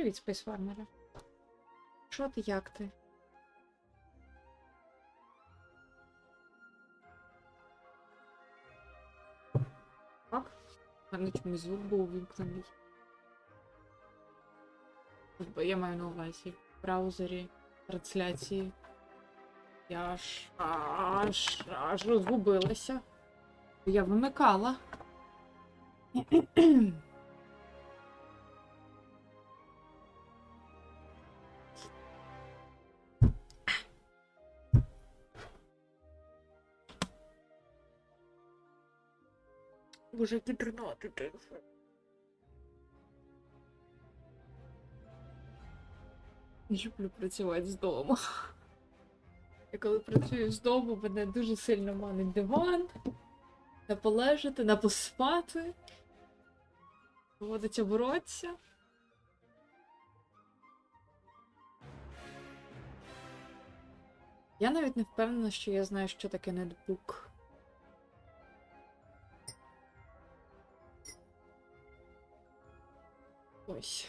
Привіт, спейсфармери. Що ти, як ти? Так? У мене чомусь звук був увімкнений. Бо я маю на увазі в браузері трансляції. Я аж розгубилася. Я вимикала. Боже, які тренувати ти. Я люблю працювати з дому. Я коли працюю з дому, мене дуже сильно манить диван, на полежати, на поспати. Доводиться боротися. Я навіть не впевнена, що я знаю, що таке нетбук. Ось.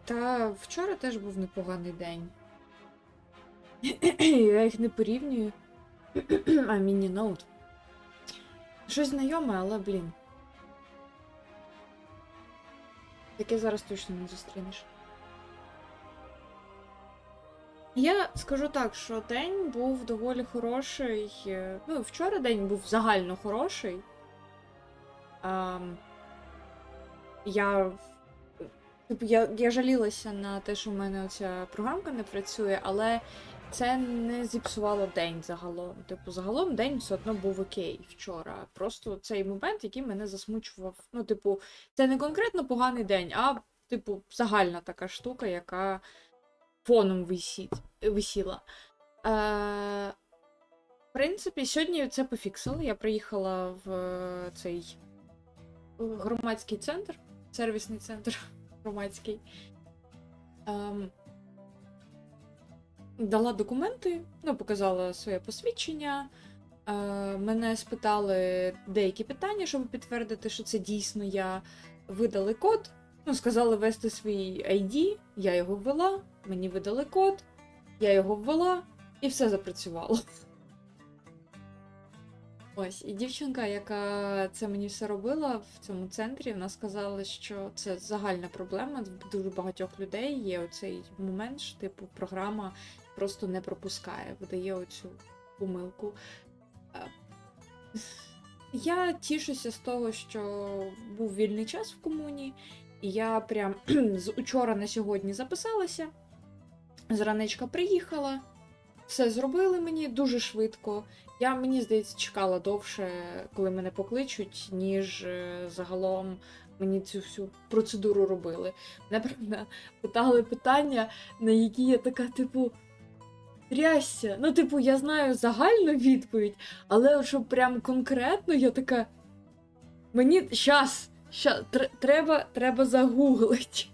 Та вчора теж був непоганий день. Я їх не порівнюю. А міні-ноут. Щось знайоме, але, блін. Таке зараз точно не зустрінеш. Я скажу так, що день був доволі хороший. Ну, вчора день був загально хороший. Я жалілася на те, що в мене оця програмка не працює, але це не зіпсувало день загалом. Типу, загалом день все одно був окей вчора. Просто цей момент, який мене засмучував. Ну, типу, це не конкретно поганий день, а, типу, загальна така штука, яка фоном висіла. В принципі, сьогодні це пофіксили. Я приїхала в цей громадський центр, сервісний центр громадський. Дала документи, ну, показала своє посвідчення. Мене спитали деякі питання, щоб підтвердити, що це дійсно я. Видали код. Ну, сказали ввести свій ID, я його ввела, мені видали код, я його ввела, і все запрацювало. Ось, і дівчинка, яка це мені все робила в цьому центрі, вона сказала, що це загальна проблема, в дуже багатьох людей є оцей момент, що, типу, програма просто не пропускає, видає оцю помилку. Я тішуся з того, що був вільний час в комуні, і я прям з учора на сьогодні записалася, зранечка приїхала, все зробили мені дуже швидко. Мені здається, чекала довше, коли мене покличуть, ніж загалом мені цю всю процедуру робили. Мене, правда, питали питання, на які я така, типу, трясся. Ну, типу, я знаю загальну відповідь, але щоб прям конкретно я така, мені щас, треба загуглити.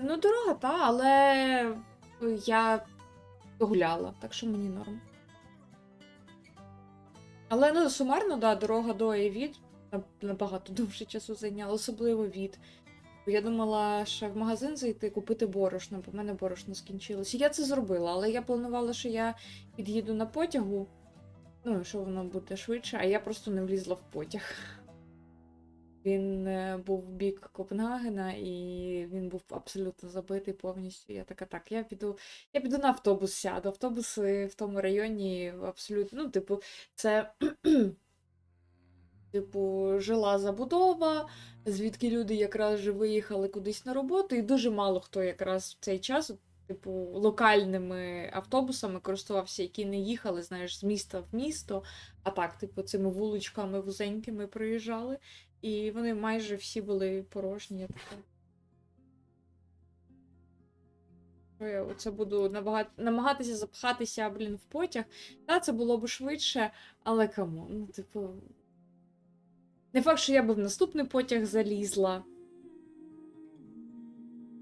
Ну, дорога, та, але я гуляла, так що мені норм. Але, ну, сумарно, да, дорога до і від набагато довше часу зайняла, особливо від. Бо я думала, що в магазин зайти, купити борошно, бо в мене борошно скінчилося. Я це зробила, але я планувала, що я під'їду на потягу, ну, що воно буде швидше, а я просто не влізла в потяг. Він був в бік Копенгагена, і він був абсолютно забитий повністю. Я така, так, я піду на автобус сяду. Автобуси в тому районі абсолютно, ну, типу, це, типу, жила забудова, звідки люди якраз вже виїхали кудись на роботу, і дуже мало хто якраз в цей час, типу, локальними автобусами користувався, які не їхали, знаєш, з міста в місто, а так, типу, цими вуличками вузенькими проїжджали. І вони майже всі були порожні. Я така. Я оце буду намагатися запхатися, блін, в потяг. Та, це було б швидше, але кому? Ну, типу. Не факт, що я б в наступний потяг залізла.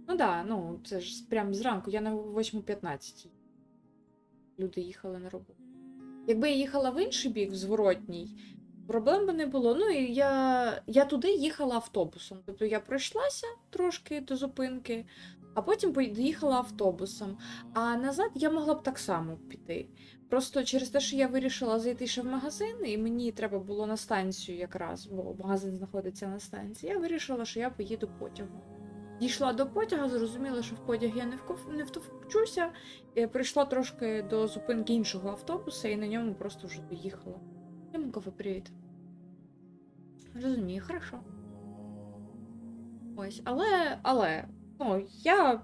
Ну да, ну, це ж прям зранку. Я на 8:15. Люди їхали на роботу. Якби я їхала в інший бік, в зворотній, проблем би не було. Ну і я туди їхала автобусом. Тобто я пройшлася трошки до зупинки, а потім доїхала автобусом. А назад я могла б так само піти. Просто через те, що я вирішила зайти ще в магазин, і мені треба було на станцію якраз, бо магазин знаходиться на станції, я вирішила, що я поїду потягом. Дійшла до потяга, зрозуміла, що в потяг я не втовчуся. Прийшла трошки до зупинки іншого автобуса і на ньому просто вже доїхала. Тимкове, привіт. Розумію, хорошо. Ось, але, ну, я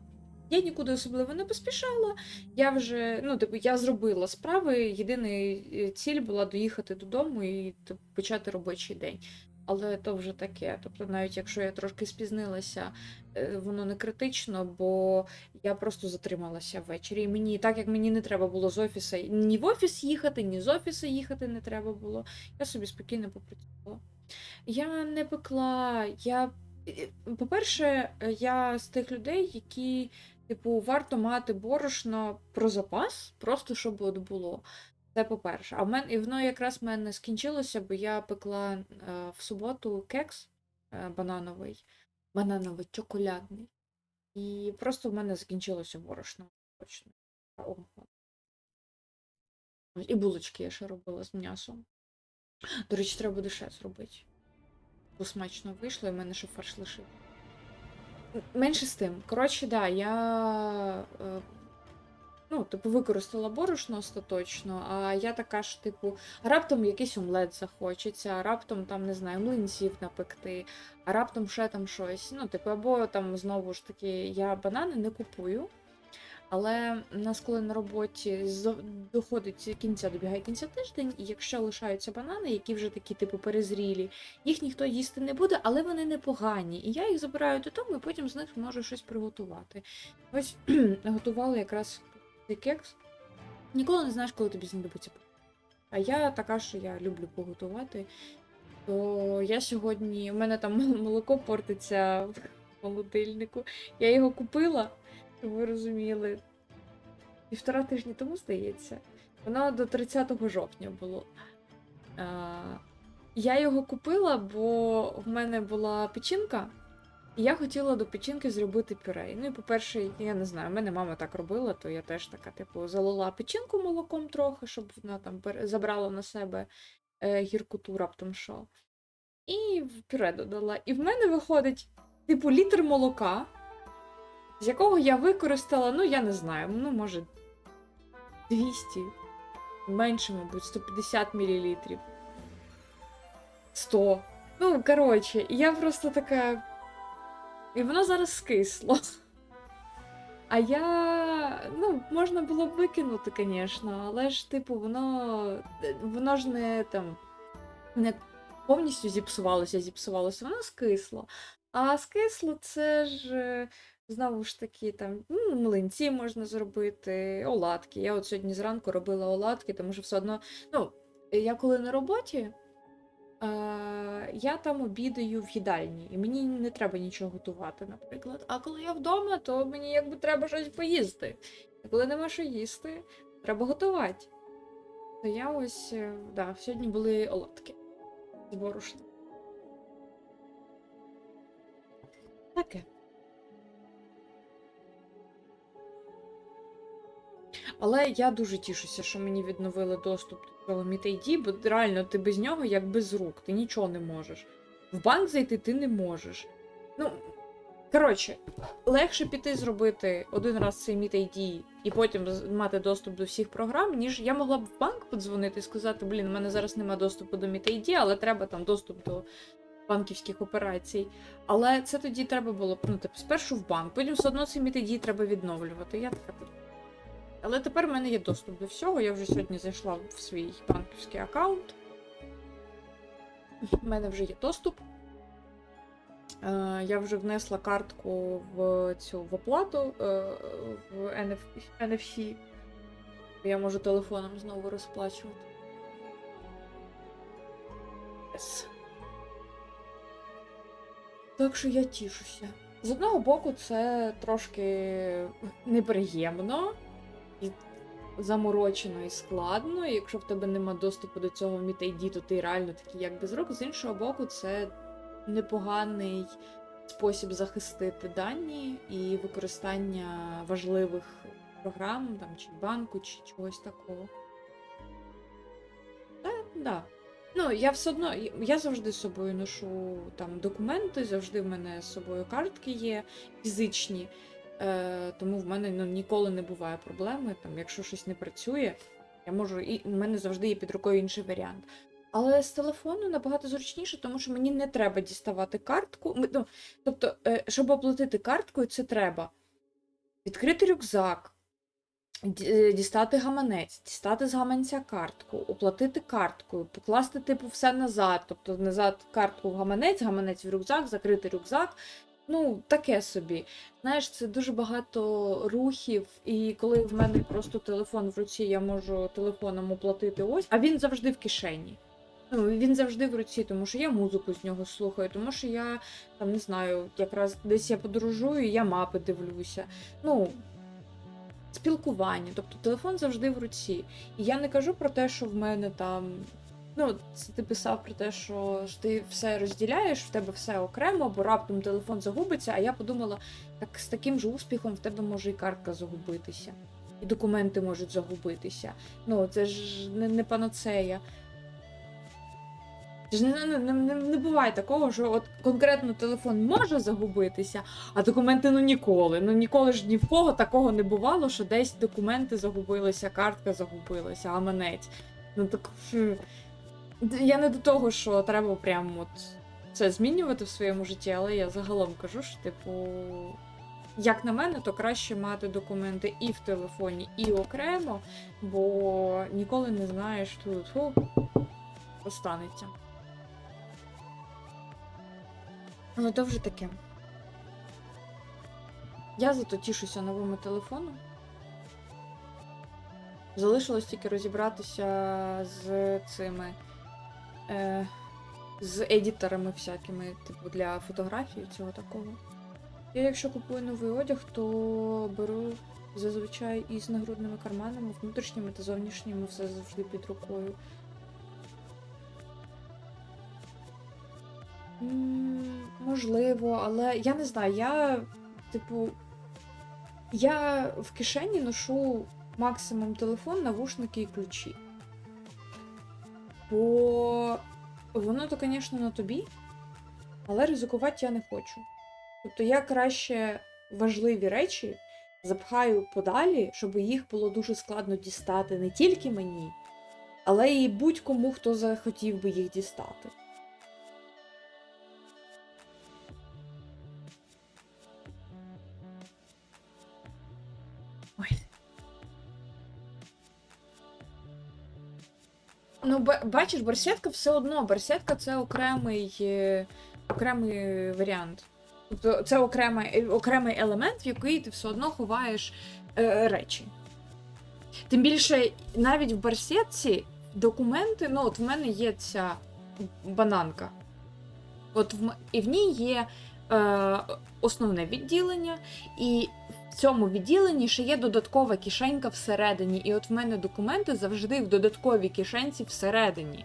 нікуди особливо не поспішала. Я вже, ну, типу, я зробила справи. Єдина ціль була доїхати додому і почати робочий день. Але то вже таке. Тобто, навіть якщо я трошки спізнилася, воно не критично, бо я просто затрималася ввечері. І мені, так як мені не треба було з офісу, ні в офіс їхати, ні з офісу їхати не треба було. Я собі спокійно попрацювала. Я не пекла, по-перше, я з тих людей, які, типу, варто мати борошно про запас, просто щоб от було. Це по-перше. І воно якраз в мене скінчилося, бо я пекла в суботу кекс банановий-чоколядний. І просто в мене закінчилося борошно. Точно. І булочки я ще робила з м'ясом. До речі, треба буде ще зробити. Бо смачно вийшло, і в мене ще фарш лишив. Менше з тим. Коротше, да, я типу, використала борошно остаточно, а я така ж, типу, раптом якийсь омлет захочеться, а раптом, там, не знаю, млинців напекти, а раптом ще там щось. Ну, типу, або там, знову ж таки, я банани не купую. Але в нас, коли на роботі добігає кінця тиждень, і якщо лишаються банани, які вже такі, типу, перезрілі, їх ніхто їсти не буде, але вони непогані. І я їх забираю додому, і потім з них можу щось приготувати. Ось готувала якраз цей кекс. Ніколи не знаєш, коли тобі знадобиться. А я така, що я люблю поготувати. То я сьогодні, у мене там молоко портиться в холодильнику. Я його купила. Щоб ви розуміли, 1,5 тижні тому, здається. Воно до 30 жовтня було. Я його купила, бо в мене була печінка, і я хотіла до печінки зробити пюре. Ну і, по-перше, я не знаю, в мене мама так робила, то я теж така, типу, залила печінку молоком трохи, щоб вона там забрала на себе гіркоту раптом що. І в пюре додала. І в мене виходить, типу, літр молока, з якого я використала, ну, я не знаю, ну, може, 200, менше, мабуть, 150 мл. 100. Ну, коротше, і я просто така... І воно зараз скисло. А я... Ну, можна було б викинути, звісно, але ж, типу, воно ж не, там, не повністю зіпсувалося, воно скисло. А скисло це ж... Знову ж таки, там, млинці можна зробити, оладки. Я от сьогодні зранку робила оладки, тому що все одно, ну, я коли на роботі, я там обідаю в їдальні, і мені не треба нічого готувати, наприклад. А коли я вдома, то мені якби треба щось поїсти. А коли нема що їсти, треба готувати. То я ось, да, сьогодні були оладки з борошном. Таке. Але я дуже тішуся, що мені відновили доступ до цього MeetID, бо реально ти без нього як без рук, ти нічого не можеш. В банк зайти ти не можеш. Ну, коротше, легше піти зробити один раз цей MeetID і потім мати доступ до всіх програм, ніж я могла б в банк подзвонити і сказати, блін, у мене зараз немає доступу до MeetID, але треба там доступ до банківських операцій. Але це тоді треба було, ну, типу, спершу в банк, потім все одно цей MeetID треба відновлювати. Я така... Але тепер в мене є доступ до всього. Я вже сьогодні зайшла в свій банківський аккаунт. У мене вже є доступ. Я вже внесла картку в оплату в NFC. Я можу телефоном знову розплачувати. Yes. Так що я тішуся. З одного боку, це трошки неприємно. І заморочено і складно. І якщо в тебе нема доступу до цього Meet ID, то ти реально такий як без рук. З іншого боку, це непоганий спосіб захистити дані і використання важливих програм, там, чи банку, чи чогось такого. Да. Ну, я все одно, я завжди з собою ношу там документи, завжди в мене з собою картки є фізичні, тому в мене ніколи не буває проблеми. Там, якщо щось не працює, я можу, і в мене завжди є під рукою інший варіант. Але з телефону набагато зручніше, тому що мені не треба діставати картку. Ну, тобто, щоб оплатити карткою, це треба відкрити рюкзак, дістати гаманець, дістати з гаманця картку, оплатити карткою, покласти типу все назад, тобто назад картку в гаманець, гаманець в рюкзак, закрити рюкзак. Ну, таке собі. Знаєш, це дуже багато рухів, і коли в мене просто телефон в руці, я можу телефоном оплатити ось, а він завжди в кишені. Ну, він завжди в руці, тому що я музику з нього слухаю, тому що я, там, не знаю, якраз десь я подорожую, і я мапи дивлюся. Ну, спілкування, тобто телефон завжди в руці. І я не кажу про те, що в мене там, ну, це ти писав про те, що ти все розділяєш, в тебе все окремо, бо раптом телефон загубиться, а я подумала, так з таким же успіхом в тебе може і картка загубитися, і документи можуть загубитися. Ну, це ж не панацея. Не буває такого, що от конкретно телефон може загубитися, а документи ніколи. Ну ніколи ж ні в кого такого не бувало, що десь документи загубилися, картка загубилася, гаманець. Ну так я не до того, що треба прямо от це змінювати в своєму житті, але я загалом кажу, що типу, як на мене, то краще мати документи і в телефоні, і окремо, бо ніколи не знаєш, тут останеться. Але то вже таке. Я зато тішуся новому телефону. Залишилось тільки розібратися з цими з едіторами всякими, типу для фотографій, цього такого. Я якщо купую новий одяг, то беру зазвичай із нагрудними карманами, внутрішніми та зовнішніми, все завжди під рукою. Можливо, але я не знаю, я в кишені ношу максимум телефон, навушники і ключі. Бо воно то, звісно, на тобі, але ризикувати я не хочу. Тобто я краще важливі речі запхаю подалі, щоб їх було дуже складно дістати не тільки мені, але і будь-кому, хто захотів би їх дістати. Ой. Ну, бачиш, барсетка все одно. Барсетка це окремий варіант. Тобто це окремий елемент, в який ти все одно ховаєш речі. Тим більше, навіть в барсетці документи, ну от в мене є ця бананка. От і в ній є основне відділення, і в цьому відділенні ще є додаткова кишенька всередині. І от в мене документи завжди в додатковій кишенці всередині.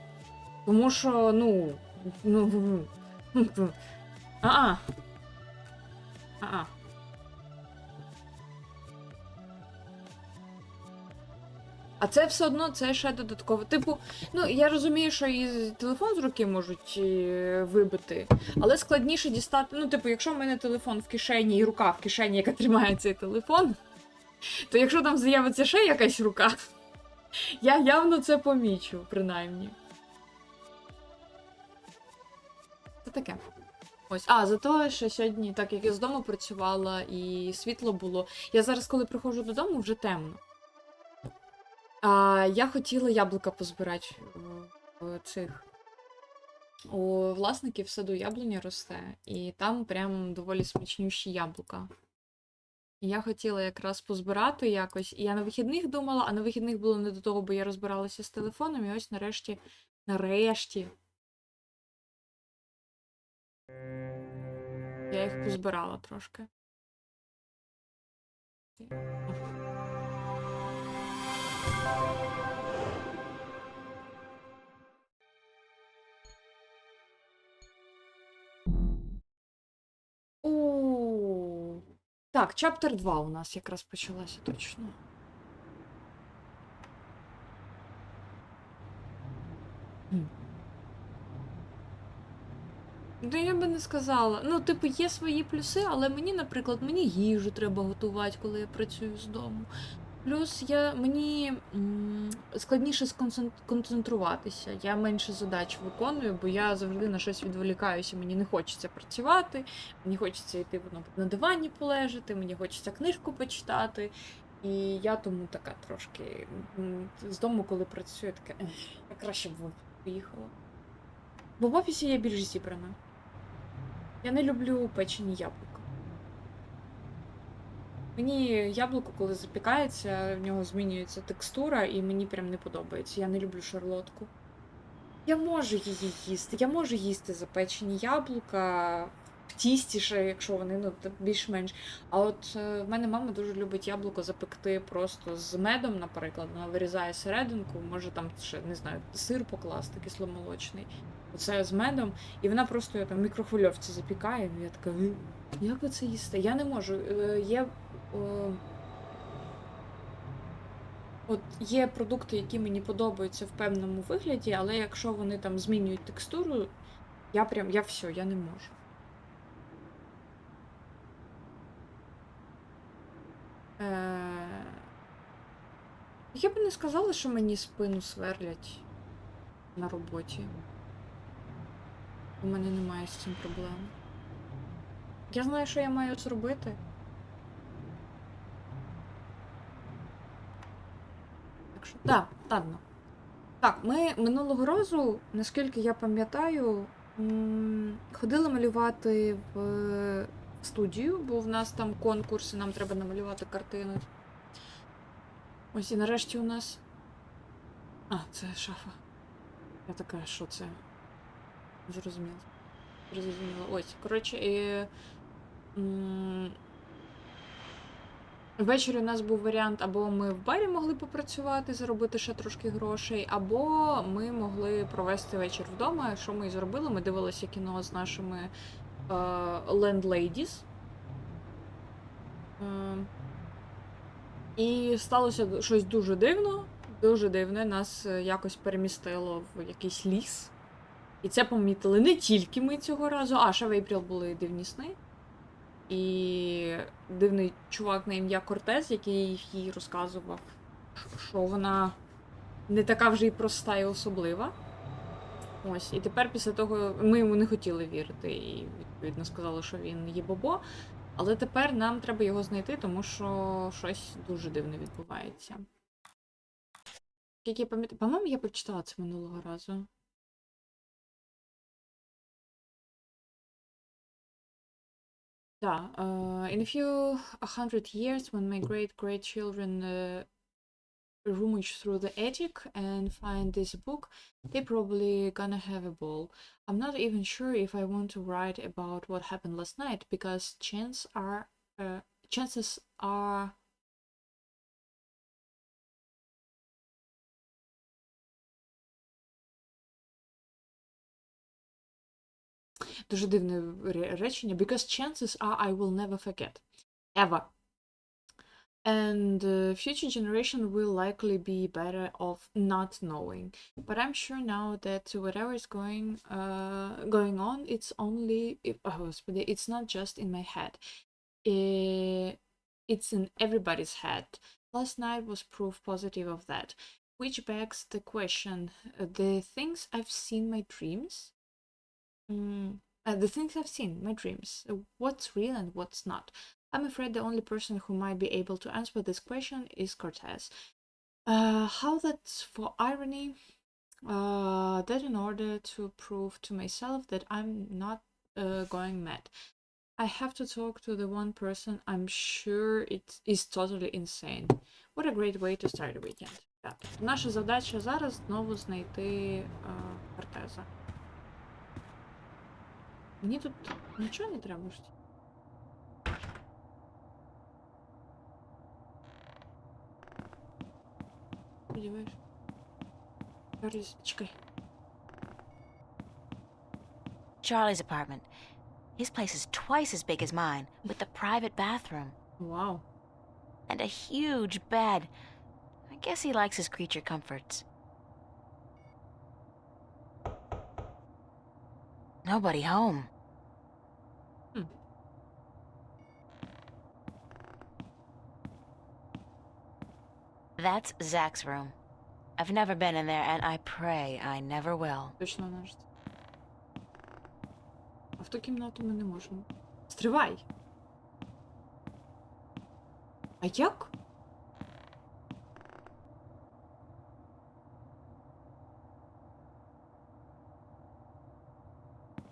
Тому що, А це все одно, це ще додатково. Типу, я розумію, що і телефон з руки можуть вибити, але складніше дістати. Якщо в мене телефон в кишені і рука в кишені, яка тримає цей телефон, то якщо там з'явиться ще якась рука, я явно це помічу, принаймні. Це таке. Ось. Зато що сьогодні, так як я з дому працювала і світло було, я зараз, коли приходжу додому, вже темно. Я хотіла яблука позбирати у власників в саду яблуня росте, і там прям доволі смачнющі яблука. І я хотіла якраз позбирати якось, і я на вихідних думала, а на вихідних було не до того, бо я розбиралася з телефоном, і ось нарешті, я їх позбирала трошки. Так, чаптер 2 у нас якраз почалася точно. Ну, я би не сказала. Ну, типу, є свої плюси, але мені, наприклад, мені їжу треба готувати, коли я працюю з дому. Плюс мені складніше сконцентруватися. Я менше задач виконую, бо я завжди на щось відволікаюся. Мені не хочеться працювати, мені хочеться йти на дивані полежати, мені хочеться книжку почитати. І я тому така трошки з дому, коли працюю, така я краще б в офіс поїхала. Бо в офісі я більш зібрана. Я не люблю печені яблука. Мені яблуко, коли запікається, в нього змінюється текстура, і мені прям не подобається. Я не люблю шарлотку. Я можу її їсти. Я можу їсти запечені яблука в тісті, ще, якщо вони більш-менш. А от в мене мама дуже любить яблуко запекти просто з медом, наприклад. Вона вирізає серединку, може там ще, не знаю, сир покласти кисломолочний. Оце з медом, і вона просто його там в мікрохвильовці запікає, і я така, як ви це їсте? Я не можу. Є продукти, які мені подобаються в певному вигляді, але якщо вони там змінюють текстуру, я все, я не можу. Я би не сказала, що мені спину сверлять на роботі. У мене немає з цим проблем. Я знаю, що я маю зробити. Так що, так, ладно. Так, ми минулого разу, наскільки я пам'ятаю, ходили малювати в студію, бо в нас там конкурс, і нам треба намалювати картини. Ось і нарешті у нас... А, це шафа. Я така, що це? Зрозуміло. Ось, коротше, ввечері у нас був варіант, або ми в барі могли попрацювати, заробити ще трошки грошей, або ми могли провести вечір вдома. Що ми і зробили? Ми дивилися кіно з нашими лендлейдіс. І сталося щось дуже дивне. Нас якось перемістило в якийсь ліс. І це помітили не тільки ми цього разу, а ще в Ейпріл були дивні сни. І дивний чувак на ім'я Кортес, який їй розказував, що вона не така вже й проста і особлива. Ось, і тепер після того ми йому не хотіли вірити і відповідно сказали, що він є бобо. Але тепер нам треба його знайти, тому що щось дуже дивне відбувається. Як я пам'ятаю, по-моєму, я прочитала це минулого разу. Да, in a few 100 years, when my great-great-children rummage through the attic and find this book, they're probably gonna have a ball. I'm not even sure if I want to write about what happened last night, because chances are дуже дивне речення. Because chances are I will never forget. Ever. And future generation will likely be better off not knowing. But I'm sure now that whatever is going on, it's not just in my head. It's in everybody's head. Last night was proof positive of that. Which begs the question, the things I've seen my dreams? The things I've seen, my dreams, what's real and what's not. I'm afraid the only person who might be able to answer this question is Cortez. How that's for irony, that in order to prove to myself that I'm not going mad, I have to talk to the one person I'm sure it is totally insane. What a great way to start the weekend. Так, наша задача зараз знову знайти Кортеза. Мені тут нічого не треба ж. Сподіваєш? Чарльз, чекай. Charlie's apartment. His place is twice as big as mine, with the private bathroom. Вау. And a huge bed. I guess he likes his creature comforts. Nobody home. That's Zach's room. I've never been in there, and I pray I never will. Точно наш. А в ту кімнату ми не можемо. Стривай! А як?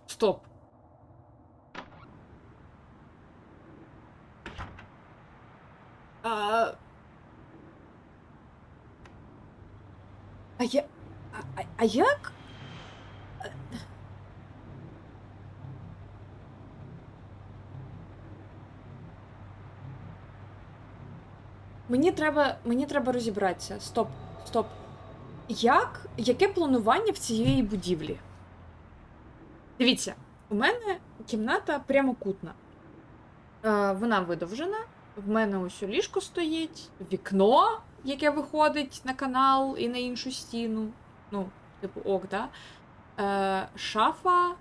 Стоп. А як? Мені треба розібратися. Стоп. Яке планування в цієї будівлі? Дивіться, у мене кімната прямокутна. Вона видовжена. В мене ось ліжко стоїть, вікно, яке виходить на канал і на іншу стіну. Ну, типу ок, да? Шафа.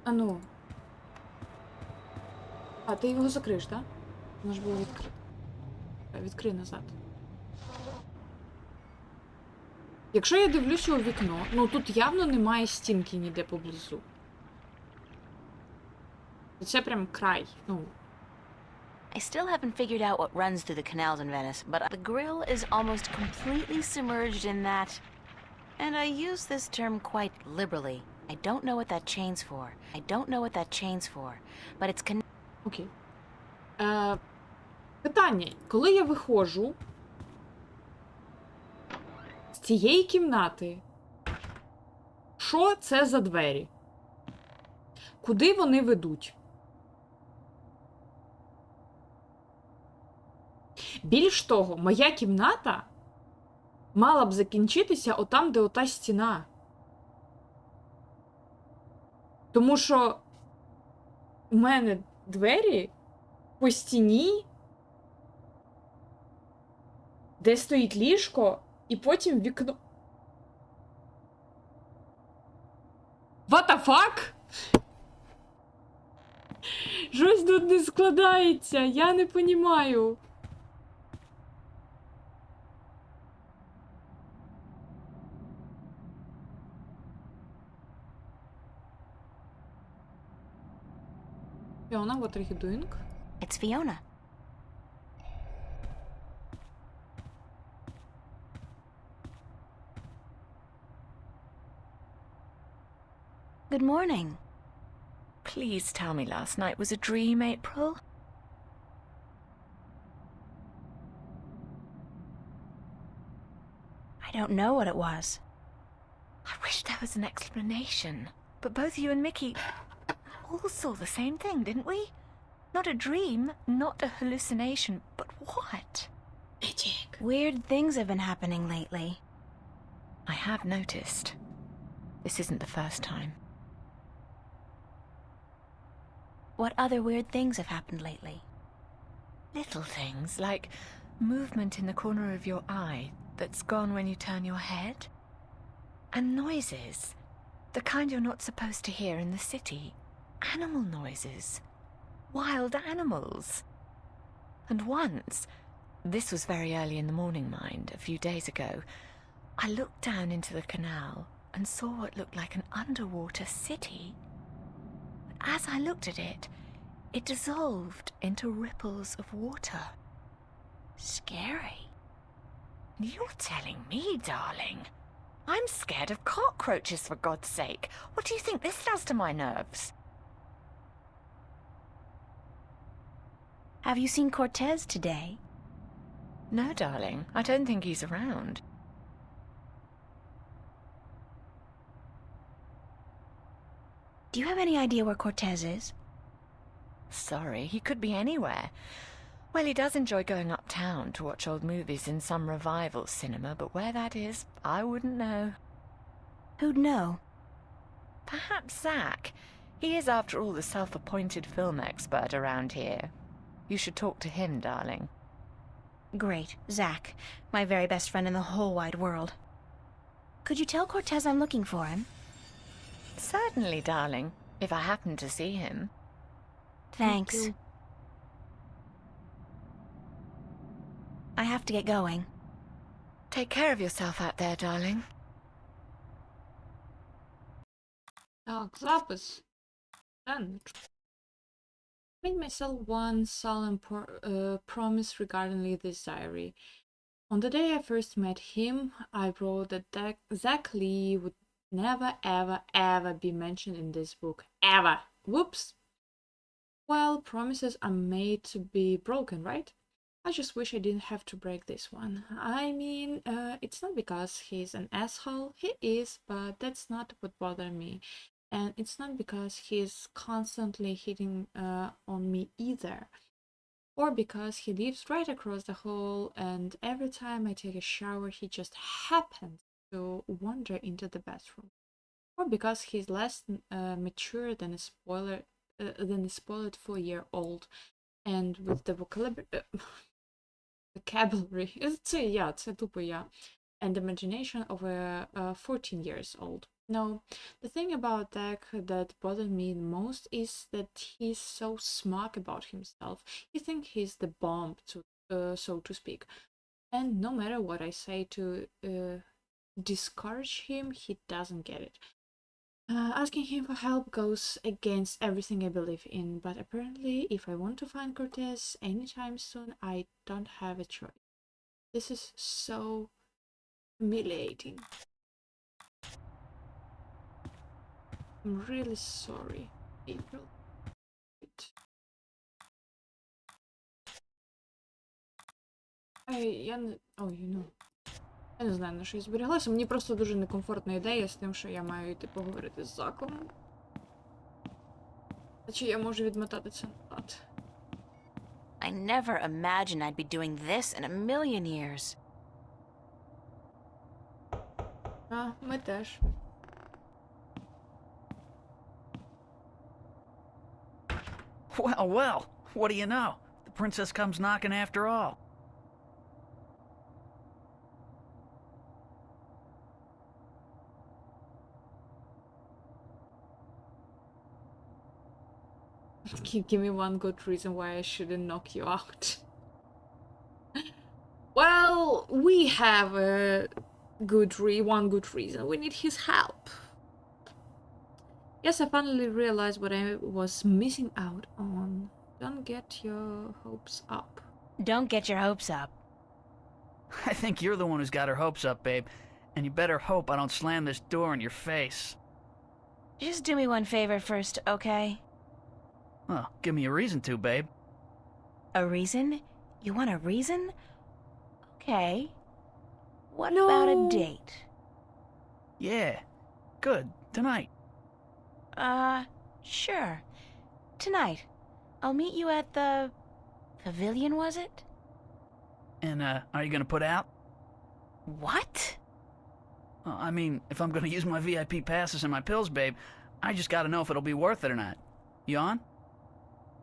А ну. А, ти його закриш, так? Да? Воно ж було відкрите. Відкрий назад. Якщо я дивлюся у вікно, ну тут явно немає стінки ніде поблизу. Це прям край, ну. I still haven't figured out what runs through the canals in Venice, but the grill is almost completely submerged in that. And I use this term quite liberally. I don't know what that chain's for. But it's Окей. Питання. Коли я виходжу з цієї кімнати, що це за двері? Куди вони ведуть? Більш того, моя кімната мала б закінчитися отам, де ота стіна. Тому що у мене двері по стіні, де стоїть ліжко, і потім вікно. What the fuck? Щось тут не складається, я не понімаю. Fiona, what are you doing? It's Fiona. Good morning. Please tell me last night was a dream, April. I don't know what it was. I wish there was an explanation. But both you and Mickey all saw the same thing, didn't we? Not a dream, not a hallucination, but what? Magic. Weird things have been happening lately. I have noticed. This isn't the first time. What other weird things have happened lately? Little things, like movement in the corner of your eye that's gone when you turn your head. And noises. The kind you're not supposed to hear in the city. Animal noises. Wild animals. And once, this was very early in the morning, mind, a few days ago, I looked down into the canal and saw what looked like an underwater city. But as I looked at it, it dissolved into ripples of water. Scary. You're telling me, darling? I'm scared of cockroaches, for God's sake. What do you think this does to my nerves? Have you seen Cortez today? No, darling. I don't think he's around. Do you have any idea where Cortez is? Sorry, he could be anywhere. Well, he does enjoy going uptown to watch old movies in some revival cinema, but where that is, I wouldn't know. Who'd know? Perhaps Zach. He is, after all, the self-appointed film expert around here. You should talk to him, darling. Great. Zach, my very best friend in the whole wide world. Could you tell Cortez I'm looking for him? Certainly, darling, if I happen to see him. Thanks. you. I have to get going. Take care of yourself out there, darling. Так, запис. Done. Made myself one solemn promise regarding this diary. On the day I first met him, I wrote that Zach Lee would never, ever, ever be mentioned in this book. Ever! Whoops! Well, promises are made to be broken, right? I just wish I didn't have to break this one. I mean, it's not because he's an asshole. He is, but that's not what bothered me. And it's not because he's constantly hitting on me either. Or because he lives right across the hall and every time I take a shower he just happens to wander into the bathroom. Or because he's less mature than a spoiled 4-year-old and with the vocabulary, це тупо я, and the imagination of a 14 years old. No, the thing about Zach that bothered me most is that he's so smug about himself. He thinks he's the bomb, so to speak. And no matter what I say to discourage him, he doesn't get it. Asking him for help goes against everything I believe in, but apparently if I want to find Cortez anytime soon, I don't have a choice. This is so humiliating. I'm really sorry, April. Я не знаю, на що я зберіглася. Мені просто дуже некомфортна ідея з тим, що я маю йти поговорити з Заком. А чи я можу відмотати це назад? I never imagined I'd be doing this in a million years. А, ми теж. Well, well, what do you know? The princess comes knocking after all. Give me one good reason why I shouldn't knock you out. Well, we have a one good reason. We need his help. Yes, I finally realized what I was missing out on. Don't get your hopes up. Don't get your hopes up. I think you're the one who's got her hopes up, babe. And you better hope I don't slam this door in your face. Just do me one favor first, okay? Well, give me a reason to, babe. A reason? You want a reason? Okay. What No. about a date? Yeah. Good. Tonight. Sure. Tonight. I'll meet you at the pavilion, was it? And, are you gonna put out? What? I mean, if I'm gonna use my VIP passes and my pills, babe, I just gotta know if it'll be worth it or not. You on?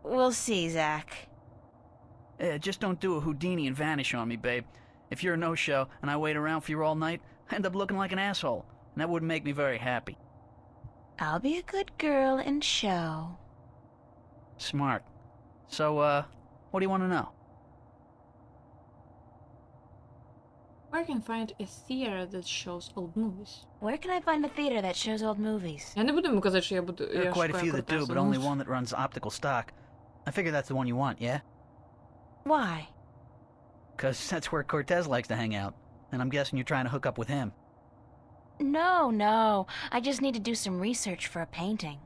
We'll see, Zach. Just don't do a Houdini and vanish on me, babe. If you're a no-show and I wait around for you all night, I end up looking like an asshole, and that wouldn't make me very happy. I'll be a good girl and show. Smart. So, what do you want to know? Where can I find a theater that shows old movies? Where can I find a theater that shows old movies? Я не буду йому казати, що я буду... There are quite a few that do, but only one that runs optical stock. I figure that's the one you want, yeah? Why? 'Cause that's where Cortez likes to hang out, and I'm guessing you're trying to hook up with him. No. I just need to do some research for a painting.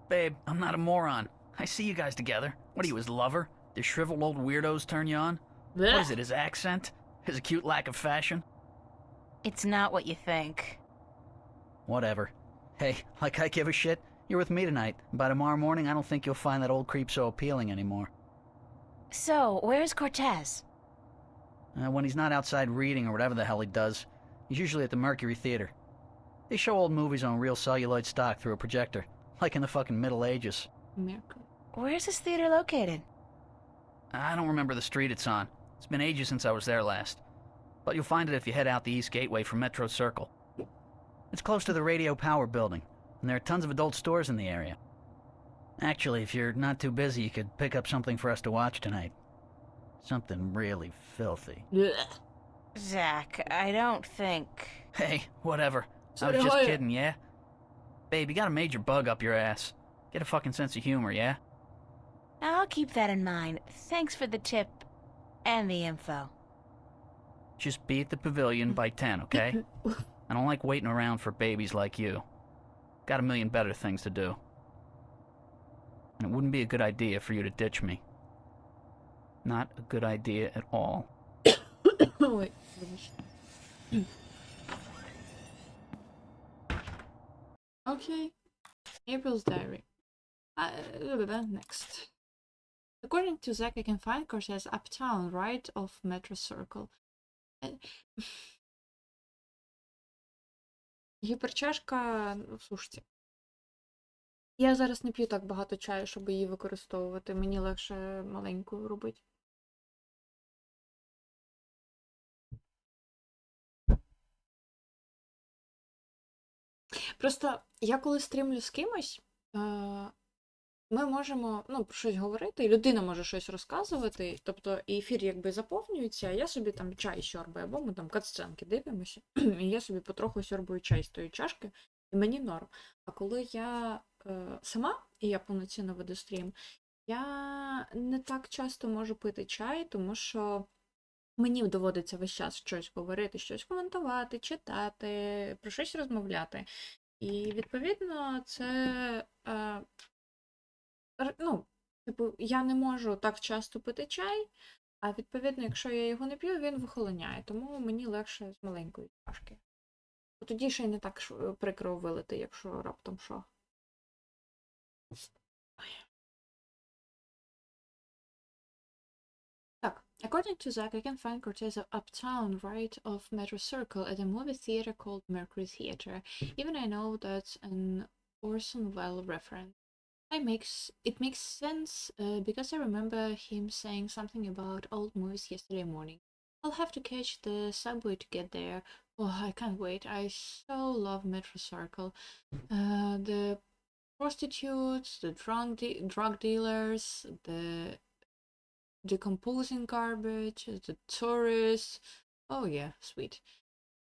Babe, I'm not a moron. I see you guys together. What are you, his lover? The shriveled old weirdos turn you on? Blech. What is it, his accent? His acute lack of fashion? It's not what you think. Whatever. Hey, like I give a shit, you're with me tonight. By tomorrow morning, I don't think you'll find that old creep so appealing anymore. So, where's Cortez? When he's not outside reading or whatever the hell he does, he's usually at the Mercury Theater. They show old movies on real celluloid stock through a projector, like in the fucking Middle Ages. Mercury. Where's this theater located? I don't remember the street it's on. It's been ages since I was there last. But you'll find it if you head out the East Gateway from Metro Circle. It's close to the Radio Power building, and there are tons of adult stores in the area. Actually, if you're not too busy, you could pick up something for us to watch tonight. Something really filthy. Blech. Zach, I don't think... Hey, whatever. So I was do just I. kidding, yeah? Babe, you got a major bug up your ass. Get a fucking sense of humor, yeah? I'll keep that in mind. Thanks for the tip and the info. Just be at the pavilion by 10, okay? I don't like waiting around for babies like you. Got a million better things to do. And it wouldn't be a good idea for you to ditch me. Not a good idea at all. Oh, wait. Okay. April's diary. Next. According to Zach, I can find Corsair's uptown, right off Metro Circle. Гіперчашка, слушайте. Я зараз не п'ю так багато чаю, щоб її використовувати. Мені легше маленьку робити. Просто я коли стрімлю з кимось, ми можемо, ну, про щось говорити, і людина може щось розказувати, тобто і ефір якби заповнюється, а я собі там чай сьорбаю, або ми там катсценки дивимося, і я собі потроху сьорбаю чай з тої чашки, і мені норм. А коли я сама, і я повноцінно веду стрім, я не так часто можу пити чай, тому що мені доводиться весь час щось говорити, щось коментувати, читати, про щось розмовляти. І, відповідно, це, ну, типу, я не можу так часто пити чай, а, відповідно, якщо я його не п'ю, він вихолоняє, тому мені легше з маленької чашки. Тоді ще й не так прикро вилити, якщо раптом що. Так, according to Zach, I can find Cortez uptown right off Metro Circle at a movie theater called Mercury Theater. Even I know that's an Orson Welles reference. It makes sense because I remember him saying something about old movies yesterday morning. I'll have to catch the subway to get there. Oh, I can't wait. I so love Metro Circle. The prostitutes, the drug dealers, the decomposing garbage, the tourists. Oh yeah, sweet.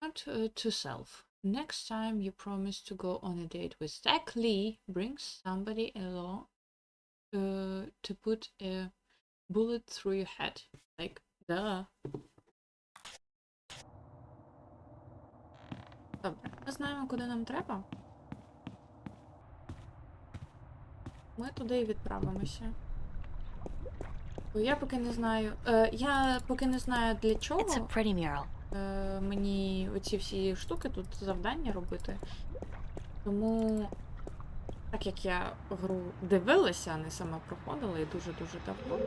Not to self. Next time you promise to go on a date with Zach Lee, bring somebody along to put a bullet through your head. Like, duh. Добре, ми знаємо, куди нам треба. Ми туди і відправимося. Бо я поки не знаю. Я поки не знаю для чого. It's a pretty mural. Мені оці всі штуки тут завдання робити. Тому, так як я гру дивилася, а не сама проходила і дуже-дуже давно,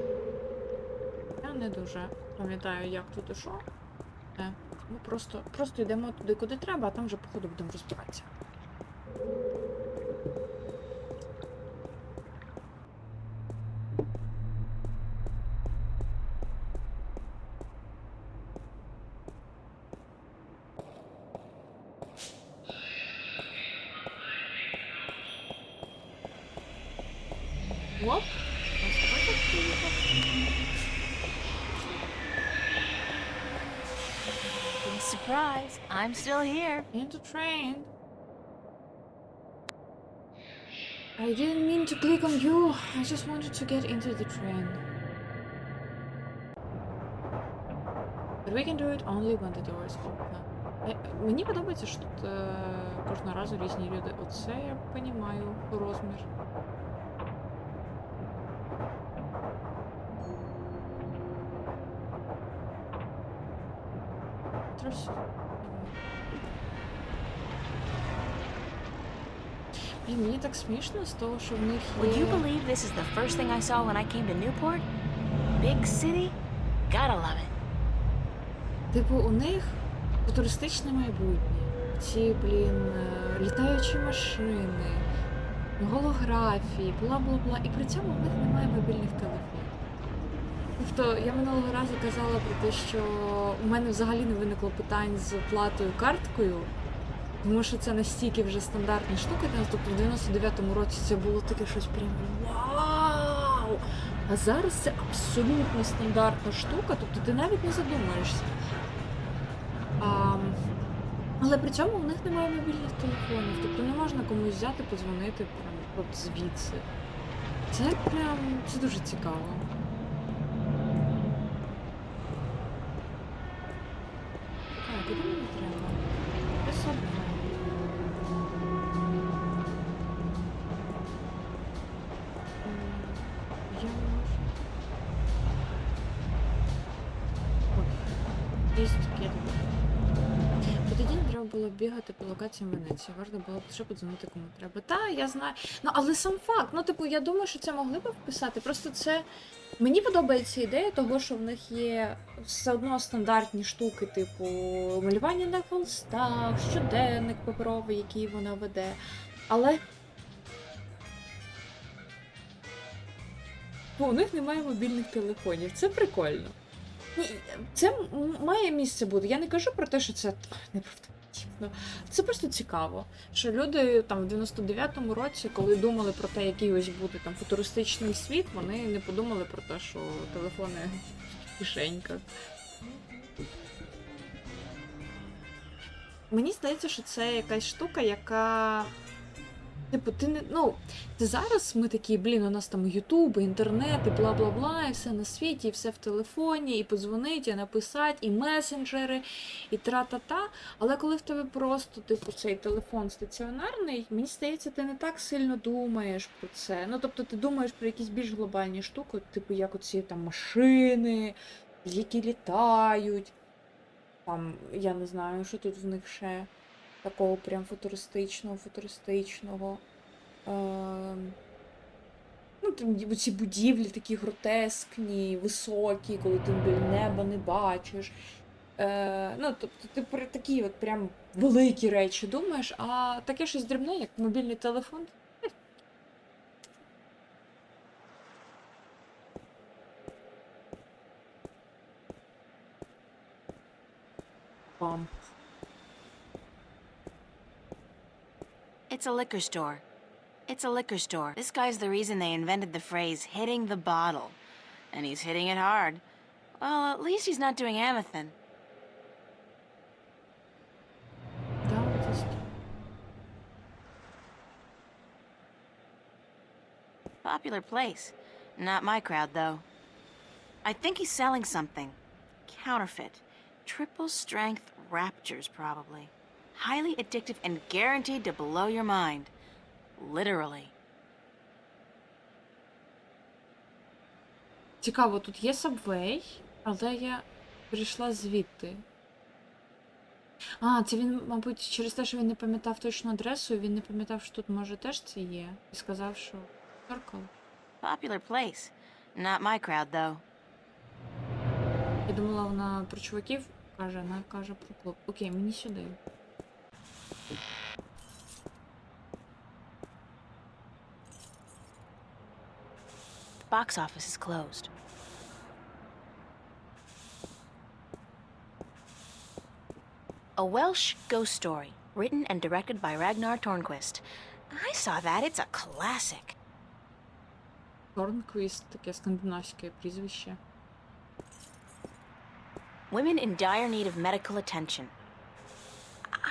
я не дуже пам'ятаю, як тут і що. Ми просто йдемо туди, куди треба, а там вже, походу, будемо розбиратися. Оп, ось так приїхав. Big surprise. I'm still here. Into train. I didn't mean to click on you. I just wanted to get into the train. But we can do it only when the door is open. Мені подобається, що тут кожного разу різні люди. Оце я розумію розмір. Мені так смішно з того, що в них є... Would you believe this is the first thing I saw when I came to Newport? Big city? Gotta love it. Типу, у них футуристичне майбутнє. Ці, літаючі машини, голографії, бла-бла-бла. І при цьому в них немає мобільних телефонів. Тобто я минулого разу казала про те, що у мене взагалі не виникло питань з оплатою карткою, тому що це настільки вже стандартна штука. Тобто в 99-му році це було таке щось прям вау! А зараз це абсолютно стандартна штука, тобто ти навіть не задумаєшся. Але при цьому у них немає мобільних телефонів, тобто не можна комусь взяти, подзвонити прямо от звідси. Це прям, це дуже цікаво. Так, куди мені треба? До собі. Я не можу. Ой, є таке. Бо тоді не треба було бігати по локаціям Венеції. Варто було б ще подзвонити кому треба. Та, я знаю. Ну, але сам факт. Ну, типу, я думаю, що це могли б вписати. Просто це... Мені подобається ідея того, що в них є все одно стандартні штуки, типу малювання на холстах, щоденник паперовий, який вона веде. Але у них немає мобільних телефонів. Це прикольно. Це має місце бути. Я не кажу про те, що це неправдоподібно. Це просто цікаво, що люди там в 99-му році, коли думали про те, який ось буде там футуристичний світ, вони не подумали про те, що телефони в кишеньках. Мені здається, що це якась штука, яка... Типу, ти не... Ну, це зараз ми такі, блін, у нас там ютуби, інтернет, і бла-бла-бла, і все на світі, і все в телефоні, і подзвонити, і написати, і месенджери, і тра-та-та. Але коли в тебе просто, типу, цей телефон стаціонарний, мені здається, ти не так сильно думаєш про це. Ну, тобто, ти думаєш про якісь більш глобальні штуки, типу, як оці там машини, які літають. Там, я не знаю, що тут в них ще. Такого прям футуристичного. Ну, там ці будівлі такі гротескні, високі, коли ти біля неба не бачиш. Ну, тобто ти про такі от прям великі речі думаєш, а таке щось дрібне, як мобільний телефон. Пам. It's a liquor store. It's a liquor store. This guy's the reason they invented the phrase hitting the bottle. And he's hitting it hard. Well, at least he's not doing Amethyst. Да, це Popular place. Not my crowd, though. I think he's selling something. Counterfeit. Triple strength raptures, probably. Highly addictive and guaranteed to blow your mind. Literally. Цікаво, тут є Subway, але я прийшла звідти. А, це він, мабуть, через те, що він не пам'ятав точну адресу, він не пам'ятав, що тут, може, теж це є. І сказав, що Circle. Popular place. Not my crowd, though. Я думала, вона про чуваків каже, вона каже про клуб. Окей, мені сюди. The box office is closed. A Welsh ghost story, written and directed by Ragnar Tornquist. I saw that. It's a classic. Торнквіст, таке скандинавське прізвище. Women in dire need of medical attention.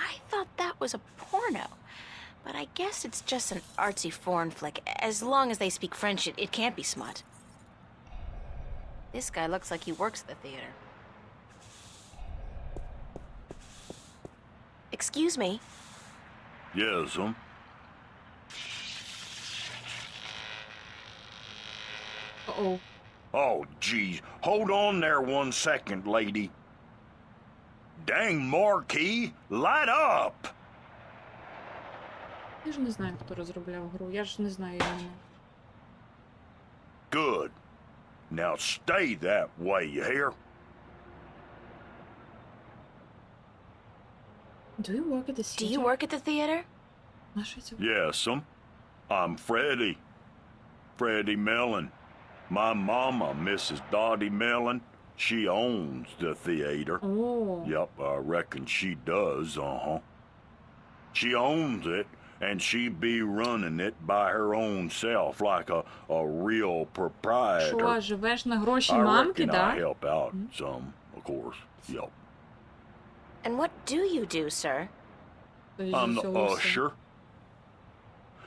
I thought that was a porno, but I guess it's just an artsy foreign flick. As long as they speak French, it can't be smut. This guy looks like he works at the theater. Excuse me. Yes, О-о. Oh, geez. Hold on there 1 second, lady. Dang marquee, light up! Я ж не знаю, хто розробляв гру. Я ж не знаю іменно. Good. Now stay that way, you hear? Do you work at the Do theater? you work at the theater? На що це? Yes, I'm Freddie. Freddie Mellon. My mama, Mrs. Dottie Mellon, she owns the theater. О, Yep, I reckon she does, She owns it, and she be running it by her own self like a real proprietor. що, живеш на гроші I мамки, reckon I да? help out some, of course. Yep. And what do you do, sir? Тобто I'm зі the всього все. usher.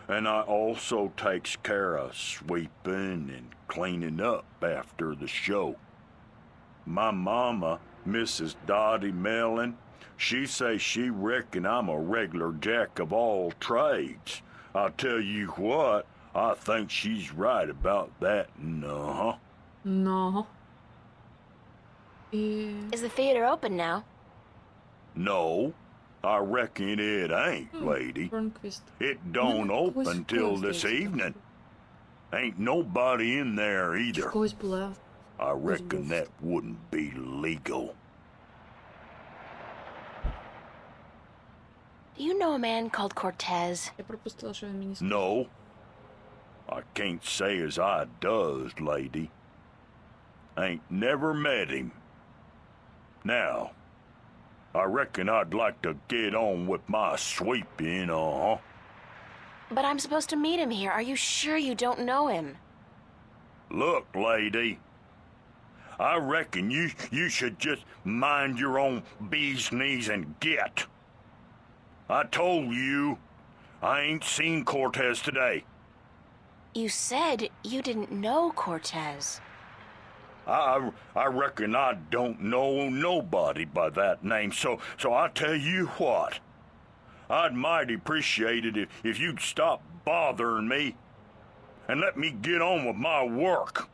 And I also takes care of sweeping and cleaning up after the show. My mama, Mrs. Dottie Mellon, she say she reckon I'm a regular jack of all trades. I'll tell you what, I think she's right about that, Ну. І... Is the theater open now? No, I reckon it ain't, lady. Бронквіст. It don't Ну, open till this evening. Ain't nobody in there either. Когось була. I reckon that wouldn't be legal. Do you know a man called Cortez? Я пропустила, що він мені сказав. No, I can't say as I does, lady. Ain't never met him. Now, I reckon I'd like to get on with my sweeping, But I'm supposed to meet him here. Are you sure you don't know him? Look, lady, I reckon you should just mind your own bee's knees and get. I told you, I ain't seen Cortez today. You said you didn't know Cortez. I reckon I don't know nobody by that name, so I tell you what, I'd mighty appreciate it if you'd stop bothering me and let me get on with my work.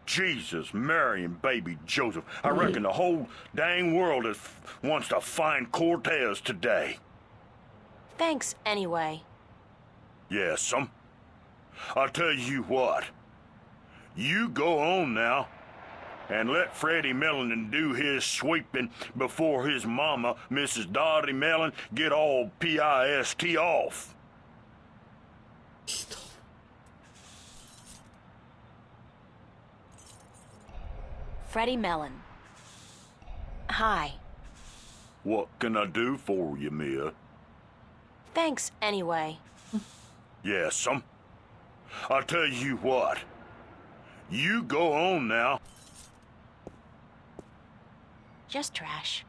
Jesus, Mary, and baby Joseph, I reckon the whole dang world wants to find Cortez today. Thanks anyway. Yes'm. I'll tell you what. You go on now and let Freddie Mellon do his sweeping before his mama, Mrs. Dottie Mellon, get all pissed off. Freddie Mellon. Hi. What can I do for you, Mia? Thanks anyway. Yes'm. I'll tell you what. You go on now. Just trash.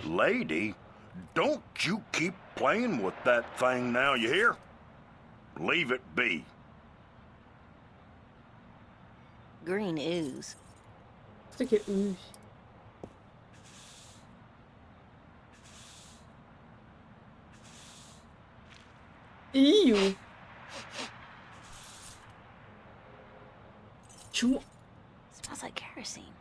Lady, don't you keep playing with that thing now, you hear? Leave it be. Green ooze. Що таке усь? Ію. Чому? Smells like kerosene.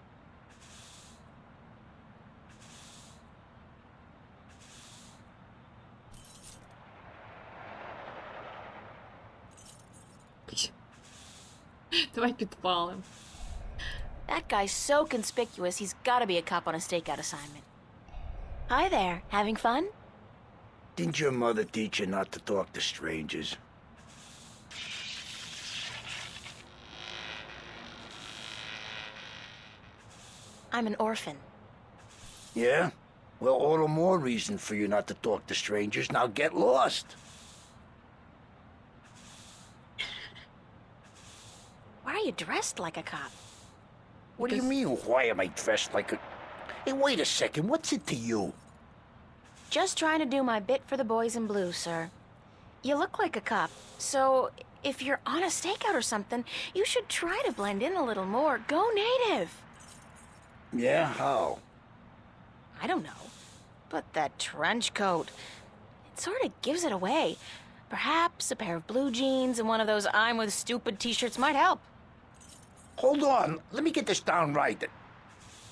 Давай підпалим. That guy's so conspicuous, he's gotta be a cop on a stakeout assignment. Hi there, having fun? Didn't your mother teach you not to talk to strangers? I'm an orphan. Yeah? Well, all the more reason for you not to talk to strangers. Now get lost. Why are you dressed like a cop? What do you mean, why am I dressed like a... Hey, wait a second, what's it to you? Just trying to do my bit for the boys in blue, sir. You look like a cop, so if you're on a stakeout or something, you should try to blend in a little more. Go native. Yeah, how? I don't know. But that trench coat, it sort of gives it away. Perhaps a pair of blue jeans and one of those I'm with stupid t-shirts might help. Hold on, let me get this down right.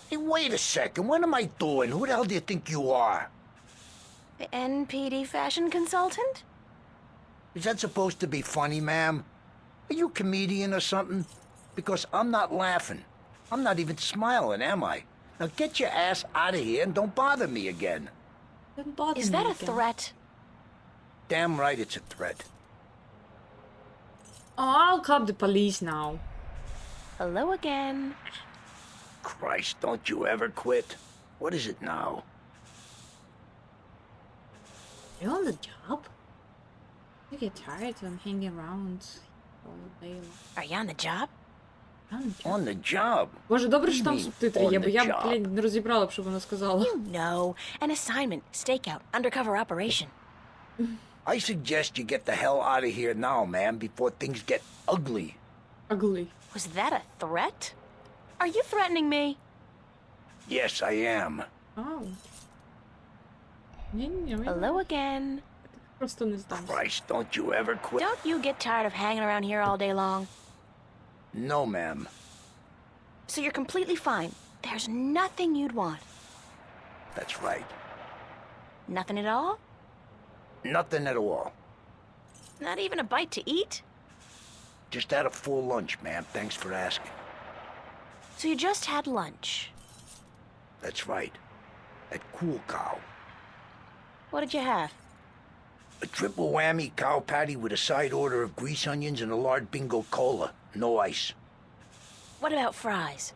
Hey, wait a second, what am I doing? Who the hell do you think you are? The NPD fashion consultant? Is that supposed to be funny, ma'am? Are you a comedian or something? Because I'm not laughing. I'm not even smiling, am I? Now get your ass out of here and don't bother me again. Don't bother Is me that a again. threat? Damn right it's a threat. Oh, I'll call the police now. Hello again. Christ, don't you ever quit. What is it now? You on the job? I get tired and hanging around all day. Are you on the job? On the job. On the job. Боже, добре, що там Ні, субтитри on є, бо the я, job. блін, не розібрала б, що вона сказала. You know, an assignment, stakeout, undercover operation. I suggest you get the hell out of here now, man, before things get ugly. Ugly. Was that a threat? Are you threatening me? Yes, I am. Ау. Ні-ні, Hello again. просто не здамся. Christ, don't you ever quit. Don't you get tired of hanging around here all day long? No, ma'am. So you're completely fine. There's nothing you'd want. That's right. Nothing at all? Nothing at all. Not even a bite to eat? Just had a full lunch, ma'am. Thanks for asking. So you just had lunch. That's right. At Cool Cow. What did you have? A triple whammy cow patty with a side order of grease onions and a large bingo cola. No ice. What about fries?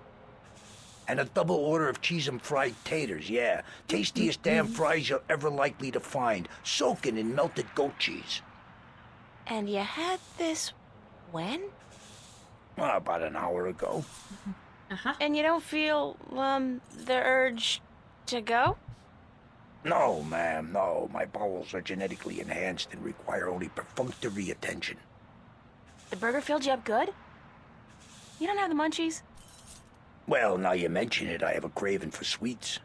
And a double order of cheese and fried taters, yeah. Tastiest damn fries you're ever likely to find. Soaking in melted goat cheese. And you had this when? About an hour ago. And you don't feel, the urge to go? No, ma'am, no. My bowels are genetically enhanced and require only perfunctory attention. The burger filled you up good? You don't have the munchies? Well, now you mention it, I have a craving for sweets.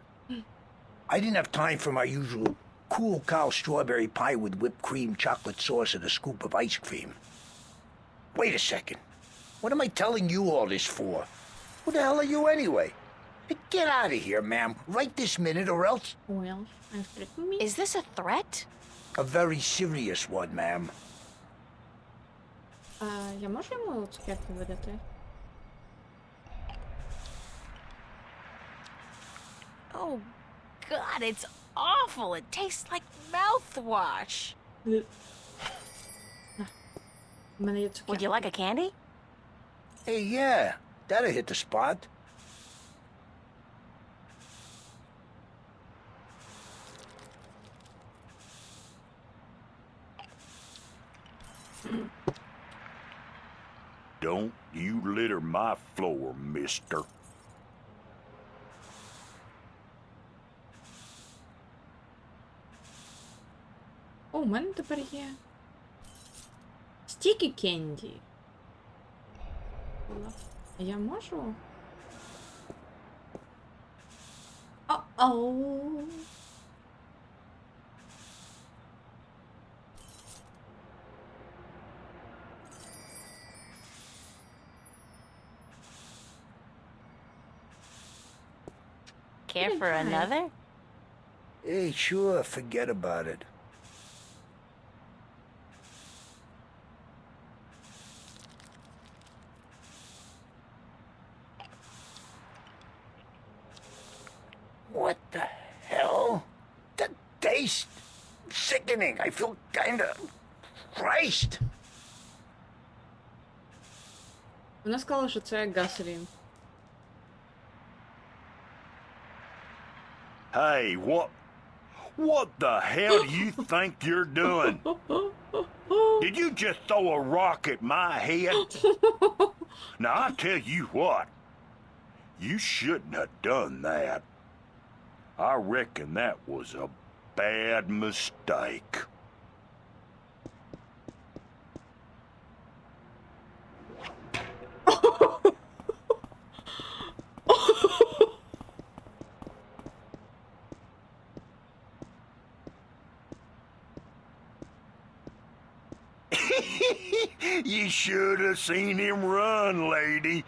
I didn't have time for my usual Cool Cow strawberry pie with whipped cream, chocolate sauce, and a scoop of ice cream. Wait a second. What am I telling you all this for? Who the hell are you anyway? Get out of here, ma'am, right this minute, or else... Well, I'm threatening me. Is this a threat? A very serious one, ma'am. Я можу йому цукерки видати? Oh, God, it's awful. It tastes like mouthwash. У мене є цукерки. Would you like a candy? Hey, yeah, that'll hit the spot. Don't you litter my floor, mister. О, у мене тепер є. Стіки кенді. А я можу? О-оу. Care for try. another? Hey, sure, forget about it. What the hell? The taste... sickening. I feel kinda... Christ! Вона сказала, що це gasoline. Hey, what the hell do you think you're doing? Did you just throw a rock at my head? Now, I tell you what, you shouldn't have done that. I reckon that was a bad mistake. You should have seen him run, lady.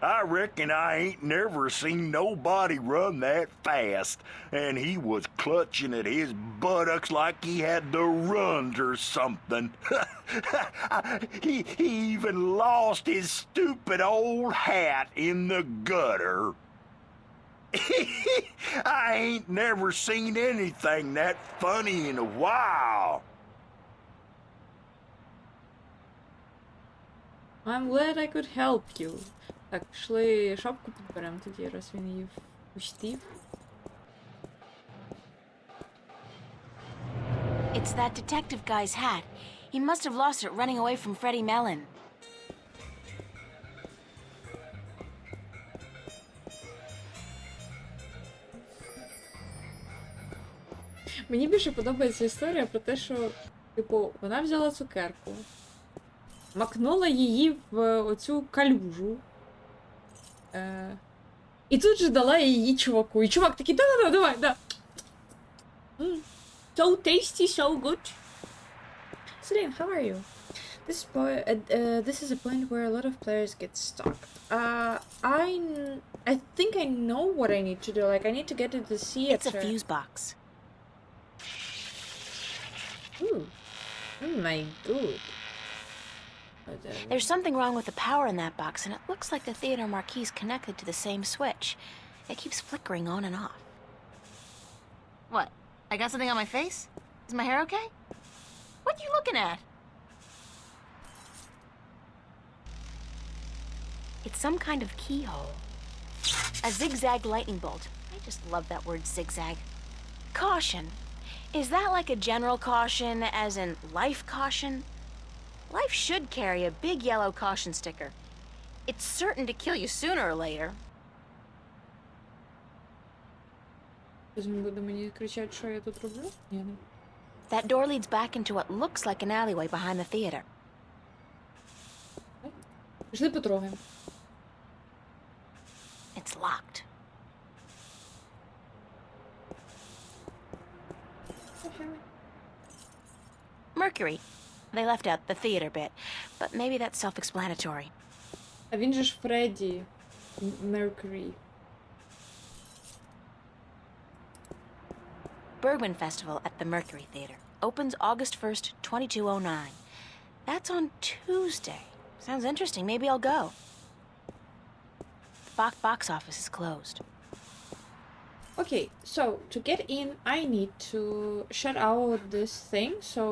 I reckon I ain't never seen nobody run that fast. And he was clutching at his buttocks like he had the runs or something. he even lost his stupid old hat in the gutter. I ain't never seen anything that funny in a while. I'm glad I could help you. Так, пішли шапку підберемо тоді, раз він її впустив. It's that detective guy's hat. He must have lost it running away from Freddie Mellon. Мені більше подобається історія про те, що, типу, вона взяла цукерку, макнула її в оцю калюжу. І тут же дала її чуваку. І чувак такий, да-да-да, давай, да. So tasty, so good. Slim, how are you? This is a point where a lot of players get stuck. I think I know what I need to do. Like, I need to get to the theater. It's a fuse box. My good. There's something wrong with the power in that box, and it looks like the theater marquee is connected to the same switch. It keeps flickering on and off. What? I got something on my face? Is my hair okay? What are you looking at? It's some kind of keyhole. A zigzag lightning bolt. I just love that word zigzag. Caution. Is that like a general caution, as in life caution? Life should carry a big yellow caution sticker. It's certain to kill you sooner or later. Він буде мені кричати, що я тут роблю? Ні, не. That door leads back into what looks like an alleyway behind the theater. Пішли потрогаємо. It's locked. Mercury. They left out the theater bit, but maybe that's self-explanatory. А він же ж Фредді. Mercury. Bergman Festival at the Mercury Theater. Opens August 1st, 2209. That's on Tuesday. Sounds interesting. Maybe I'll go. The box office is closed. Okay, so to get in, I need to shut out this thing so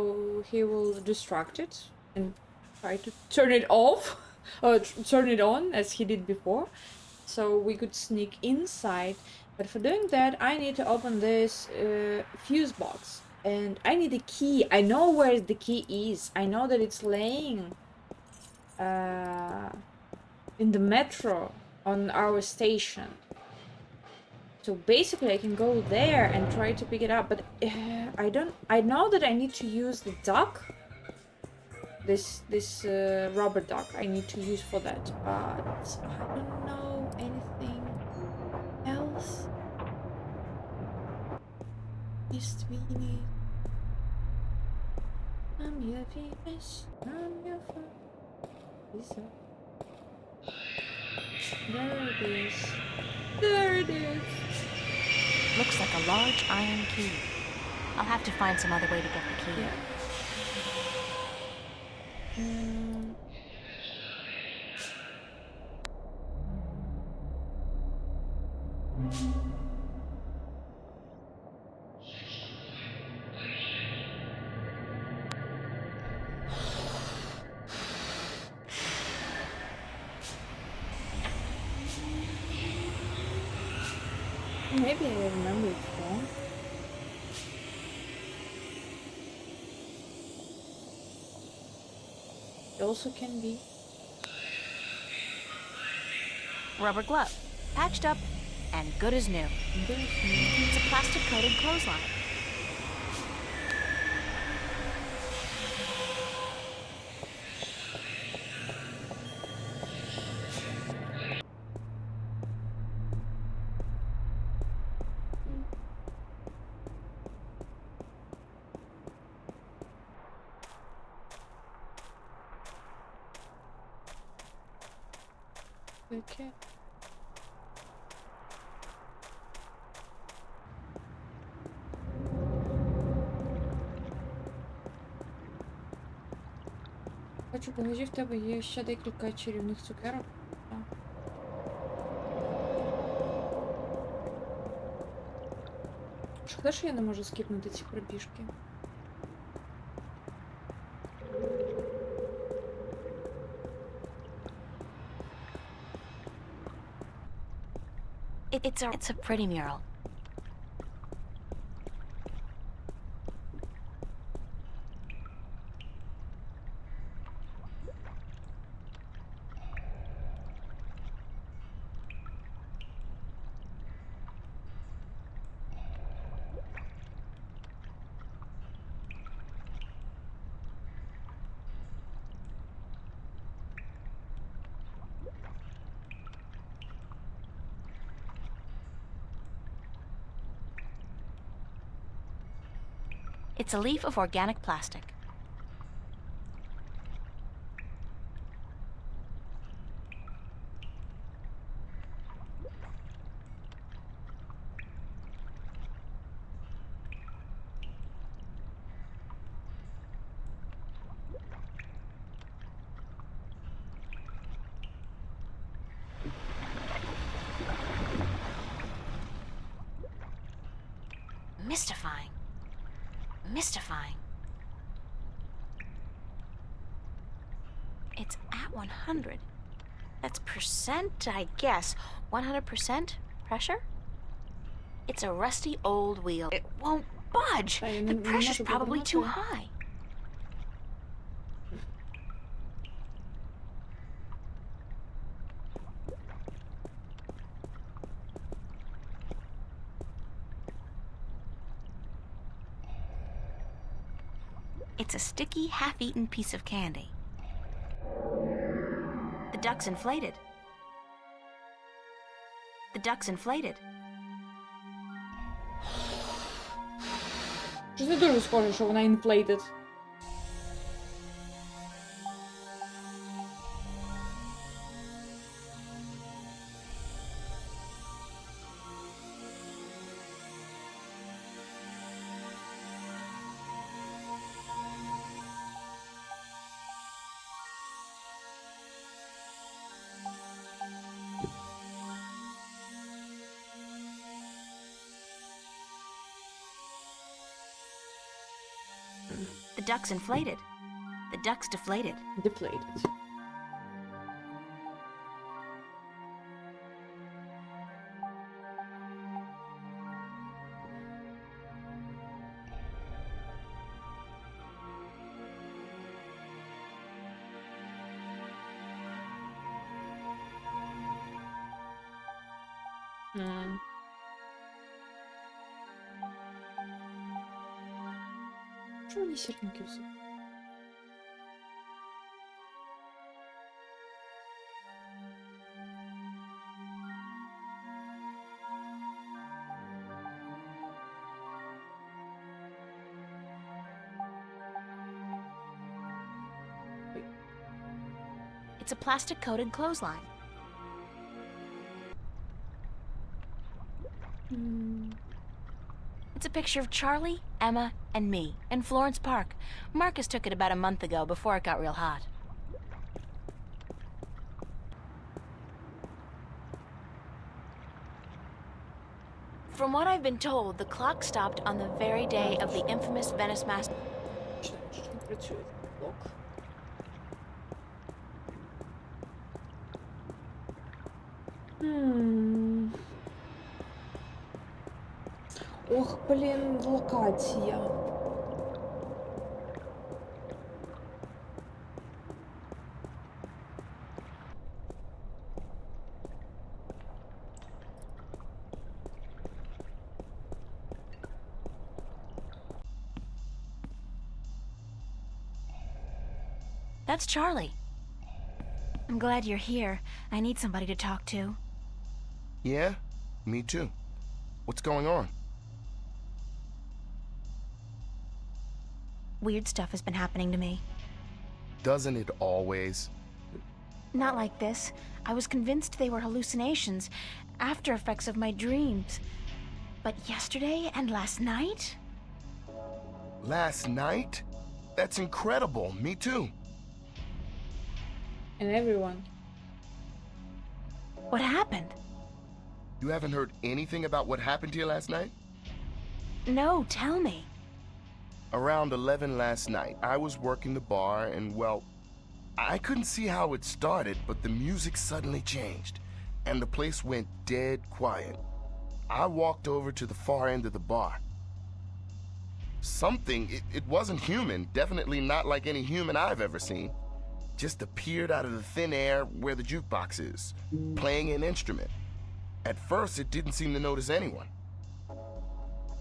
he will distract it and try to turn it off or turn it on as he did before. So we could sneak inside. But for doing that, I need to open this fuse box. And I need a key. I know where the key is. I know that it's laying in the metro on our station. So basically I can go there and try to pick it up, but I know that I need to use the duck. This rubber duck I need to use for that, but I don't know anything else. Yes, we need. I'm your Venus, I'm your fun. There it is. There it is. Looks like a large iron key. I'll have to find some other way to get the key. Yeah. Maybe I remember it wrong. It also can be. Rubber glove. Patched up and good as new. It's a plastic-coated clothesline. Okay. Хочу погоді, в тебе є ще декілька чарівних цукерок. Так. Шкода, що я не можу скіпнути ці пробіжки. It's a pretty mural. It's a leaf of organic plastic. Mystifying. Mystifying. It's at 100. That's percent, I guess. 100% pressure? It's a rusty old wheel. It won't budge. The pressure's probably too high. It's a sticky, half-eaten piece of candy. The duck's inflated. The duck's inflated. Щось не дуже схоже, що вона inflated. The duck's inflated. The duck's deflated. Deflated. Чому мені сірники все? It's a plastic-coated clothesline. It's a picture of Charlie, Emma, and me in Florence Park. Marcus took it about a month ago before it got real hot. From what I've been told, the clock stopped on the very day of the infamous Venice Mass. Що не працює блок? Ох, блін, локація. That's Charlie. I'm glad you're here. I need somebody to talk to. Yeah, me too. What's going on? Weird stuff has been happening to me. Doesn't it always? Not like this. I was convinced they were hallucinations, after effects of my dreams. But yesterday and last night? Last night? That's incredible. Me too. And everyone. What happened? You haven't heard anything about what happened to you last night? No, tell me. Around 11 last night, I was working the bar and, well, I couldn't see how it started, but the music suddenly changed, and the place went dead quiet. I walked over to the far end of the bar. Something, it wasn't human, definitely not like any human I've ever seen, just appeared out of the thin air where the jukebox is, playing an instrument. At first, it didn't seem to notice anyone.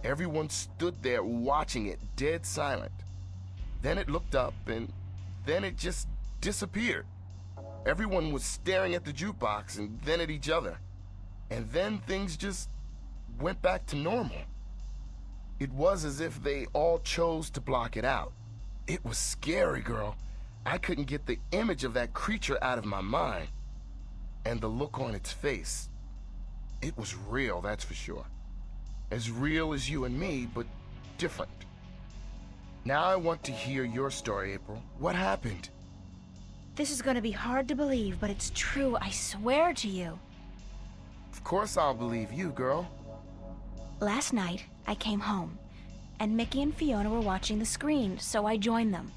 Everyone stood there watching it, dead silent. Then it looked up, and then it just disappeared. Everyone was staring at the jukebox and then at each other. And then things just went back to normal. It was as if they all chose to block it out. It was scary, girl. I couldn't get the image of that creature out of my mind. And the look on its face. It was real, that's for sure. As real as you and me, but different. Now I want to hear your story, April. What happened? This is gonna be hard to believe, but it's true, I swear to you. Of course I'll believe you, girl. Last night, I came home, and Mickey and Fiona were watching the screen, so I joined them.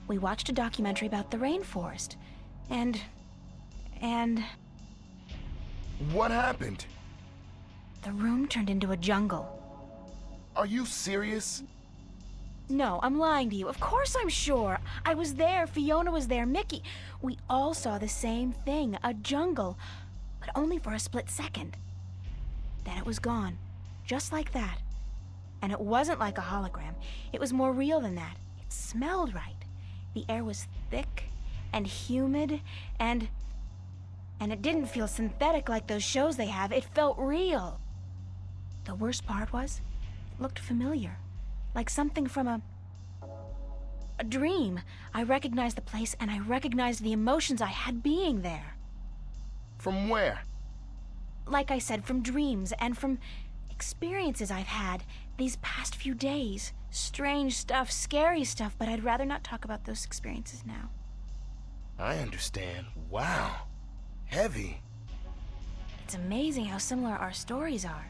We watched a documentary about the rainforest, and... What happened? the room turned into a jungle. Are you serious? No, I'm lying to you. Of course I'm sure. I was there, Fiona was there, Mickey. We all saw the same thing, a jungle, but only for a split second. Then it was gone, just like that. And it wasn't like a hologram. It was more real than that. It smelled right. The air was thick and humid and it didn't feel synthetic like those shows they have. It felt real. The worst part was, it looked familiar. Like something from a dream. I recognized the place and I recognized the emotions I had being there. From where? Like I said, from dreams and from experiences I've had these past few days. Strange stuff, scary stuff, but I'd rather not talk about those experiences now. I understand. Wow. Heavy. It's amazing how similar our stories are.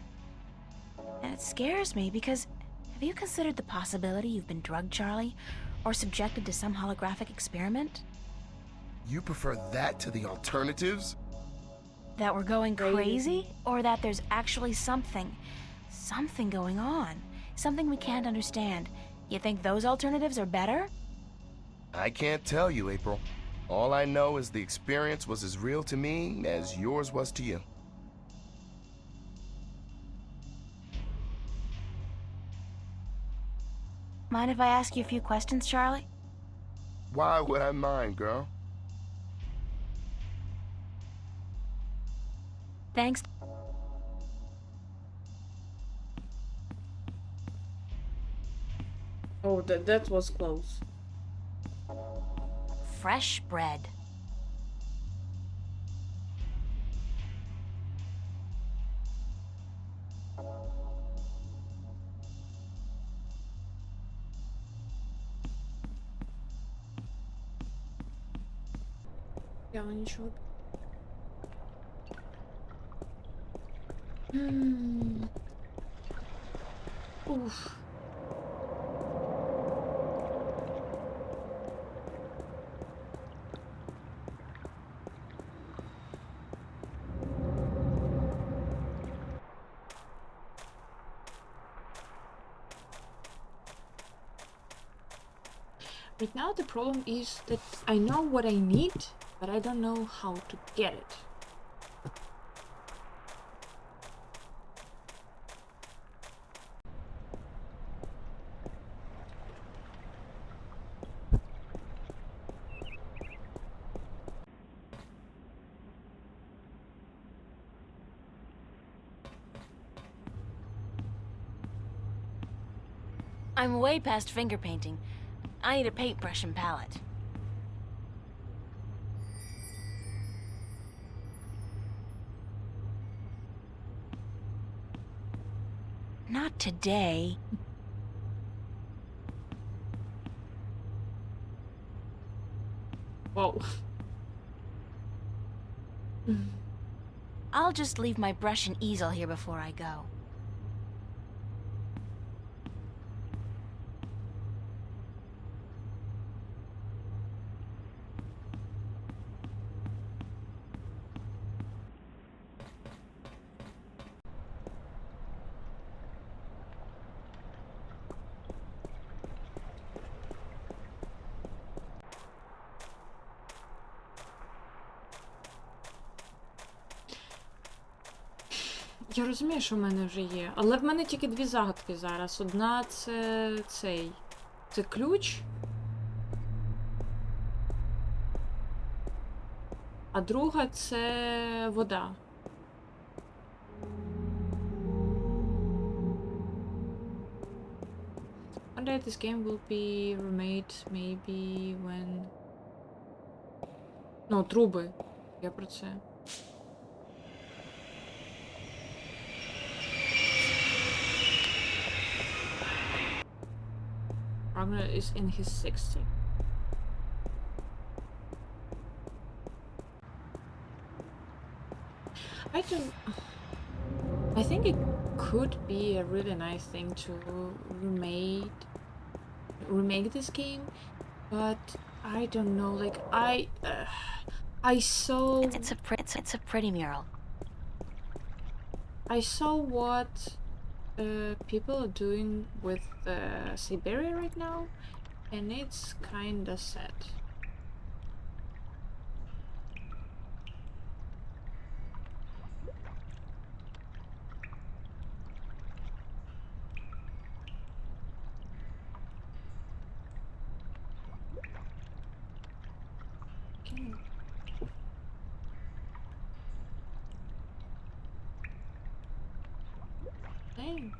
And it scares me because have you considered the possibility you've been drugged, Charlie? Or subjected to some holographic experiment? You prefer that to the alternatives? That we're going crazy? Or that there's actually something going on? Something we can't understand. You think those alternatives are better? I can't tell you, April. All I know is the experience was as real to me as yours was to you. Mind if I ask you a few questions, Charlie? Why would I mind, girl? Thanks. Oh, that was close. Fresh bread. Я ничего. Уф. Right now the problem is that I know what I need, but I don't know how to get it. I'm way past finger painting. I need a paintbrush and palette. Not today. Whoa. I'll just leave my brush and easel here before I go. Я розумію, що в мене вже є, але в мене тільки дві загадки зараз. Одна це цей. Це ключ. А друга це вода. One day this game will be remade, maybe when... Ну, труби. Я про це. Ragnar is in his 60s. I don't... I think it could be a really nice thing to remake this game, but I don't know, like, I saw... It's a pretty mural. I saw what people are doing with Siberia right now, and it's kinda sad. Okay. Dang.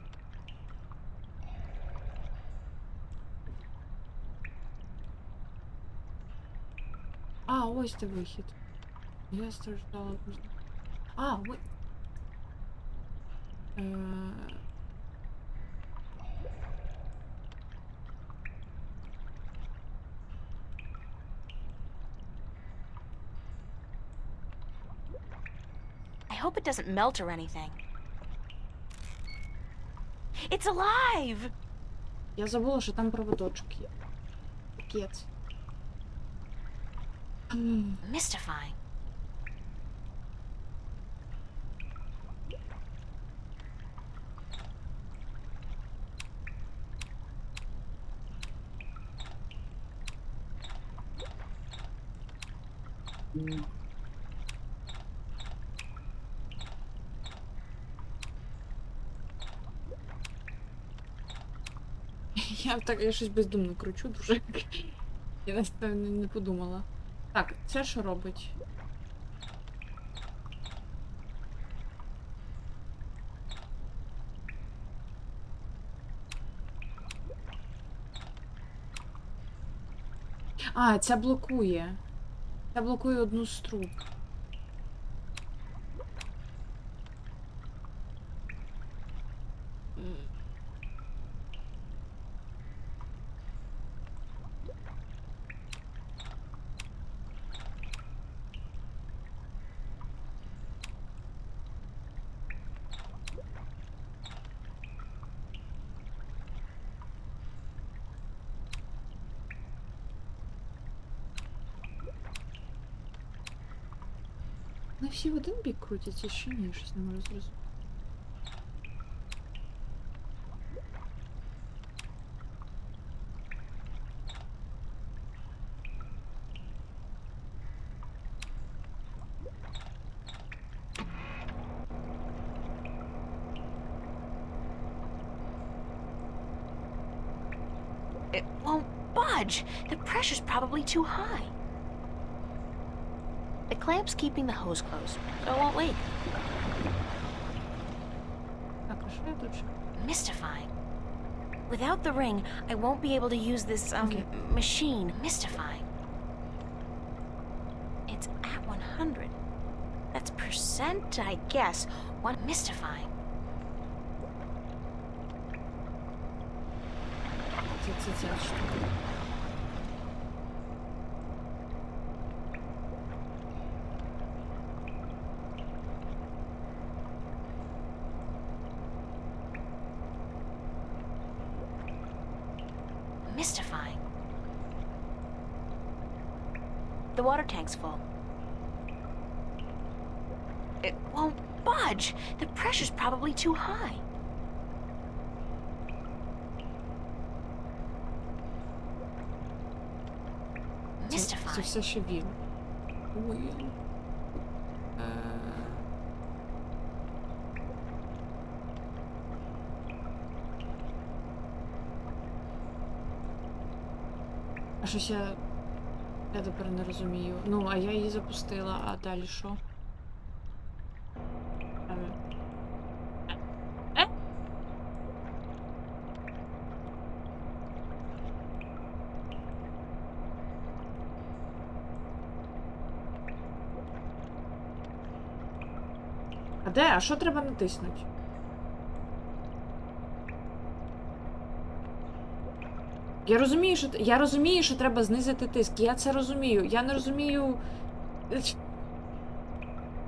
А, ось це вихід. Я страждала просто. А, ой. I hope it doesn't melt or anything. It's alive! Я забула, що там проводочок є. Капець. Mystifying. Я щось бездумно кручу дуже. Я насправді не подумала. Так, це що робить? А, ця блокує. Ця блокує одну з труб. Вони всі в один бік крутяться, чи ні? Щось не можу зрозуміти. It won't budge. The pressure's probably too high. The clamp's keeping the hose closed, so it won't leak. Так, а що я тут? Mystifying. Without the ring, I won't be able to use this, machine. Mystifying. It's at 100. That's percent, I guess. One mystifying. Ця штука. Mystifying. The water tank's full. It won't budge. The pressure's probably too high. Це Mystifying. все ще він. Ой. А щось я тепер не розумію. Ну, а я її запустила, а далі що? Е? А де? А що треба натиснути? Я розумію, що треба знизити тиск. Я це розумію. Я не розумію.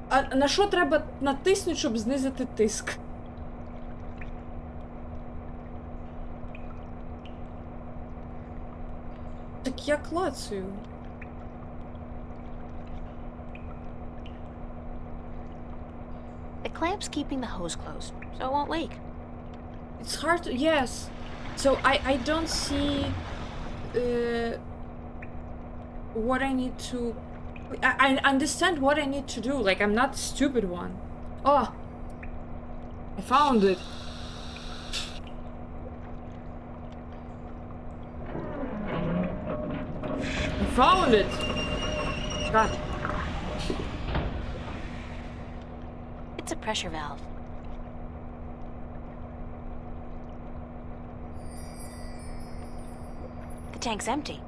А на що треба натиснути, щоб знизити тиск? Так я клацаю. The clamp's keeping the hose closed, so it won't leak. It's hard to... Yes. So I don't see what I need to... I understand what I need to do. Like, I'm not the stupid one. Oh! I found it. I found it! God. It's a pressure valve. The tank's empty.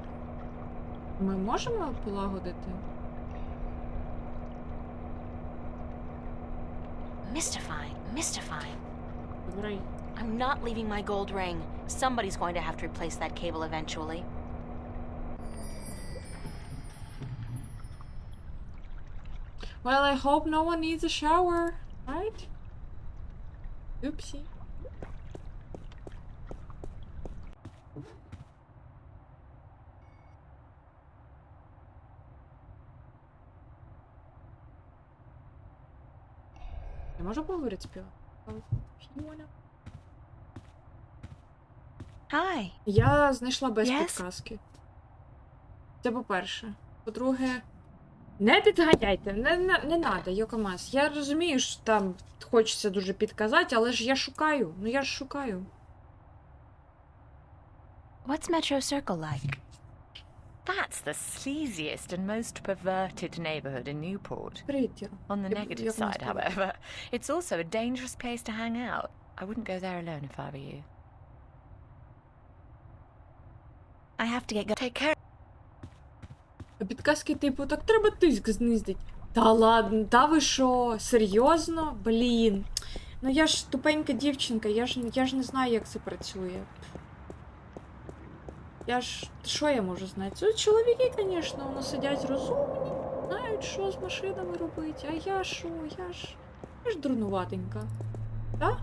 Ми можемо полагодити? Mystifying. Добре. I'm not leaving my gold ring. Somebody's going to have to replace that cable eventually. Well, I hope no one needs a shower, right? Oopsie. Я можу поговорити з півом? Hi. Я знайшла без Yes? підказки. Це по-перше. По-друге, не підганяйте, не надо, Йокомас. Я розумію, що там хочеться дуже підказати, але ж я шукаю. Ну я ж шукаю. What's Metro Circle like? That's the sleaziest and most perverted neighborhood in Newport. Привіт, Кіро. On the Я- negative я комусь side, привіт. however, it's also a dangerous place to hang out. I wouldn't go there alone if I were you. I have to get Take care. А підказки типу, так треба тиск знизити. Та ладно, та ви що? Серйозно? Блін. Ну я ж тупенька дівчинка, я ж не знаю, як це працює. Що я можу знати? Це чоловіки, звісно, воно сидять розумні, знають, що з машинами робити. А я що? Я ж дурнуватенька. Так?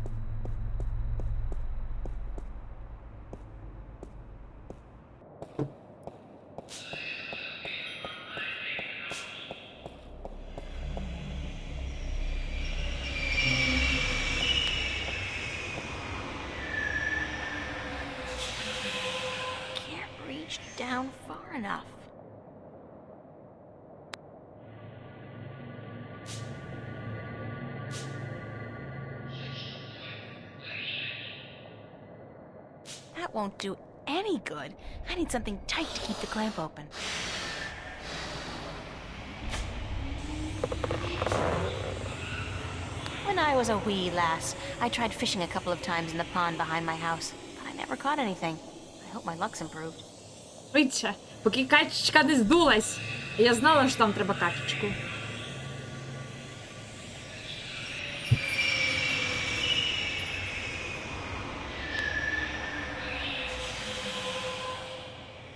can't reach down far enough. That won't do any good. I need something tight to keep the clamp open. When I was a wee lass, I tried fishing a couple of times in the pond behind my house, but I never caught anything. I hope my luck's improved. Швидше, поки качечка не здулась. Я знала, що там треба качечку.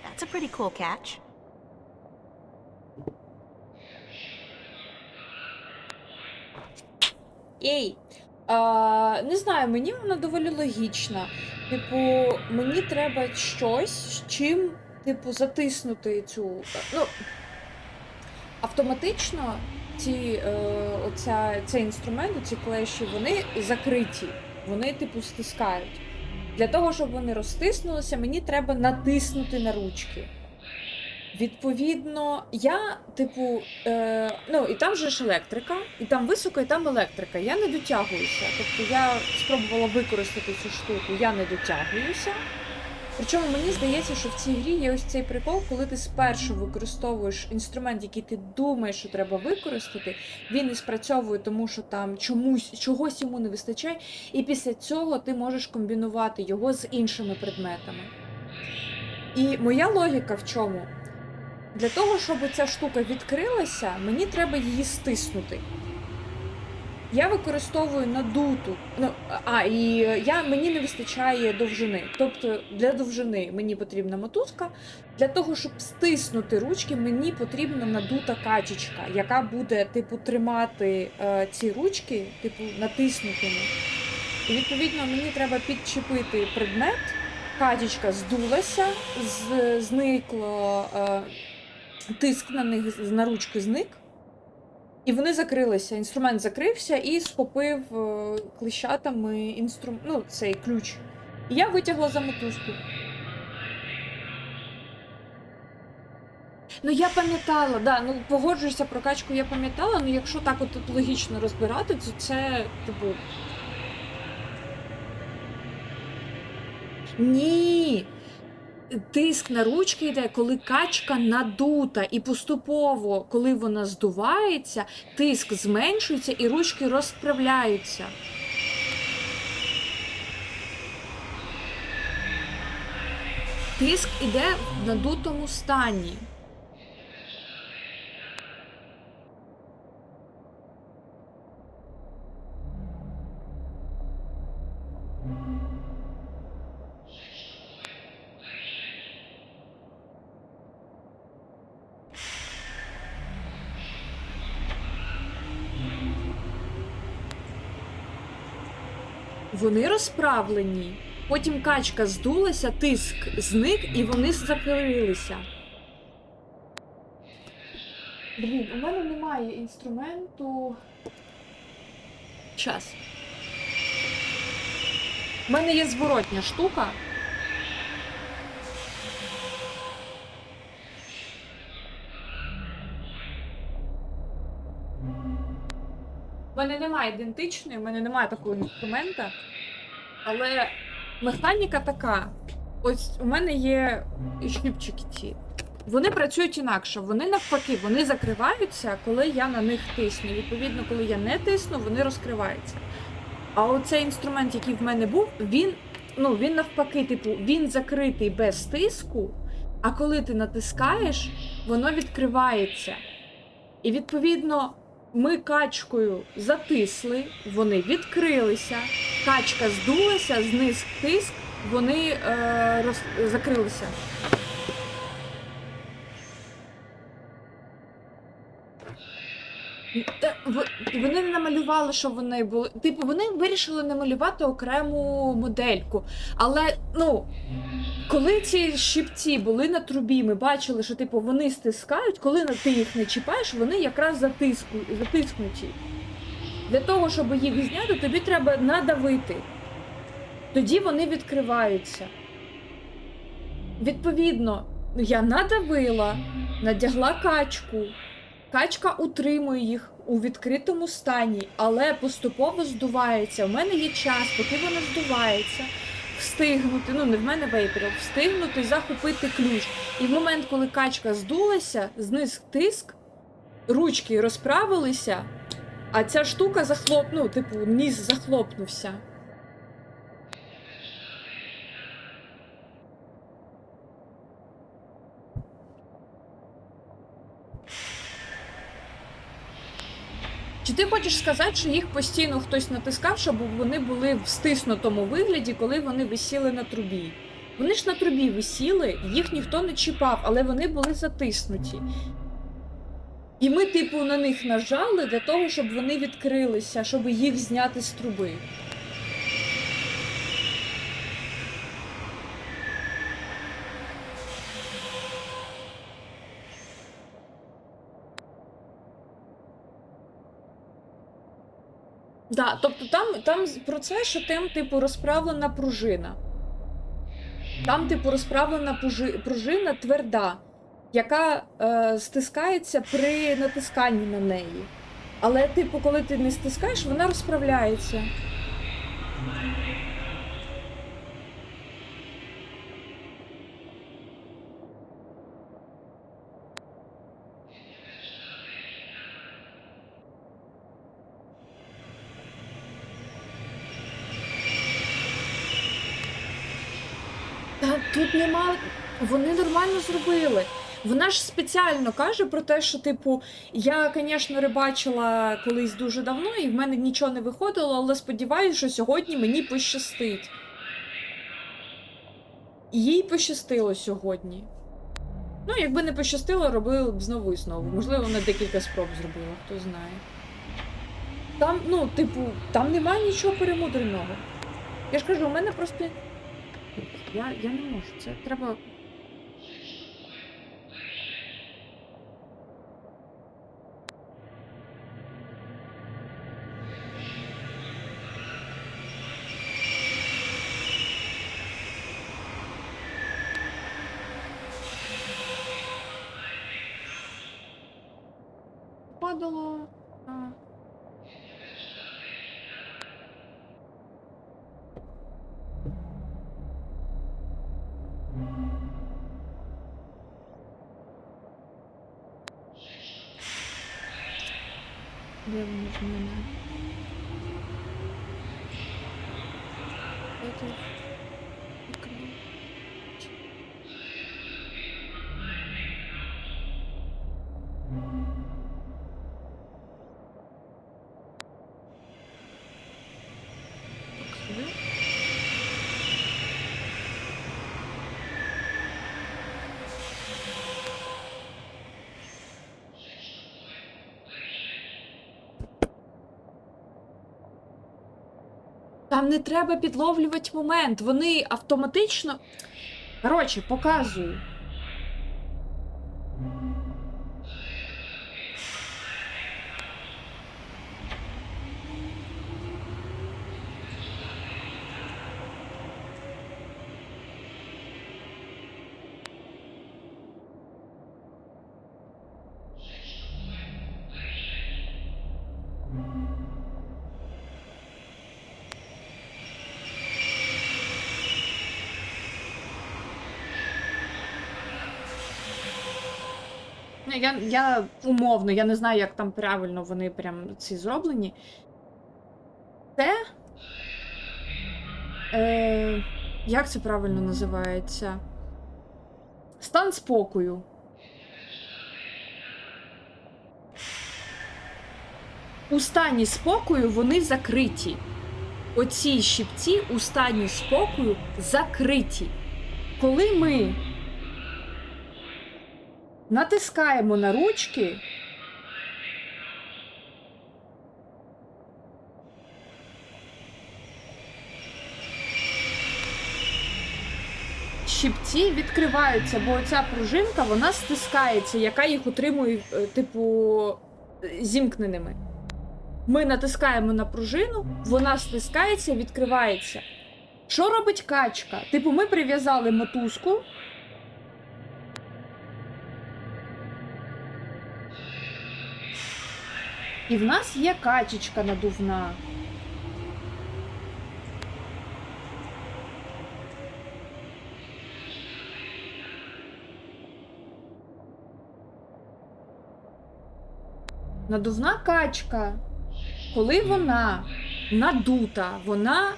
That's a pretty cool catch. Ей, не знаю, мені вона доволі логічна. Типу, мені треба щось, з чим, типу, затиснути цю. Ну, автоматично цей інструмент, ці клеші, вони закриті. Вони, типу, стискають. Для того, щоб вони розтиснулися, мені треба натиснути на ручки. Відповідно, я, типу, ну, і там же ж електрика, і там високо, і там електрика. Я не дотягуюся. Тобто я спробувала використати цю штуку, я не дотягуюся. Причому мені здається, що в цій грі є ось цей прикол, коли ти спершу використовуєш інструмент, який ти думаєш, що треба використати, він не спрацьовує, тому що там чогось йому не вистачає, і після цього ти можеш комбінувати його з іншими предметами. І моя логіка в чому? Для того, щоб ця штука відкрилася, мені треба її стиснути. Я використовую надуту, мені не вистачає довжини. Тобто для довжини мені потрібна мотузка, для того, щоб стиснути ручки, мені потрібна надута качечка, яка буде, типу, тримати ці ручки, типу, натиснутими. І, відповідно, мені треба підчепити предмет, качечка здулася, зникло, тиск на них, на ручки зник. І вони закрилися, інструмент закрився і схопив клещатами цей ключ. І я витягла за мотузку. Ну я пам'ятала, погоджуюся, про качку я пам'ятала, якщо так от логічно розбирати, то це, типу... Ні! Тиск на ручки йде, коли качка надута, і поступово, коли вона здувається, тиск зменшується і ручки розправляються. Тиск іде в надутому стані. Вони розправлені, потім качка здулася, тиск зник і вони закрилися. Блін, у мене немає інструменту. Час. У мене є зворотня штука. У мене немає ідентичної, у мене немає такого інструмента, але механіка така. Ось у мене є щипчики ці. Вони працюють інакше, вони навпаки, вони закриваються, коли я на них тисну. Відповідно, коли я не тисну, вони розкриваються. А оцей інструмент, який в мене був, він навпаки, типу, він закритий без тиску, а коли ти натискаєш, воно відкривається. І відповідно, ми качкою затисли, вони відкрилися, качка здулася, зниз тиск, вони закрилися. Вони не намалювали, що вони були. Типу, вони вирішили намалювати окрему модельку. Але, коли ці щипці були на трубі, ми бачили, що типу вони стискають, коли ти їх не чіпаєш, вони якраз затиснуті. Для того, щоб їх зняти, тобі треба надавити. Тоді вони відкриваються. Відповідно, я надавила, надягла качку. Качка утримує їх у відкритому стані, але поступово здувається. У мене є час, поки вона здувається, встигнути, не в мене вейперів, встигнути захопити ключ. І в момент, коли качка здулася, зниз тиск, ручки розправилися, а ця штука ніс захлопнувся. Чи ти хочеш сказати, що їх постійно хтось натискав, щоб вони були в стиснутому вигляді, коли вони висіли на трубі? Вони ж на трубі висіли, їх ніхто не чіпав, але вони були затиснуті. І ми, на них нажали для того, щоб вони відкрилися, щоб їх зняти з труби. Да, тобто там про це, що там, розправлена пружина. Там, розправлена пружина тверда, яка стискається при натисканні на неї. Але, коли ти не стискаєш, вона розправляється. Та тут нема. Вони нормально зробили. Вона ж спеціально каже про те, що, типу, я, звісно, рибачила колись дуже давно, і в мене нічого не виходило, але сподіваюся, що сьогодні мені пощастить. І їй пощастило сьогодні. Ну, якби не пощастило, робили б знову і знову. Можливо, вона декілька спроб зробила, хто знає. Там, ну, типу, там немає нічого перемудреного. Я ж кажу, у мене просто... Я не можу, це треба... Падало... Де воно в мене? Це відкрию. Так, сюди. Там не треба підловлювати момент, вони автоматично... Коротше, показую. Я умовно, я не знаю, як там правильно вони прям ці зроблені. Це... як це правильно називається? Стан спокою. У стані спокою вони закриті. Оці щипці у стані спокою закриті. Коли ми натискаємо на ручки, щипці відкриваються, бо оця пружинка, вона стискається, яка їх утримує, типу, зімкненими. Ми натискаємо на пружину, вона стискається, відкривається. Що робить качка? Типу, ми прив'язали мотузку, і в нас є качечка надувна. Надувна качка, коли вона надута, вона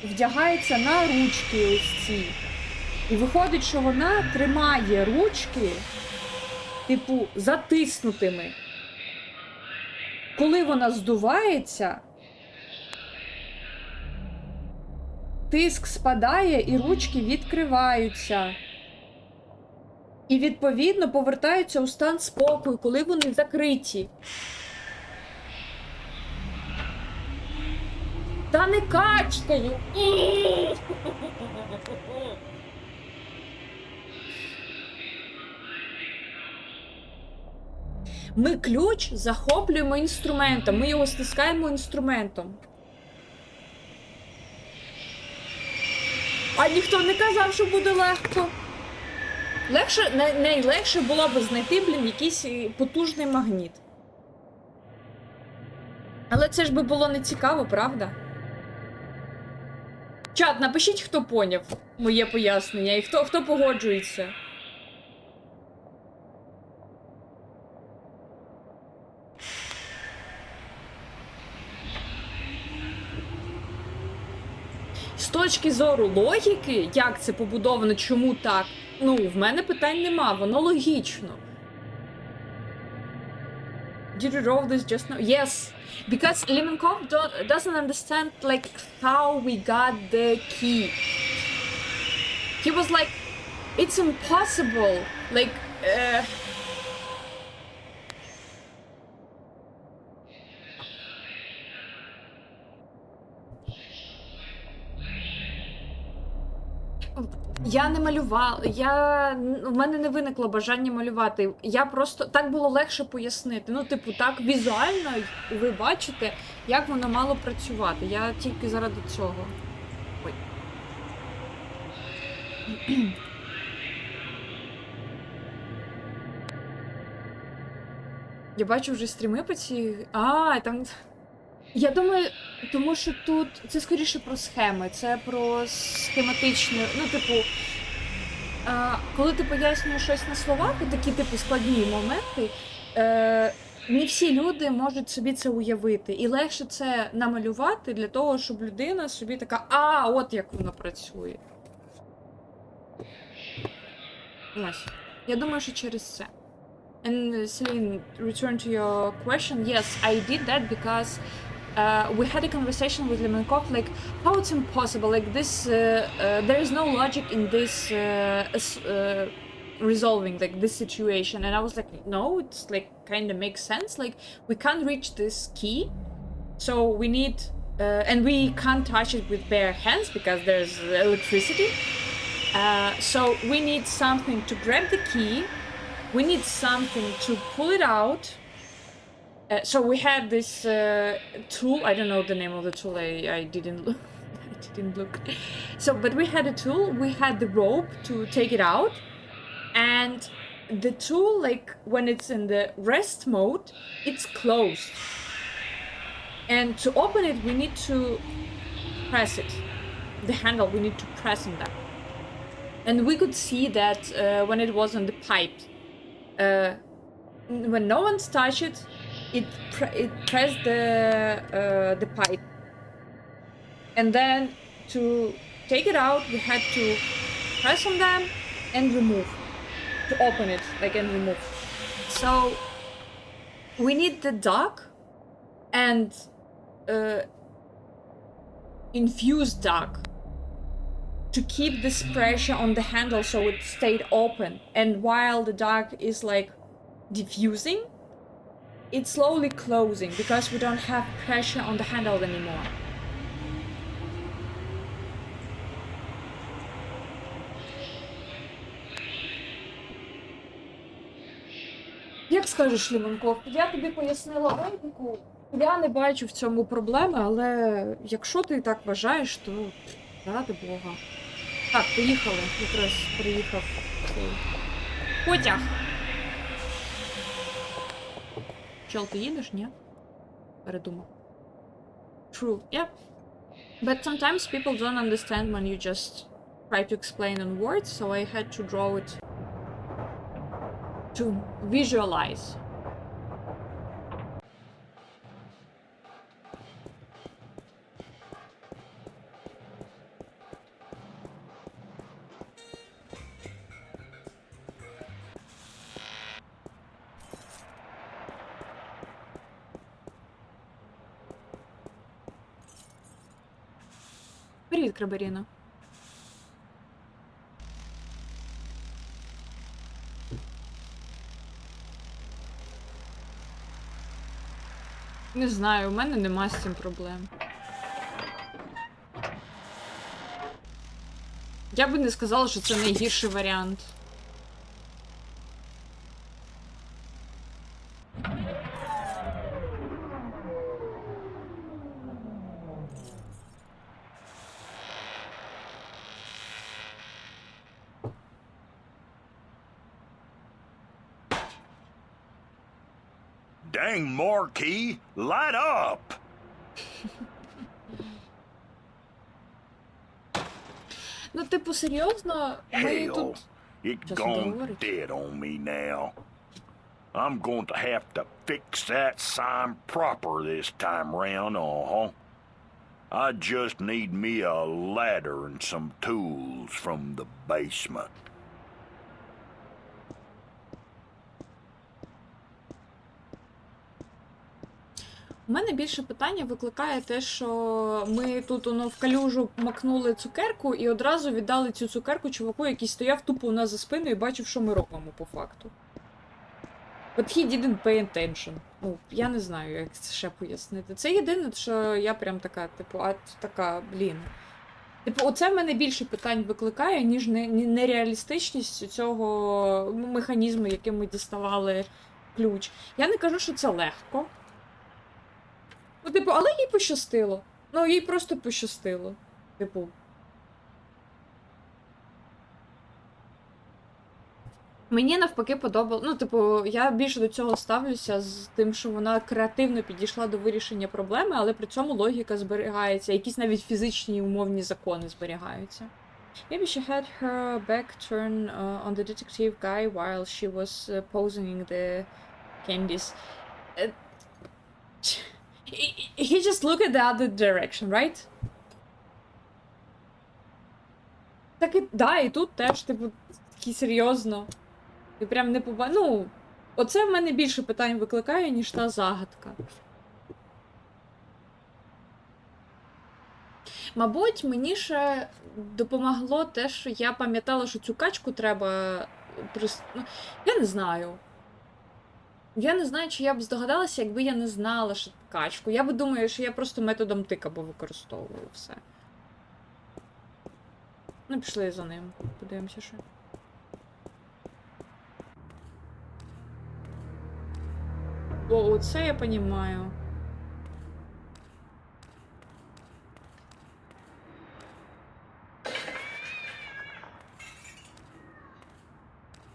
вдягається на ручки ось ці. І виходить, що вона тримає ручки, типу, затиснутими. Коли вона здувається, тиск спадає і ручки відкриваються. І, відповідно, повертаються у стан спокою, коли вони закриті. Та не качкою! Ми ключ захоплюємо інструментом, ми його стискаємо інструментом. А ніхто не казав, що буде легко. Найлегше було б знайти, якийсь потужний магніт. Але це ж би було не цікаво, правда? Чат, напишіть, хто поняв моє пояснення і хто погоджується. З точки зору логіки, як це побудовано, чому так, ну, в мене питань нема, воно логічно. Did you roll this just now? Yes, because Lemonkov doesn't understand, like, how we got the key. He was like, it's impossible, like, Я не малювала, в мене не виникло бажання малювати. Я просто, так було легше пояснити. Ну, типу, так візуально ви бачите, як воно мало працювати. Я тільки заради цього. Ой. Я бачу вже стріми по цій... там... Я думаю, тому що тут це скоріше про схеми, це про схематичне, ну, типу, коли ти пояснюєш щось на словах, такі, типу, складні моменти, не всі люди можуть собі це уявити. І легше це намалювати для того, щоб людина собі така, от як воно працює. Ось. Я думаю, що через це. And Celine, return to your question. Yes, I did that because we had a conversation with Lemonkov, like, how it's impossible, like this, there is no logic in this resolving, like, this situation. And I was like, no, it's, like, kind of makes sense, like, we can't reach this key, so we need, and we can't touch it with bare hands because there's electricity, so we need something to grab the key. We need something to pull it out. So we had this tool. I don't know the name of the tool. I didn't look. I didn't look. So, but we had a tool. We had the rope to take it out, and the tool, like, when it's in the rest mode, it's closed. And to open it, we need to press it. The handle, we need to press on that. And we could see that when it was on the pipe. When no one's touched it, it pressed the pipe, and then to take it out, we had to press on them and remove, to open it, like, and remove. So we need the duck and infused duck to keep this pressure on the handle so it stayed open. And while the duck is, like, diffusing, it's slowly closing because we don't have pressure on the handle anymore. Як скажеш, Лімонков, я тобі пояснила логіку, я не бачу в цьому проблеми, але якщо ти так вважаєш, то ради Бога. Так, поїхали. Якраз приїхав цей потяг. Чел, ти їдеш, ні? Передумав. True, yeah. But sometimes people don't understand when you just try to explain in words, so I had to draw it to visualize. Привіт, Крабаріна. Не знаю, у мене нема з цим проблем. Я би не сказала, що це найгірший варіант. Dang marquee, light up! Ну, типу, серйозно? Ми Hell, тут... it Just gone говорить. dead on me now. I'm going to have to fix that sign proper this time round, I just need me a ladder and some tools from the basement. У мене більше питання викликає те, що ми тут в калюжу макнули цукерку і одразу віддали цю цукерку чуваку, який стояв тупо у нас за спиною і бачив, що ми робимо по факту. But he didn't pay attention. Ну, я не знаю, як це ще пояснити. Це єдине, що я прям така, типу, блін. Типу, оце в мене більше питань викликає, ніж нереалістичність цього механізму, яким ми діставали ключ. Я не кажу, що це легко. Ну, типу, але їй пощастило. Ну, їй просто пощастило. Типу. Мені навпаки подобалося. Ну, типу, я більше до цього ставлюся з тим, що вона креативно підійшла до вирішення проблеми, але при цьому логіка зберігається. Якісь навіть фізичні умовні закони зберігаються. Maybe she had her back turn on the detective guy while she was posing the candies. He just looked at the other direction, right? Так і, да, і тут теж, типу, такі серйозно. Ти прям не Ну, оце в мене більше питань викликає, ніж та загадка. Мабуть, мені ще допомогло те, що я пам'ятала, що цю качку треба... Ну, я не знаю. Я не знаю, чи я б здогадалася, якби я не знала, що качку. Я би думаю, що я просто методом тика бо використовую все. Ну, пішли за ним. Подивимося, що. О, це я понімаю.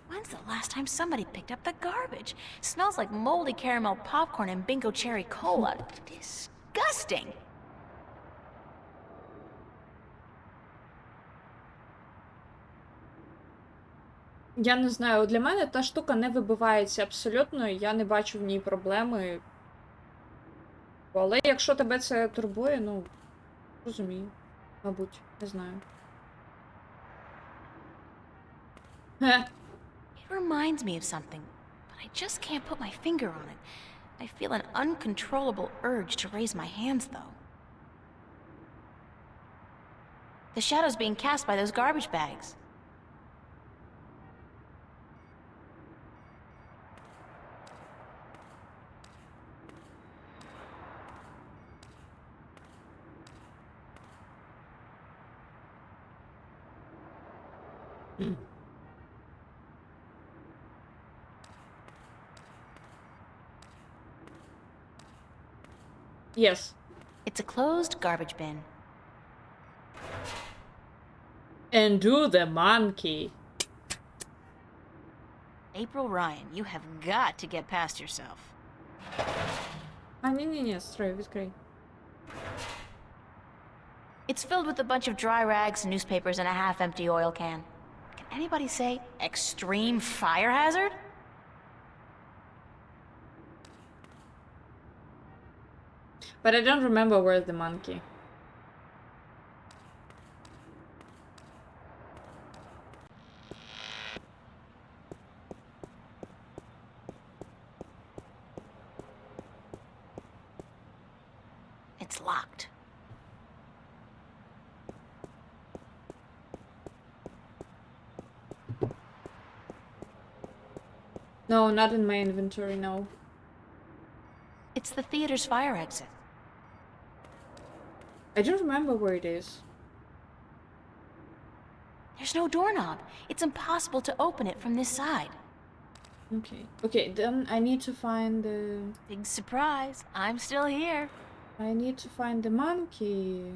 When's the last time somebody picked up the garbage? Smells like moldy caramel popcorn and bingo cherry cola. Disgusting! Я не знаю, для мене та штука не вибивається абсолютно, і я не бачу в ній проблеми. Але якщо тебе це турбує, ну, розумію. Мабуть, не знаю. It reminds me of something, but I just can't put my finger on it. I feel an uncontrollable urge to raise my hands, though. The shadow's being cast by those garbage bags. Yes. It's a closed garbage bin. And do the monkey. April Ryan, you have got to get past yourself. Ні, строй, відкрий. It's filled with a bunch of dry rags, newspapers, and a half-empty oil can. Can anybody say extreme fire hazard? But I don't remember where's the monkey. It's locked. No, not in my inventory, no. It's the theater's fire exit. I don't remember where it is. There's no doorknob. It's impossible to open it from this side. Okay. Okay, then I need to find the... Big surprise. I'm still here. I need to find the monkey.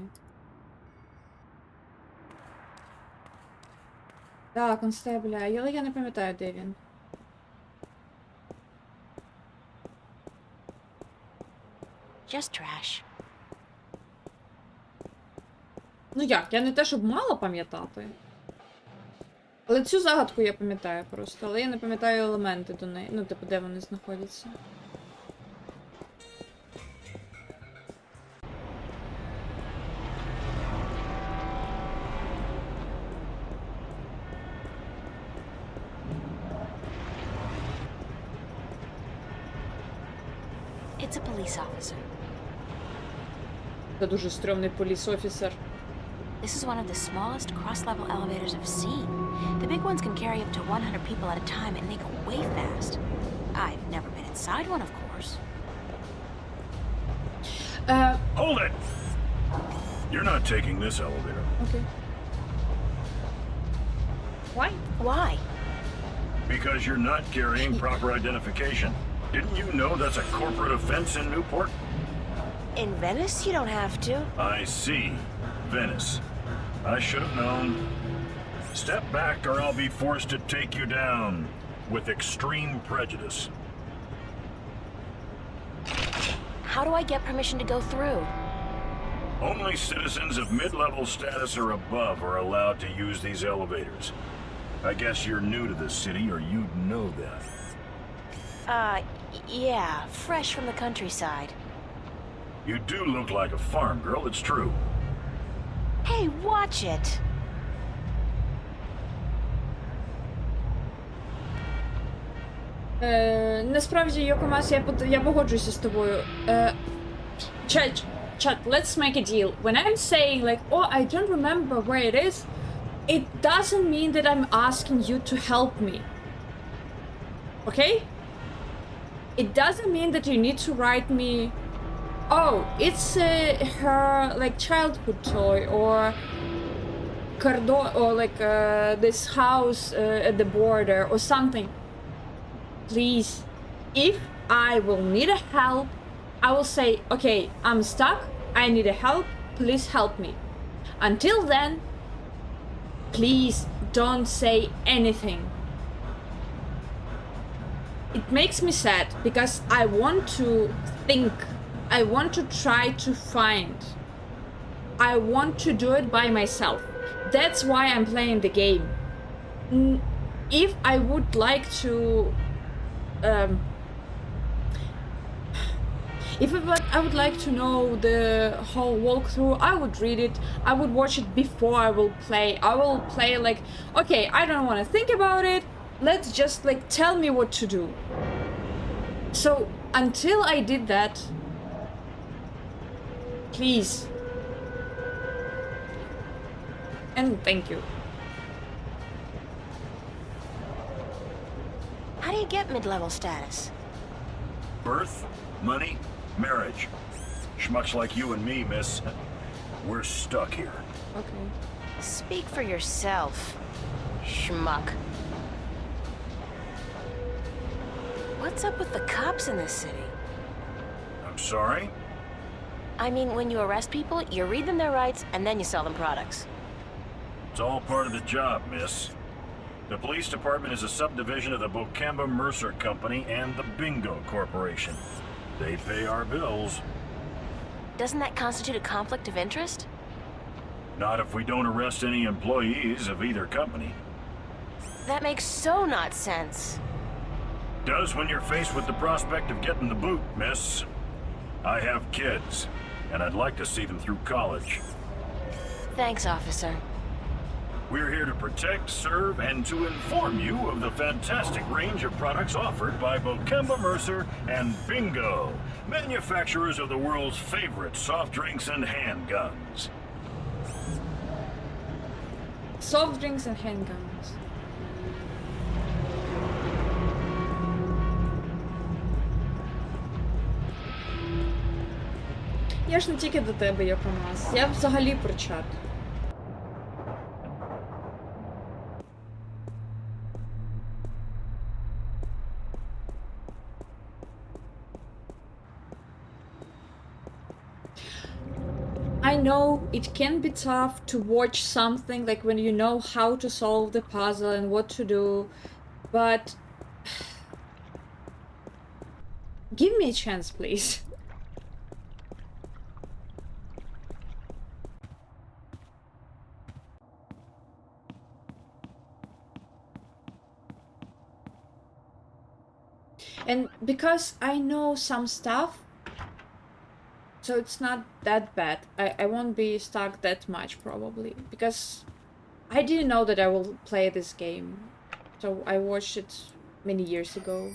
Так, констебля. Але я не пам'ятаю, де він. Just trash. Ну як, я не те, щоб мала пам'ятати. Але цю загадку я пам'ятаю просто, але я не пам'ятаю елементи до неї. Ну, типу, де вони знаходяться. It's a police officer. Це дуже стрьомний поліс-офісер. This is one of the smallest cross-level elevators I've seen. The big ones can carry up to 100 people at a time, and they go way fast. I've never been inside one, of course. Hold it! You're not taking this elevator. Окей. Why? Why? Because you're not carrying proper identification. Didn't you know that's a corporate offense in Newport? In Venice, you don't have to. I see. Venice. I should have known. Step back or I'll be forced to take you down with extreme prejudice. How do I get permission to go through? Only citizens of mid-level status or above are allowed to use these elevators. I guess you're new to this city or you'd know that. Yeah, fresh from the countryside. You do look like a farm girl, it's true. Hey, watch it! Насправді, Йокомас, я погоджуюся з тобою. Chat, let's make a deal. When I'm saying like, oh, I don't remember where it is, it doesn't mean that I'm asking you to help me. Okay? It doesn't mean that you need to write me, oh, it's her like childhood toy or or like this house at the border or something. Please, if I will need a help, I will say, okay, I'm stuck, I need a help, please help me. Until then, please don't say anything. It makes me sad because I want to think, I want to try to find, I want to do it by myself. That's why I'm playing the game. If I would like to if I would like to know the whole walkthrough, I would read it, I would watch it before I will play. I will play like, okay, I don't want to think about it, let's just like tell me what to do. So until I did that, please, and thank you. How do you get mid-level status? Birth, money, marriage. Schmucks like you and me, miss. We're stuck here. Okay. Speak for yourself, schmuck. What's up with the cops in this city? I'm sorry? I mean, when you arrest people, you read them their rights, and then you sell them products. It's all part of the job, miss. The police department is a subdivision of the Bocamba Mercer Company and the Bingo Corporation. They pay our bills. Doesn't that constitute a conflict of interest? Not if we don't arrest any employees of either company. That makes so not sense. Does when you're faced with the prospect of getting the boot, miss. I have kids, and I'd like to see them through college. Thanks, officer. We're here to protect, serve, and to inform you of the fantastic range of products offered by Bocamba Mercer and Bingo, manufacturers of the world's favorite soft drinks and handguns. Soft drinks and handguns. Я ж не тільки до тебе, Йокомас. Я взагалі про чат. I know it can be tough to watch something like when you know how to solve the puzzle and what to do, but give me a chance, please. And because I know some stuff, so it's not that bad. I won't be stuck that much probably, because I didn't know that I will play this game. So I watched it many years ago.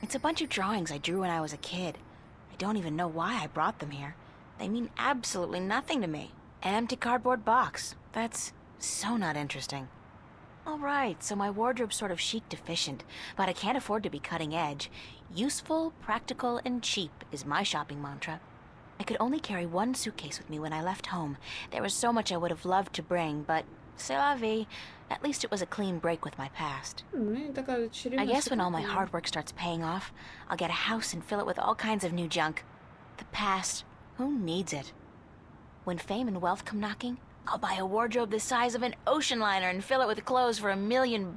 It's a bunch of drawings I drew when I was a kid. I I don't even know why I brought them here. They mean absolutely nothing to me. An empty cardboard box. That's so not interesting. All right, so my wardrobe's sort of chic deficient, but I can't afford to be cutting edge. Useful, practical, and cheap is my shopping mantra. I could only carry one suitcase with me when I left home. There was so much I would have loved to bring, but c'est la vie. At least it was a clean break with my past. I guess when all my hard work starts paying off, I'll get a house and fill it with all kinds of new junk. The past, who needs it? When fame and wealth come knocking, I'll buy a wardrobe the size of an ocean liner and fill it with clothes for $1 million.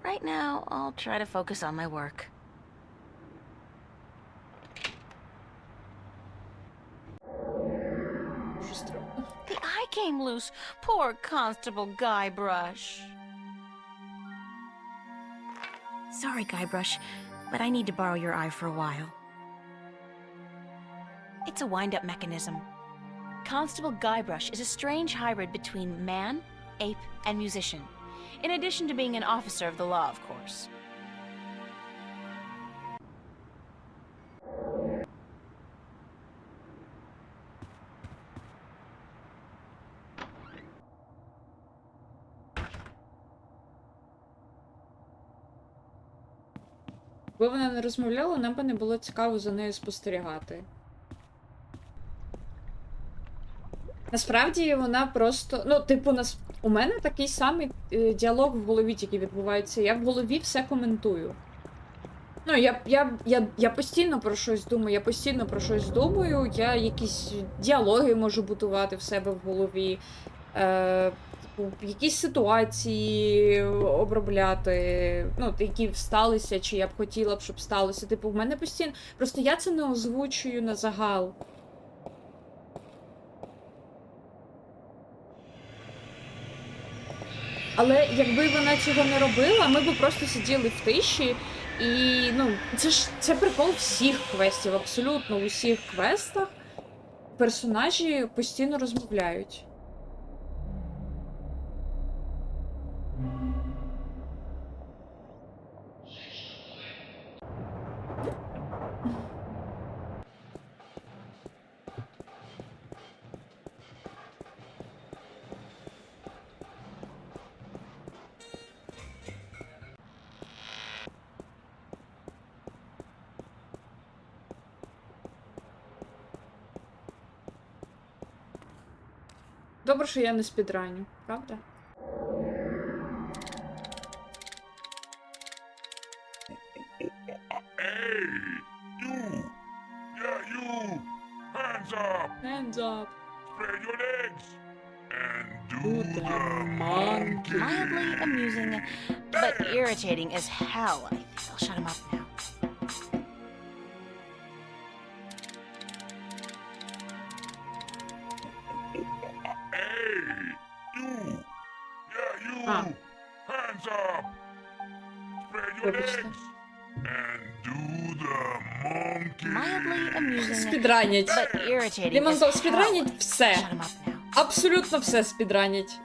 Right now, I'll try to focus on my work. The eye came loose. Poor Constable Guybrush. Sorry, Guybrush, but I need to borrow your eye for a while. It's a wind-up mechanism. Constable Guybrush is a strange hybrid between man, ape, and musician. In addition to being an officer of the law, of course. Якби вона не розмовляла, нам би не було цікаво за нею спостерігати. Насправді вона просто... Ну, типу, у мене такий самий діалог в голові тільки відбувається. Я в голові все коментую. Ну, я постійно про щось думаю, я якісь діалоги можу будувати в себе в голові. Якісь ситуації обробляти, ну, які сталися, чи я б хотіла б, щоб сталося. Типу, в мене постійно... Просто я це не озвучую на загал. Але якби вона цього не робила, ми б просто сиділи в тиші. І, ну, це прикол всіх квестів, абсолютно у всіх квестах персонажі постійно розмовляють. Добре, що я не спідраню, правда? Hey, you! Yeah, you! Hands up! Hands up. Spread your legs! And do Do the the monkey. monkey! Mildly amusing, but irritating as hell. I think I'll shut him up now. Hey, you! Yeah, you! Ah. Hands up! Spread your Вибачте. legs! And do the monkey! Mildly amusing, Спідранять. but irritating as Лімонтов, hell. спідранять все. Shut him up now. Абсолютно все спідранять.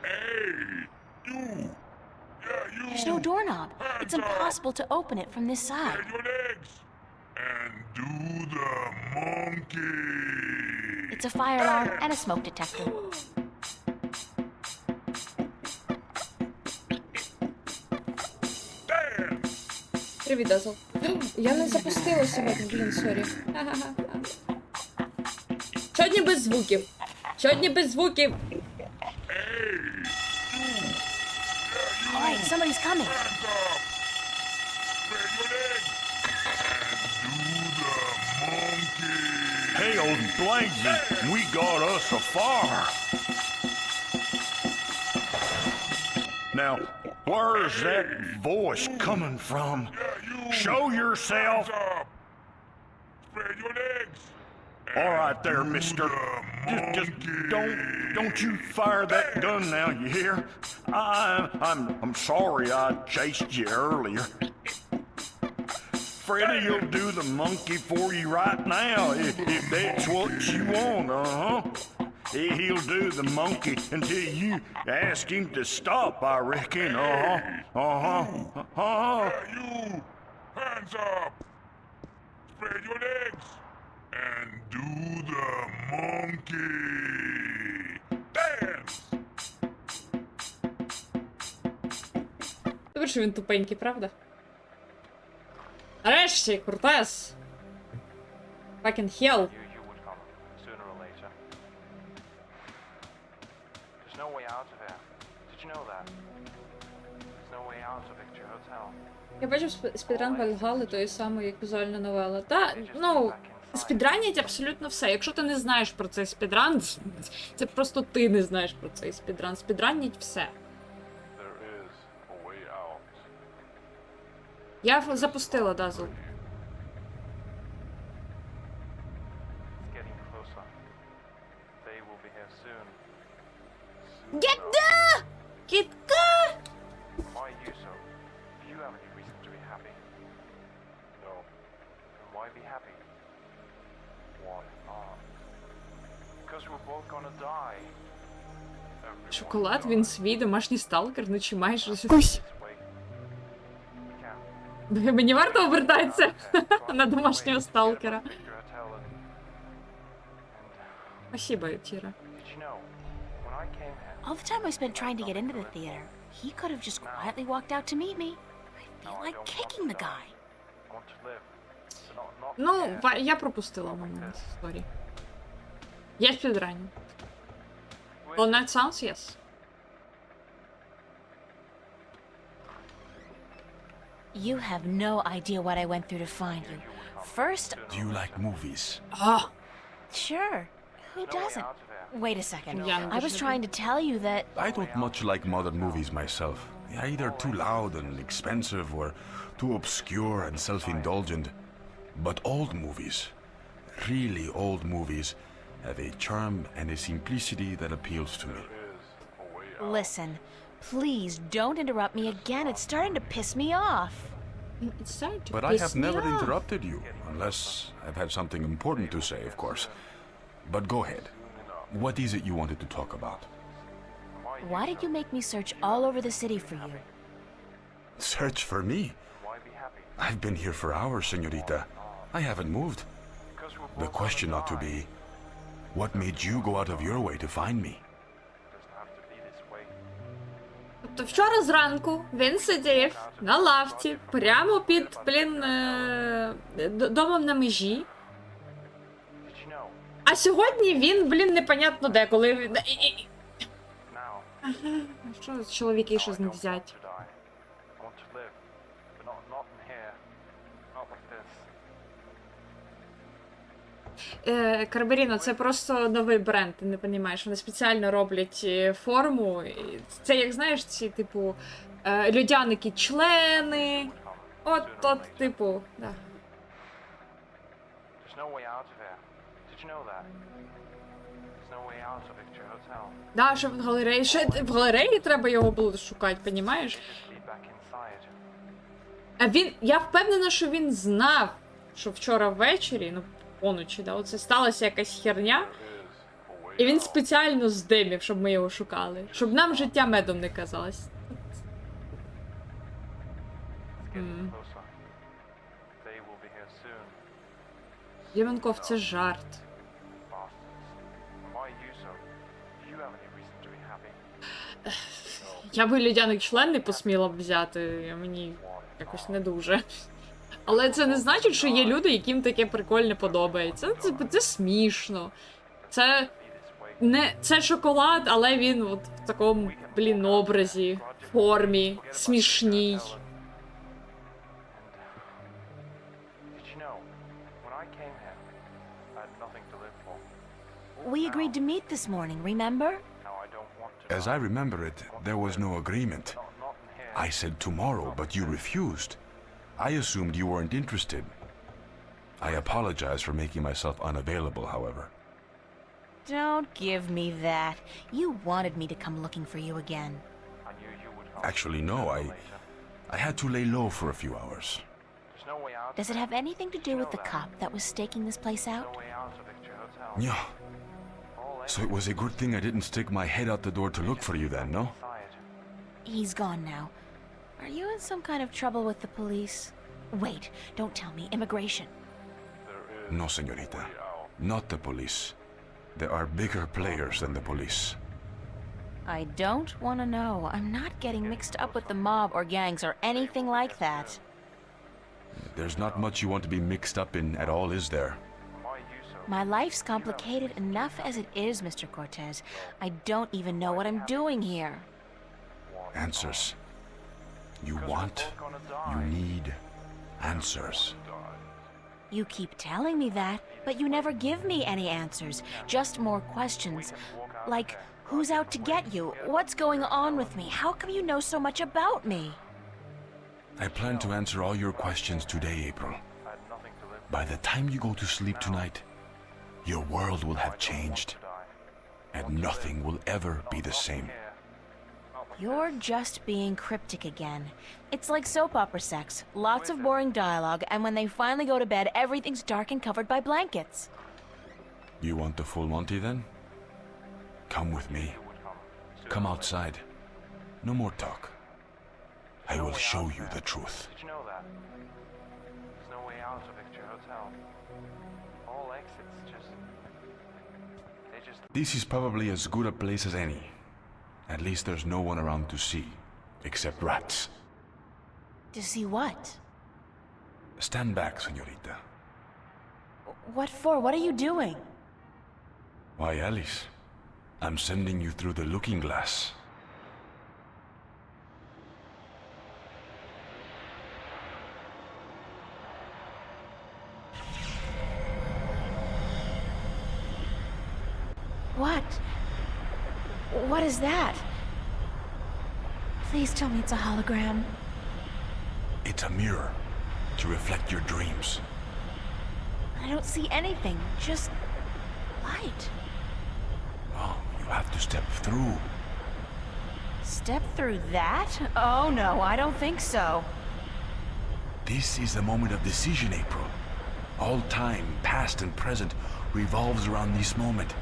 Hey, you! Yeah, you! There's no doorknob. It's impossible to open it from this side. Spread your legs! And do the monkey! It's a fire alarm and a smoke detector. Damn! Привіт, Азл. Я не запустила сьогодні, блін, сорі. Ха-ха-ха. Сьогодні без звуків. Сьогодні без звуків. All right, somebody's coming. Hands up! Spread your legs! And do the monkey! Hell, Blankzy, we got us a fire! Now, where's that voice coming from? Show yourself! Hands up! Spread your legs! All right there, mister. Just don't you fire that gun now, you hear? I'm sorry I chased you earlier. Freddy'll do the monkey for you right now, if that's what you want, He'll do the monkey until you ask him to stop, I reckon, You! Hands up! Spread your legs! And do the monkey! Dance! Добре, що він тупенький, правда? Нарешті, Куртес! Fucking hell! You would come, sooner or later. There's no way out of here. Did you know that? There's no way out of Victory Hotel. Я бачив спідран Вальгалли тої самої, як візуальна новела. Та, ну, спідранять абсолютно все. Якщо ти не знаєш про цей спідран, це просто ти не знаєш про цей спідран. Спідранять все. There is a way out. Я запустила Дазл. It's getting closer. They will be here soon. Гетда! Кітка! Why you so? Do you have any reason to be happy? No. Then why be happy? Why not? Because we're both gonna die. Everyone Шоколад, dies. він свій, домашній сталкер, ну чи майже. This way. We can't. Мені варто обертатися на домашнього сталкера. Спасибо, Тіра. All the time I spent trying to get into the theater, he could have just quietly walked out to meet me. I feel like kicking the guy. Ну, я пропустила момент, сорі. Я спідраню. On that sounds, yes. You have no idea what I went through to find you. First, Do you like movies? Ah, sure, who doesn't? Wait a second. Yeah, I was trying to tell you that I don't much like modern movies myself. They're either too loud and expensive or too obscure and self-indulgent. But old movies, really old movies, have a charm and a simplicity that appeals to me. Listen, please don't interrupt me again. It's starting to piss me off. it's starting to But I piss have me never off. interrupted you, unless I've had something important to say, of course. But go ahead. What is it you wanted to talk about? Why did you make me search all over the city for you? Search for me? I've been here for hours, señorita. I haven't moved. The question ought to be, what made you go out of your way to find me? Тобто вчора зранку він сидів на лавці, прямо під, домом на межі. А сьогодні він, непонятно де, коли... Що чоловіки щось не взять? Карберіно, це просто новий бренд, ти не розумієш. Вони спеціально роблять форму. Це, як знаєш, ці, типу, людяники-члени. От, типу, да. Да, щоб в галереї. Ще в галереї треба його було шукати, розумієш? А я впевнена, що він знав, що вчора ввечері, ну, поночі, да, оце сталася якась херня. І він спеціально здимів, щоб ми його шукали. Щоб нам життя медом не казалось. Євенков, це жарт. Я би людяник член не посміла б взяти, мені якось не дуже. Але це не значить, що є люди, яким таке прикольне подобається. Це смішно. Це шоколад, але він от в такому, образі, формі, смішній. We agreed to meet this morning, remember? As I remember it, there was no agreement. I said tomorrow, but you refused. I assumed you weren't interested. I apologize for making myself unavailable, however. Don't give me that. You wanted me to come looking for you again. I knew you would come. Actually, no, I had to lay low for a few hours. There's no way out. Does it have anything to do with the cop that was staking this place No out? way out of Victor Hotel. Yeah. All So it was a good thing I didn't stick my head out the door to look for you then, no? inside. He's gone now. Are you in some kind of trouble with the police? Wait, don't tell me. Immigration. There is No, señorita. way out. Not the police. There are bigger players than the police. I don't want to know. I'm not getting mixed up with the mob or gangs or anything like that. There's not much you want to be mixed up in at all, is there? Why you so? My life's complicated enough as it is, Mr. Cortez. I don't even know what I'm doing here. Answers. You want, you need answers. You keep telling me that, but you never give me any answers. Just more questions. Like, who's out to get you? What's going on with me? How come you know so much about me? I plan to answer all your questions today, April. I had nothing to live By the time you go to sleep tonight, your world will have changed, and nothing will ever be the same. here. You're just being cryptic again. It's like soap opera sex. Lots of boring dialogue, and when they finally go to bed, everything's dark and covered by blankets. You want the full Monty then? Come with me. Come outside. No more talk. I will show you the truth. Did you know that? There's no way out of Victor Hotel. All exits just... They just... This is probably as good a place as any. At least there's no one around to see, except rats. To see what? Stand back, señorita. What for? What are you doing? Why, Alice, I'm sending you through the looking glass. What? What is that? Please tell me it's a hologram. It's a mirror to reflect your dreams. I don't see anything, just light. Oh, you have to step through. Step through that? Oh no, I don't think so. This is the moment of decision, April. All time, past and present, revolves around this moment.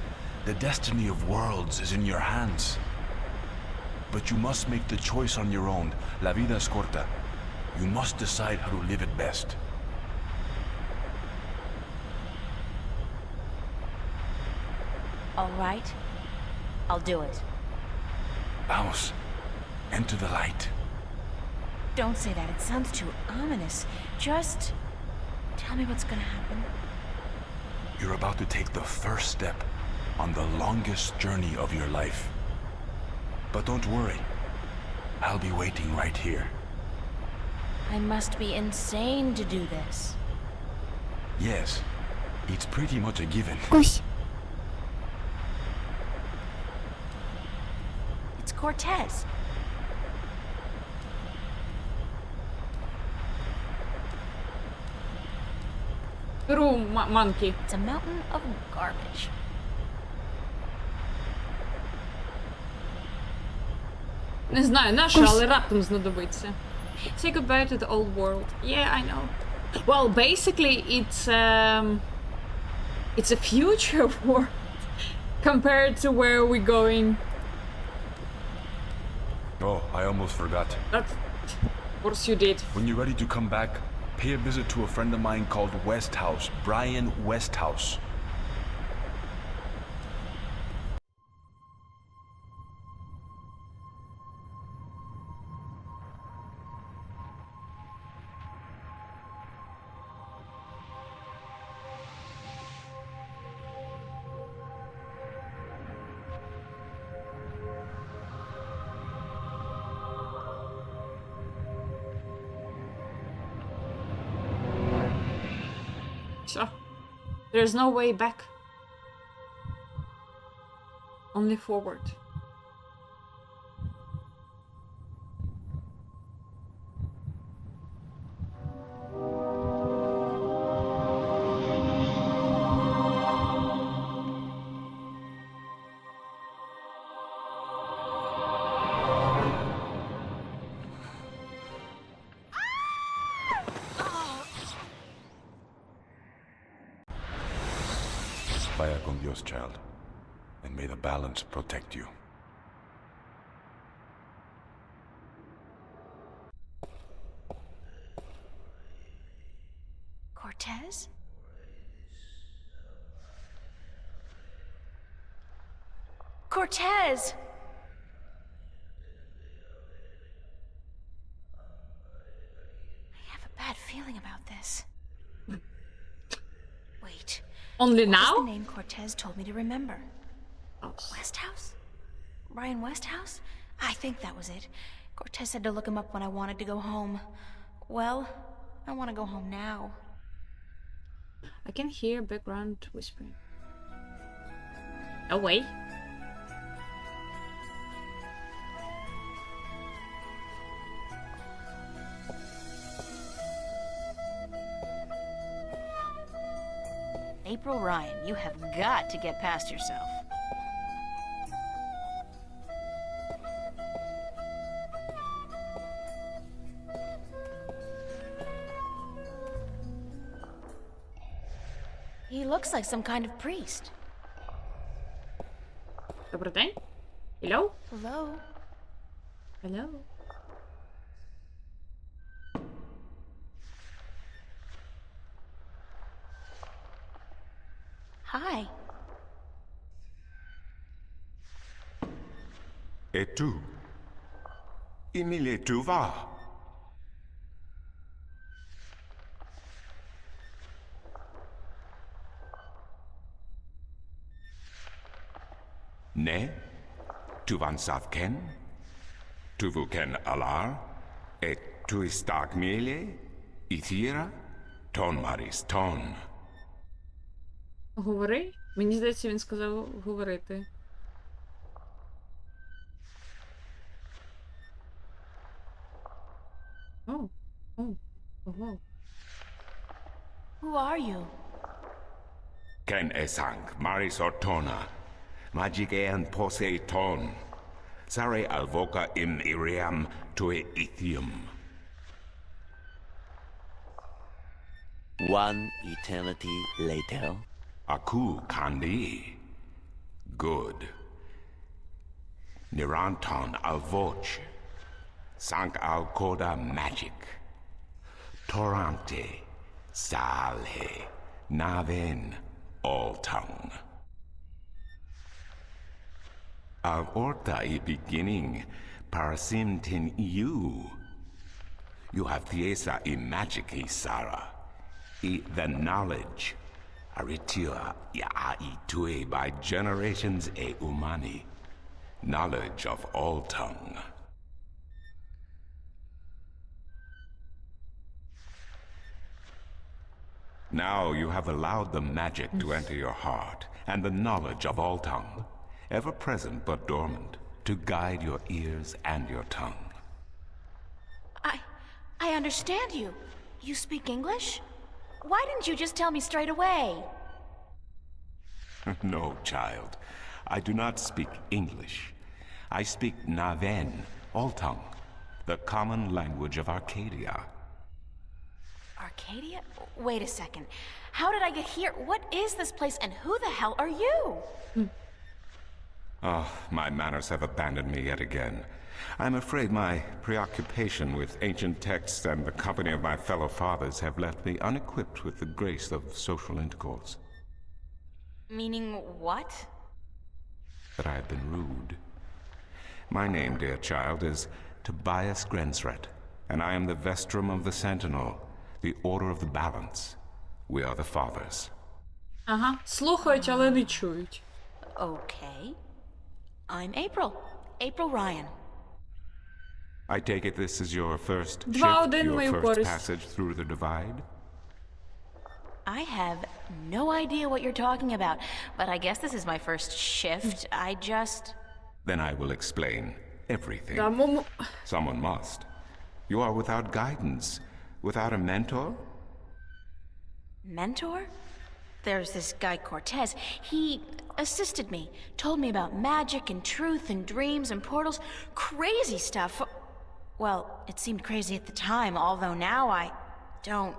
The destiny of worlds is in your hands. But you must make the choice on your own. La vida es corta. You must decide how to live it best. All right, I'll do it. Vamos. Enter the light. Don't say that, it sounds too ominous. Just tell me what's gonna happen. You're about to take the first step on the longest journey of your life. But don't worry. I'll be waiting right here. I must be insane to do this. Yes, it's pretty much a given. It's Cortez. Room monkey. It's a mountain of garbage. Не знаю, на що, але раптом знадобиться. Say goodbye to the old world. Yeah, I know. Well, basically, it's a future world compared to where we're going. Oh, I almost forgot. That's, of course you did. When you're ready to come back, pay a visit to a friend of mine called Westhouse, Brian Westhouse. So, there's no way back. Only forward. Vaya con Dios, child. And may the balance protect you. Cortez? Cortez! I have a bad feeling about this. Wait. Only What was now? the name Cortez told me to remember? Westhouse? Ryan Westhouse? I think that was it. Cortez said to look him up when I wanted to go home. Well, I want to go home now. I can hear background whispering. Away. April Ryan, you have got to get past yourself. He looks like some kind of priest. Добрий день. Hello? Hello? Hello? Hi. Et tu? Emile, tu vas? Ne? Tu van sav ken? Tu vu ken alar? Et tu istak mele? Ithira? Ton maris ton. Говори? Мені здається, він сказав говорити. О, ого. Who are you? Ken esang maris ortona. Magic en pose ton. Sare alvoca im iriam tue ithium. One eternity later. Aku kandi. Good. Niranton alvoch. Sank al coda magic. Torante. Salhe. Naven. All tongue. Av orta I beginning. Parasimtin you. You have thiesa I magic I Sara. I the knowledge. Aritua ya tue by generations e umani. Knowledge of all tongue. Now you have allowed the magic to enter your heart, and the knowledge of all tongue, ever present but dormant, to guide your ears and your tongue. I understand you. You speak English? Why didn't you just tell me straight away? No, child. I do not speak English. I speak Naven, all tongue, the common language of Arcadia. Arcadia? Wait a second. How did I get here? What is this place, and who the hell are you? Oh, my manners have abandoned me yet again. I'm afraid my preoccupation with ancient texts and the company of my fellow fathers have left me unequipped with the grace of social intercourse. Meaning what? That I have been rude. My name, dear child, is Tobias Grensret, and I am the Vestrum of the Sentinel, the Order of the Balance. We are the fathers. Ага, слухають, але не чують. Okay. I'm April. April Ryan. I take it this is your first shift, 2-1 your мою first користь. passage through the divide? I have no idea what you're talking about, but I guess this is my first shift. I just... Then I will explain everything. Да, Someone must. You are without guidance, without a mentor? Mentor? There's this guy Cortez. He assisted me, told me about magic and truth and dreams and portals. Crazy stuff. Well, it seemed crazy at the time, although now I don't...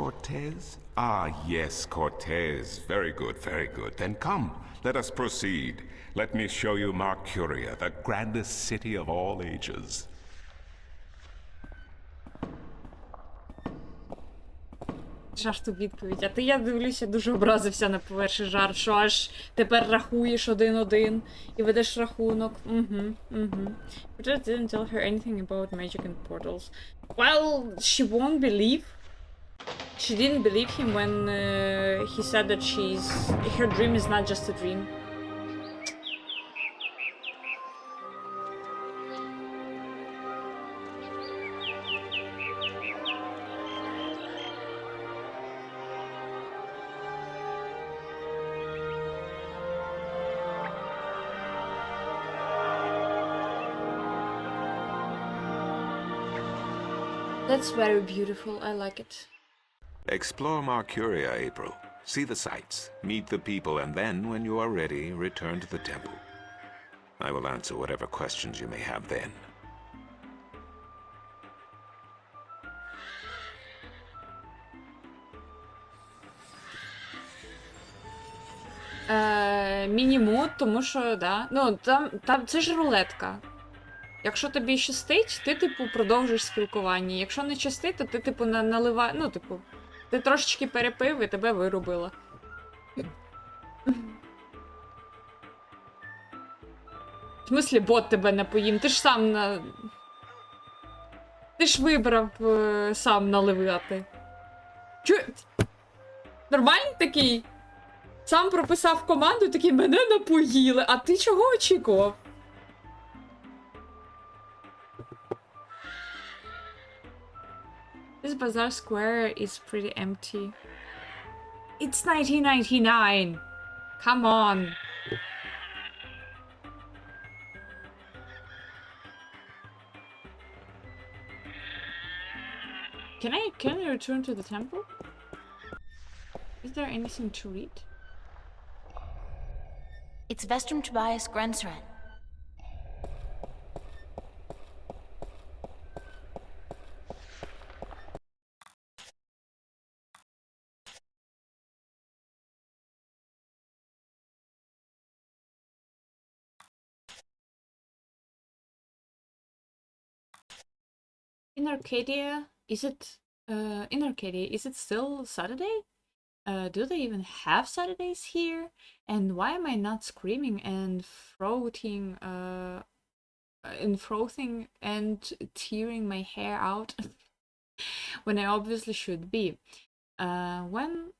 Cortez? Ah, yes, Cortez. Very good, very good. Then come, let us proceed. Let me show you Mercuria, the grandest city of all ages. Жарт у відповідь. А ти, я дивлюся, дуже образився на перший жарт, що аж тепер рахуєш 1-1 і ведеш рахунок. But I didn't tell her anything about magic and portals. Well, she won't believe. She didn't believe him when he said that her dream is not just a dream. That's very beautiful. I like it. Explore Mercuria, April. See the sights, meet the people, and then, when you are ready, return to the temple. I will answer whatever questions you may have then. Мінімут, тому що, да. Ну, там це ж рулетка. Якщо тобі щастить, ти, типу, продовжуєш спілкування. Якщо не щастить, то ти, типу, наливаєш. Ну, типу, ти трошечки перепив і тебе вирубило. В смислі, бот тебе напоїм. Ти ж сам Ти ж вибрав сам наливати. Нормальний такий? Сам прописав команду, такий, мене напоїли. А ти чого очікував? This bazaar square is pretty empty. It's 1999! Come on! Can I return to the temple? Is there anything to read? It's Vestrum Tobias Grensren. In Arcadia, is it still Saturday? Do they even have Saturdays here? And why am I not screaming and frothing and tearing my hair out when I obviously should be? When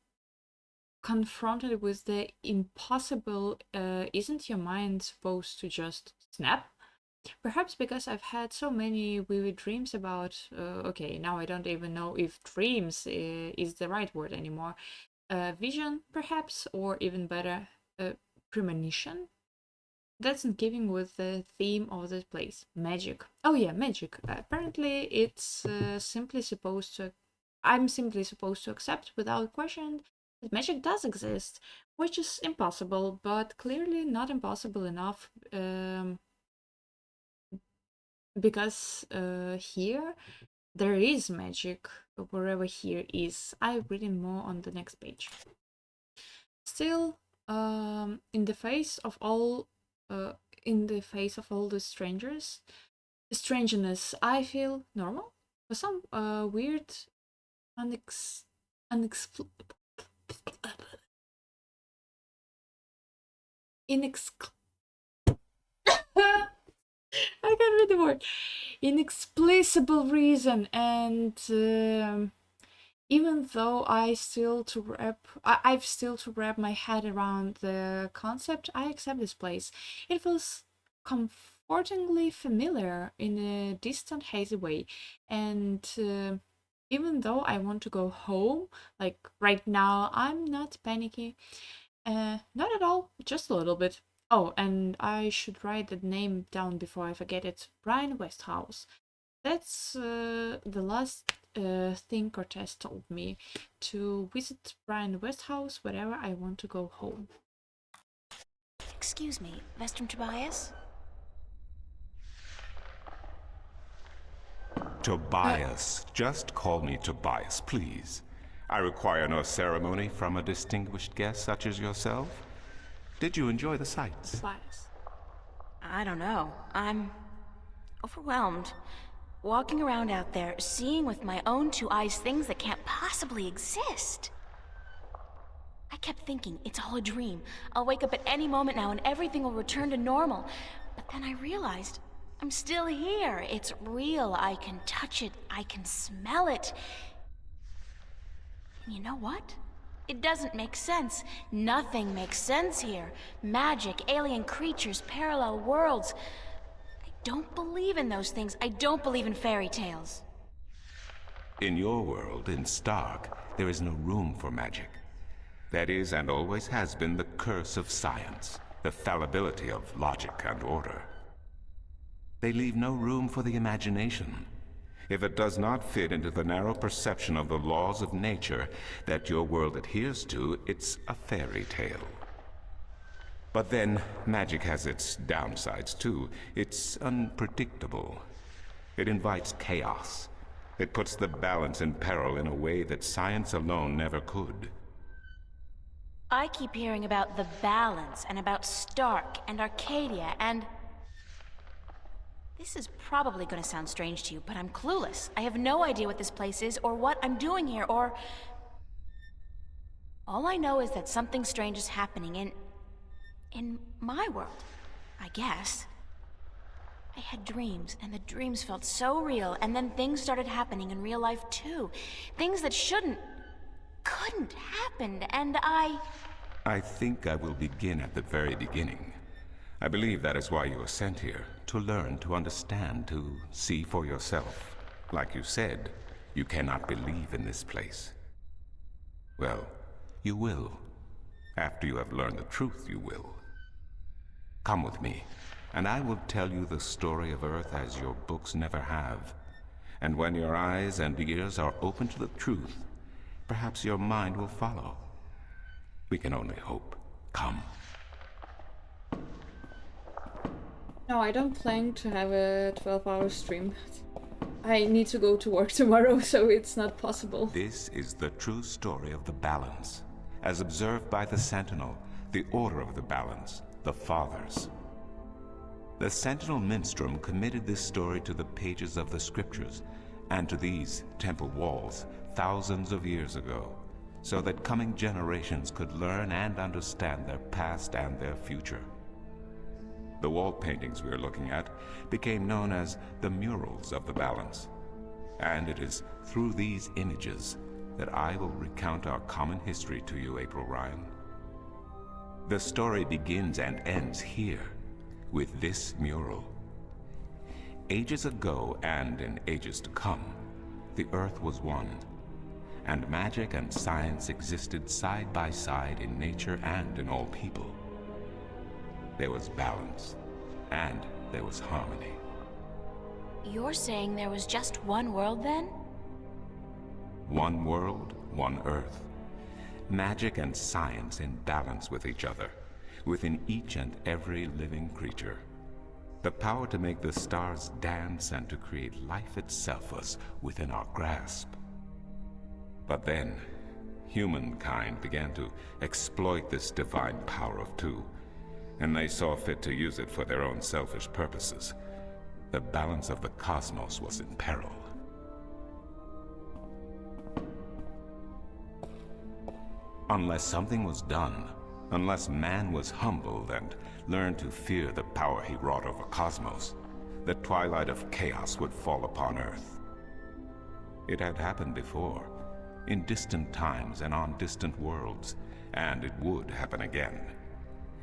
confronted with the impossible, isn't your mind supposed to just snap? Perhaps because I've had so many vivid dreams about... okay, now I don't even know if dreams is the right word anymore. Vision, perhaps, or even better, premonition? That's in keeping with the theme of this place. Magic. Oh yeah, magic. Apparently it's I'm simply supposed to accept without question that magic does exist, which is impossible, but clearly not impossible enough, because here there is magic wherever here is. I'll read it more on the next page. Still, in the face of all the strangeness, I feel normal. For some weird, I can't read the word. Inexplicable reason, and even though I've still to wrap my head around the concept, I accept this place. It feels comfortingly familiar in a distant, hazy way, and even though I want to go home, like right now, I'm not panicky. Not at all, just a little bit. Oh, and I should write the name down before I forget it. Brian Westhouse. That's the last thing Cortez told me. To visit Brian Westhouse whenever I want to go home. Excuse me, Vestrum Tobias? Tobias. Just call me Tobias, please. I require no ceremony from a distinguished guest such as yourself. Did you enjoy the sights? I don't know. I'm overwhelmed. Walking around out there, seeing with my own 2 eyes things that can't possibly exist. I kept thinking, it's all a dream. I'll wake up at any moment now and everything will return to normal. But then I realized, I'm still here. It's real. I can touch it. I can smell it. And you know what? It doesn't make sense. Nothing makes sense here. Magic, alien creatures, parallel worlds. I don't believe in those things. I don't believe in fairy tales. In your world, in Stark, there is no room for magic. That is, and always has been, the curse of science, the fallibility of logic and order. They leave no room for the imagination. If it does not fit into the narrow perception of the laws of nature that your world adheres to, it's a fairy tale. But then, magic has its downsides too. It's unpredictable. It invites chaos. It puts the balance in peril in a way that science alone never could. I keep hearing about the balance, and about Stark, and Arcadia, and... This is probably gonna sound strange to you, but I'm clueless. I have no idea what this place is, or what I'm doing here, or... All I know is that something strange is happening in my world, I guess. I had dreams, and the dreams felt so real, and then things started happening in real life too. Things that couldn't happen, and I think I will begin at the very beginning. I believe that is why you were sent here, to learn, to understand, to see for yourself. Like you said, you cannot believe in this place. Well, you will. After you have learned the truth, you will. Come with me, and I will tell you the story of Earth as your books never have. And when your eyes and ears are open to the truth, perhaps your mind will follow. We can only hope. Come. No, I don't plan to have a 12-hour stream. I need to go to work tomorrow, so it's not possible. This is the true story of the Balance, as observed by the Sentinel, the Order of the Balance, the Fathers. The Sentinel Minstrom committed this story to the pages of the scriptures and to these temple walls thousands of years ago, so that coming generations could learn and understand their past and their future. The wall paintings we are looking at became known as the murals of the Balance, and it is through these images that I will recount our common history to you, April Ryan. The story begins and ends here, with this mural. Ages ago, and in ages to come, the Earth was one, and magic and science existed side by side in nature and in all people. There was balance, and there was harmony. You're saying there was just one world then? One world, one Earth. Magic and science in balance with each other, within each and every living creature. The power to make the stars dance and to create life itself was within our grasp. But then, humankind began to exploit this divine power of two, and they saw fit to use it for their own selfish purposes. The balance of the cosmos was in peril. Unless something was done, unless man was humbled and learned to fear the power he wrought over cosmos, the twilight of chaos would fall upon Earth. It had happened before, in distant times and on distant worlds, and it would happen again.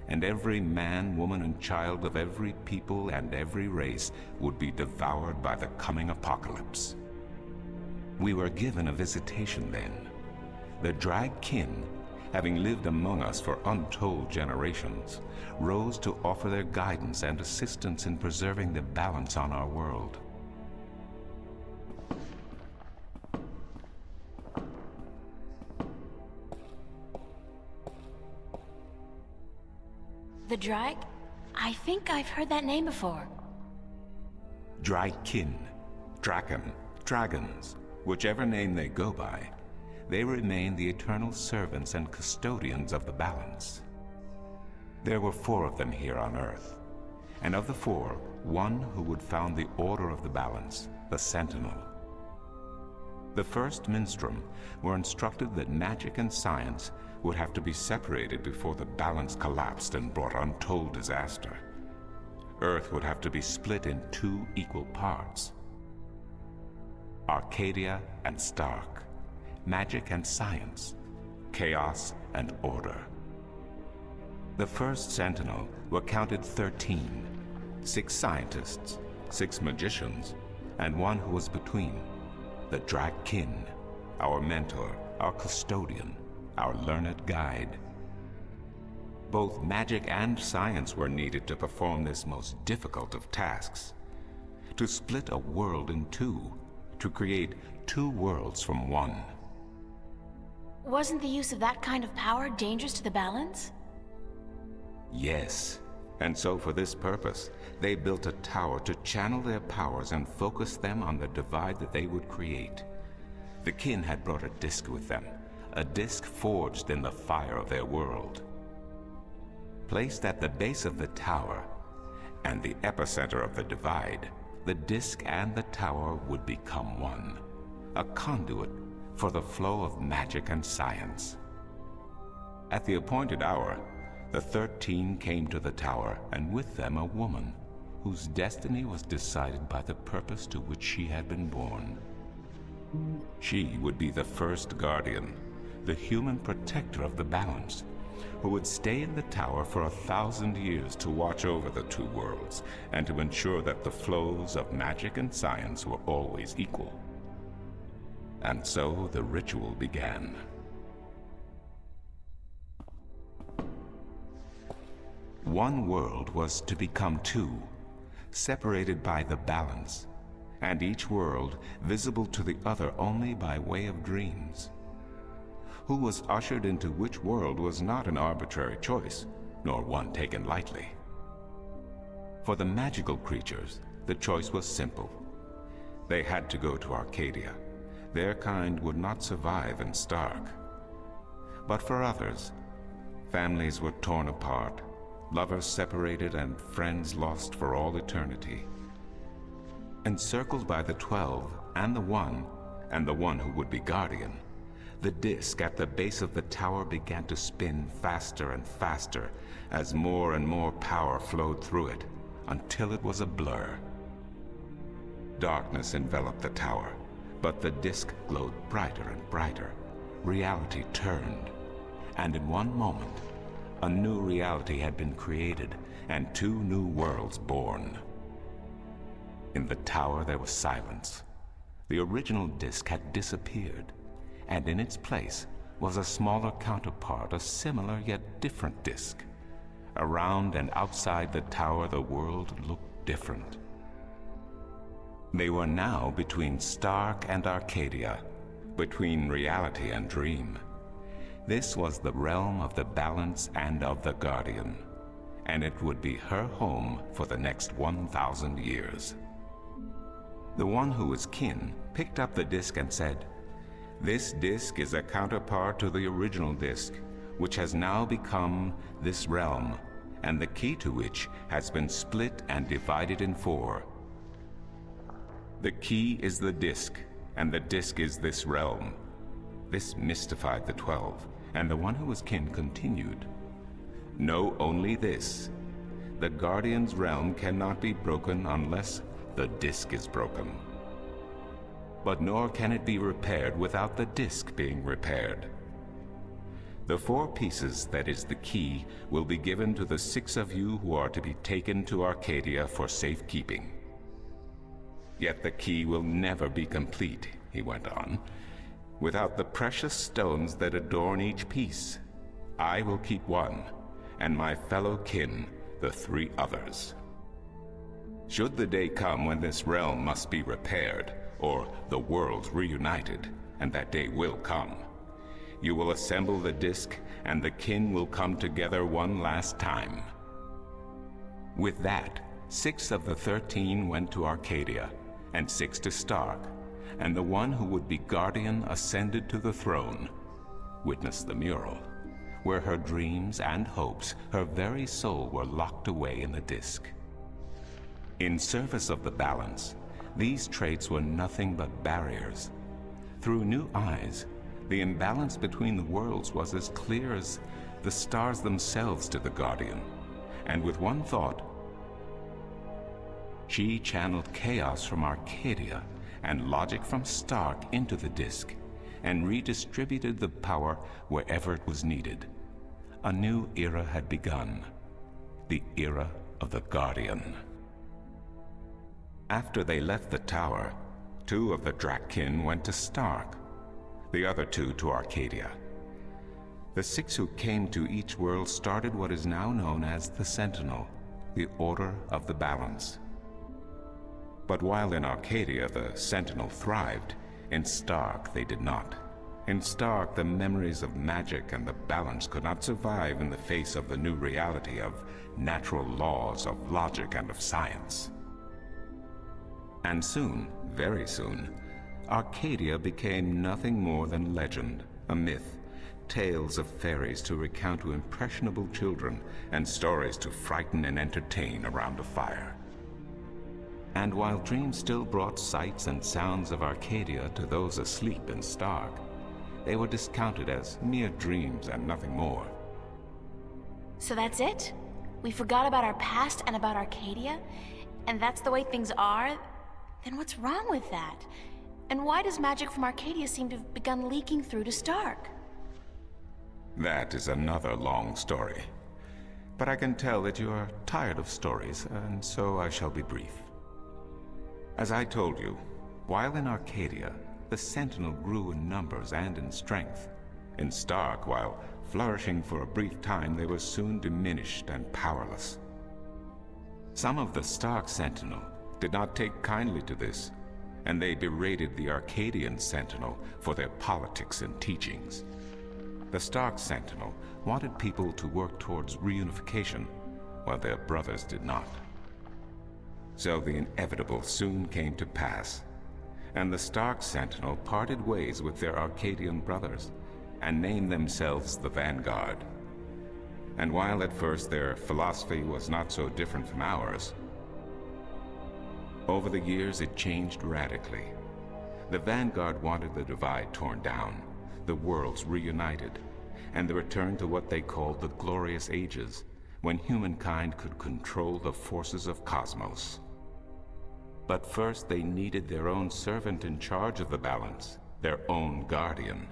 And every man, woman, and child of every people and every race would be devoured by the coming apocalypse. We were given a visitation then. The Drag Kin, having lived among us for untold generations, rose to offer their guidance and assistance in preserving the balance on our world. The Drag? I think I've heard that name before. Drag Kin, Draken, Dragons, whichever name they go by, they remain the eternal servants and custodians of the balance. There were 4 of them here on Earth, and of the 4, one who would found the order of the balance, the Sentinel. The first Minstrum were instructed that magic and science would have to be separated before the balance collapsed and brought untold disaster. Earth would have to be split in 2 equal parts. Arcadia and Stark, magic and science, chaos and order. The first Sentinel were counted 13, 6 scientists, 6 magicians, and one who was between, the Drac-Kin, our mentor, our custodian, our learned guide. Both magic and science were needed to perform this most difficult of tasks, to split a world in 2, to create 2 worlds from one. Wasn't the use of that kind of power dangerous to the balance? Yes, and so for this purpose, they built a tower to channel their powers and focus them on the divide that they would create. The kin had brought a disc with them, a disc forged in the fire of their world. Placed at the base of the tower and the epicenter of the divide, the disc and the tower would become one, a conduit for the flow of magic and science. At the appointed hour, the 13 came to the tower, and with them a woman, whose destiny was decided by the purpose to which she had been born. She would be the first guardian, the human protector of the balance, who would stay in the tower for 1,000 years to watch over the 2 worlds, and to ensure that the flows of magic and science were always equal. And so the ritual began. One world was to become 2, separated by the balance, and each world visible to the other only by way of dreams. Who was ushered into which world was not an arbitrary choice, nor one taken lightly. For the magical creatures, the choice was simple. They had to go to Arcadia. Their kind would not survive in Stark. But for others, families were torn apart, lovers separated, and friends lost for all eternity. Encircled by the 12 and the one who would be guardian, the disc at the base of the tower began to spin faster and faster as more and more power flowed through it, until it was a blur. Darkness enveloped the tower, but the disc glowed brighter and brighter. Reality turned, and in one moment, a new reality had been created, and 2 new worlds born. In the tower there was silence. The original disc had disappeared, and in its place was a smaller counterpart, a similar yet different disc. Around and outside the tower, the world looked different. They were now between Stark and Arcadia, between reality and dream. This was the realm of the balance and of the guardian, and it would be her home for the next 1,000 years. The one who was kin picked up the disc and said, "This disc is a counterpart to the original disc, which has now become this realm, and the key to which has been split and divided in 4. The key is the disc, and the disc is this realm." This mystified the 12, and the one who was kin continued, "Know only this. The Guardian's realm cannot be broken unless the disc is broken. But nor can it be repaired without the disc being repaired. The 4 pieces that is the key will be given to the 6 of you who are to be taken to Arcadia for safekeeping. Yet the key will never be complete," he went on, "without the precious stones that adorn each piece. I will keep 1, and my fellow kin the 3 others. Should the day come when this realm must be repaired, or the worlds reunited, and that day will come, you will assemble the disc, and the kin will come together one last time." With that, 6 of the 13 went to Arcadia, and 6 to Stark, and the one who would be guardian ascended to the throne. Witness the mural, where her dreams and hopes, her very soul, were locked away in the disc. In service of the balance, these traits were nothing but barriers. Through new eyes, the imbalance between the worlds was as clear as the stars themselves to the Guardian. And with one thought, she channeled chaos from Arcadia and logic from Stark into the disc, and redistributed the power wherever it was needed. A new era had begun, the era of the Guardian. After they left the tower, 2 of the Drakkin went to Stark, the other 2 to Arcadia. The 6 who came to each world started what is now known as the Sentinel, the Order of the Balance. But while in Arcadia the Sentinel thrived, in Stark they did not. In Stark, the memories of magic and the balance could not survive in the face of the new reality of natural laws, of logic, and of science. And soon, very soon, Arcadia became nothing more than legend, a myth, tales of fairies to recount to impressionable children, and stories to frighten and entertain around a fire. And while dreams still brought sights and sounds of Arcadia to those asleep in Stark, they were discounted as mere dreams and nothing more. So that's it? We forgot about our past and about Arcadia? And that's the way things are? Then what's wrong with that? And why does magic from Arcadia seem to have begun leaking through to Stark? That is another long story. But I can tell that you are tired of stories, and so I shall be brief. As I told you, while in Arcadia, the Sentinel grew in numbers and in strength. In Stark, while flourishing for a brief time, they were soon diminished and powerless. Some of the Stark Sentinel did not take kindly to this, and they berated the Arcadian Sentinel for their politics and teachings. The Stark Sentinel wanted people to work towards reunification, while their brothers did not. So the inevitable soon came to pass, and the Stark Sentinel parted ways with their Arcadian brothers and named themselves the Vanguard. And while at first their philosophy was not so different from ours, over the years it changed radically. The Vanguard wanted the divide torn down, the worlds reunited, and the return to what they called the Glorious Ages, when humankind could control the forces of cosmos. But first they needed their own servant in charge of the balance, their own guardian.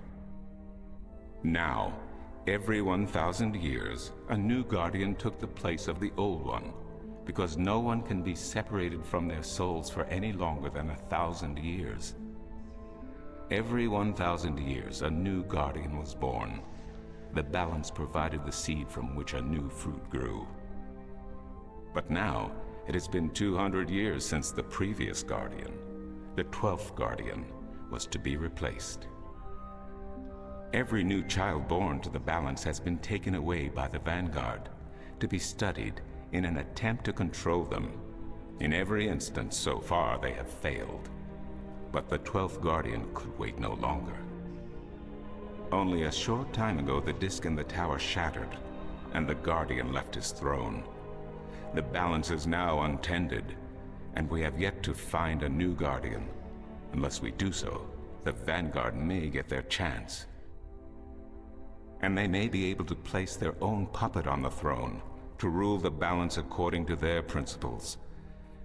Now, every 1,000 years, a new guardian took the place of the old one, because no one can be separated from their souls for any longer than 1,000 years. Every 1,000 years, a new guardian was born. The balance provided the seed from which a new fruit grew. But now, it has been 200 years since the previous guardian, the 12th guardian, was to be replaced. Every new child born to the balance has been taken away by the Vanguard, to be studied in an attempt to control them. In every instance so far they have failed. But the 12th guardian could wait no longer. Only a short time ago the disc in the tower shattered, and the guardian left his throne. The balance is now untended, and we have yet to find a new guardian. Unless we do so, the Vanguard may get their chance. And they may be able to place their own puppet on the throne, to rule the balance according to their principles.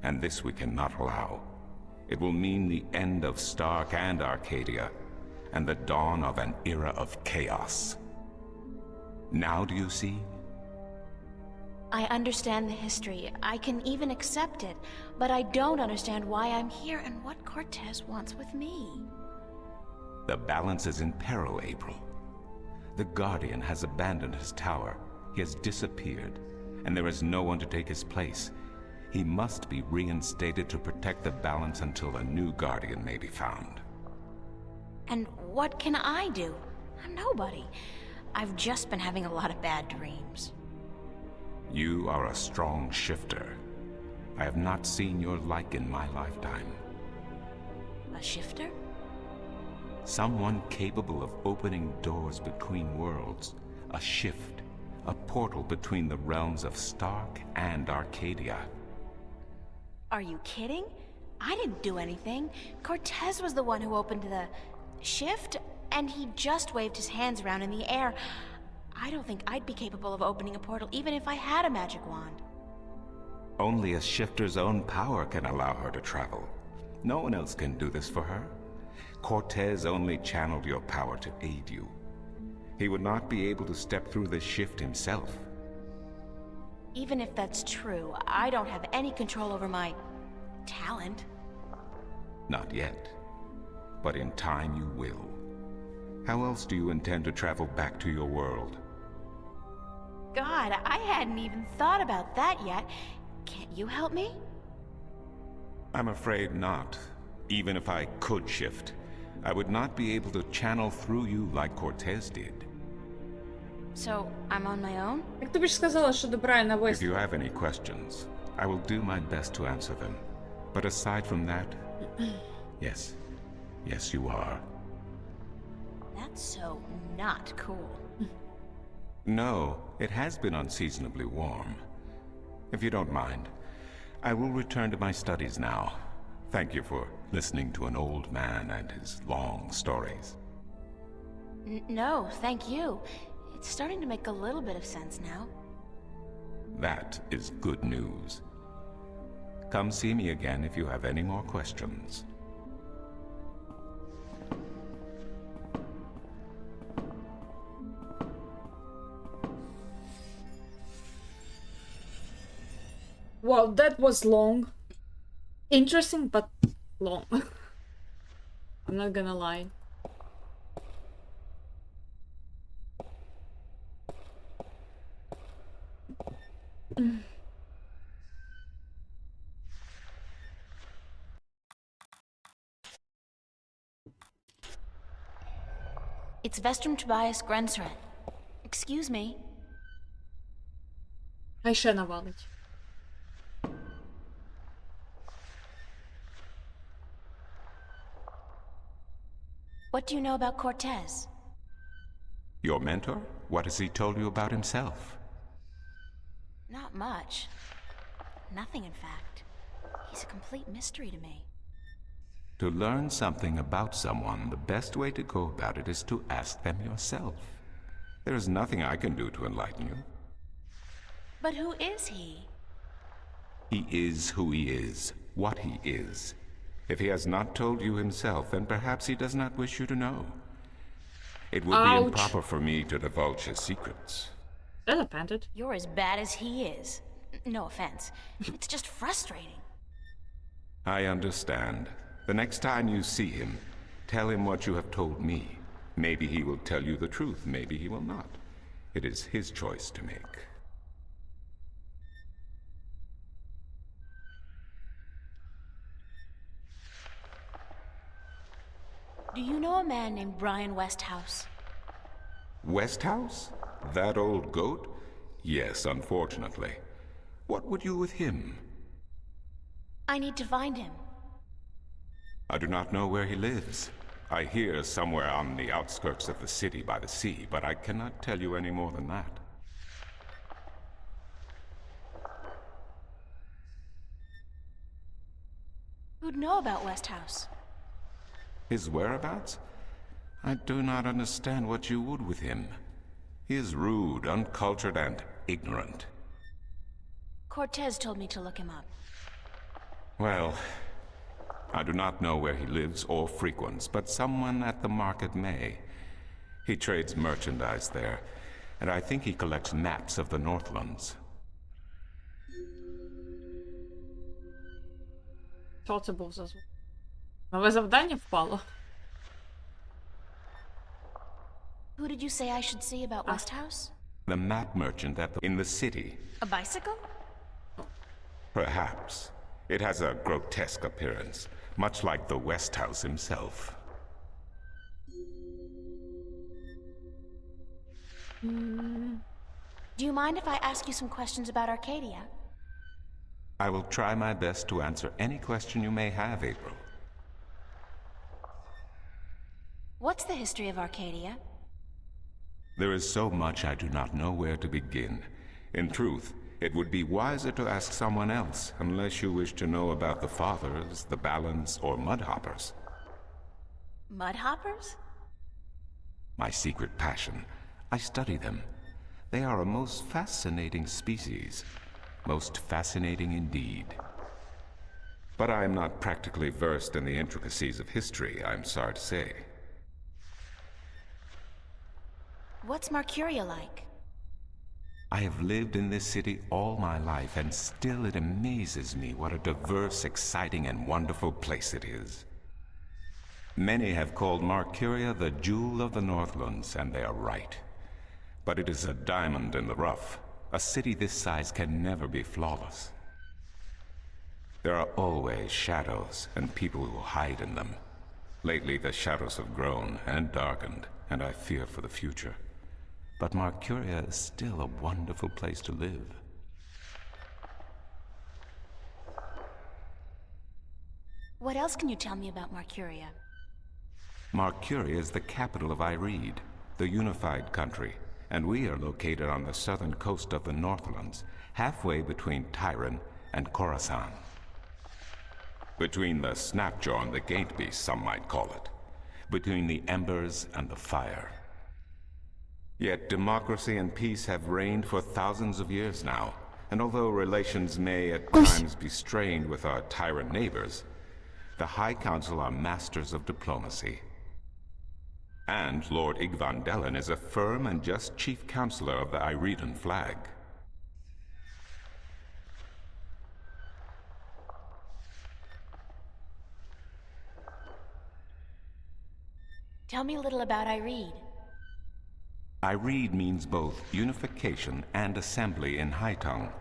And this we cannot allow. It will mean the end of Stark and Arcadia, and the dawn of an era of chaos. Now do you see? I understand the history. I can even accept it. But I don't understand why I'm here and what Cortez wants with me. The balance is in peril, April. The Guardian has abandoned his tower. He has disappeared, and there is no one to take his place. He must be reinstated to protect the balance until a new Guardian may be found. And what can I do? I'm nobody. I've just been having a lot of bad dreams. You are a strong shifter. I have not seen your like in my lifetime. A shifter? Someone capable of opening doors between worlds. A shift. A portal between the realms of Stark and Arcadia. Are you kidding? I didn't do anything. Cortez was the one who opened the shift, and he just waved his hands around in the air. I don't think I'd be capable of opening a portal even if I had a magic wand. Only a shifter's own power can allow her to travel. No one else can do this for her. Cortez only channeled your power to aid you. He would not be able to step through this shift himself. Even if that's true, I don't have any control over my talent. Not yet. But in time you will. How else do you intend to travel back to your world? God, I hadn't even thought about that yet. Can't you help me? I'm afraid not. Even if I could shift, I would not be able to channel through you like Cortez did. So, I'm on my own? Як тобі ж сказала, що до Брайана If Вест. you have any questions, I will do my best to answer them. But aside from that, yes. Yes, you are. That's so not cool. No, it has been unseasonably warm. If you don't mind, I will return to my studies now. Thank you for listening to an old man and his long stories. No, thank you. It's starting to make a little bit of sense now. That is good news. Come see me again if you have any more questions. Wow, that was long. Interesting, but long. I'm not gonna lie. It's Vestrum Tobias Grensret. Excuse me. Хай ще навалить. What do you know about Cortez? Your mentor? What has he told you about himself? Not much. Nothing, in fact. He's a complete mystery to me. To learn something about someone, the best way to go about it is to ask them yourself. There is nothing I can do to enlighten you. But who is he? He is who he is, what he is. If he has not told you himself, then perhaps he does not wish you to know. It would be improper for me to divulge his secrets. That's offended. You're as bad as he is. No offense. It's just frustrating. I understand. The next time you see him, tell him what you have told me. Maybe he will tell you the truth, maybe he will not. It is his choice to make. Do you know a man named Brian Westhouse? Westhouse? That old goat? Yes, unfortunately. What would you with him? I need to find him. I do not know where he lives. I hear somewhere on the outskirts of the city by the sea, but I cannot tell you any more than that. Who'd know about Westhouse? His whereabouts? I do not understand what you would with him. He is rude, uncultured, and ignorant. Cortez told me to look him up. Well, I do not know where he lives or frequents, but someone at the market may. He trades merchandise there, and I think he collects maps of the Northlands. Що це був за звук? Нове завдання впало. Who did you say I should see about Westhouse? The map merchant in the city. A bicycle? Perhaps. It has a grotesque appearance, much like the Westhouse himself. Do you mind if I ask you some questions about Arcadia? I will try my best to answer any question you may have, April. What's the history of Arcadia? There is so much I do not know where to begin. In truth, it would be wiser to ask someone else, unless you wish to know about the Fathers, the Balance, or Mudhoppers. Mudhoppers? My secret passion. I study them. They are a most fascinating species. Most fascinating indeed. But I am not practically versed in the intricacies of history, I'm sorry to say. What's Marcuria like? I have lived in this city all my life, and still it amazes me what a diverse, exciting, and wonderful place it is. Many have called Marcuria the jewel of the Northlands, and they are right. But it is a diamond in the rough. A city this size can never be flawless. There are always shadows, and people who hide in them. Lately, the shadows have grown and darkened, and I fear for the future. But Marcuria is still a wonderful place to live. What else can you tell me about Marcuria? Marcuria is the capital of Ireed, the unified country, and we are located on the southern coast of the Northlands, halfway between Tyrone and Khorasan. Between the Snapjaw and the Gatebeast, some might call it. Between the embers and the fire. Yet democracy and peace have reigned for thousands of years now, and although relations may at times be strained with our tyrant neighbors, the High Council are masters of diplomacy. And Lord Igvandelin is a firm and just chief counselor of the Iredan flag. Tell me a little about Ireed. Ireed means both unification and assembly in High Tongue,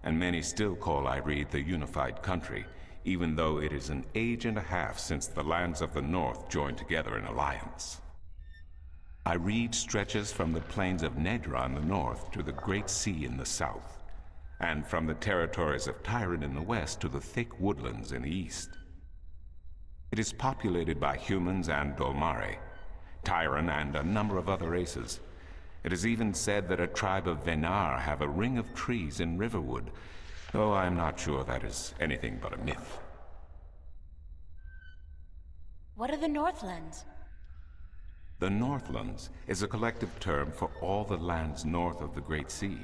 and many still call Ireed the unified country, even though it is an age and a half since the lands of the north joined together in alliance. Ireed stretches from the plains of Nedra in the north to the Great Sea in the south, and from the territories of Tyrone in the west to the thick woodlands in the east. It is populated by humans and Dolmare, Tyrone and a number of other races. It is even said that a tribe of Venar have a ring of trees in Riverwood, though I am not sure that is anything but a myth. What are the Northlands? The Northlands is a collective term for all the lands north of the Great Sea,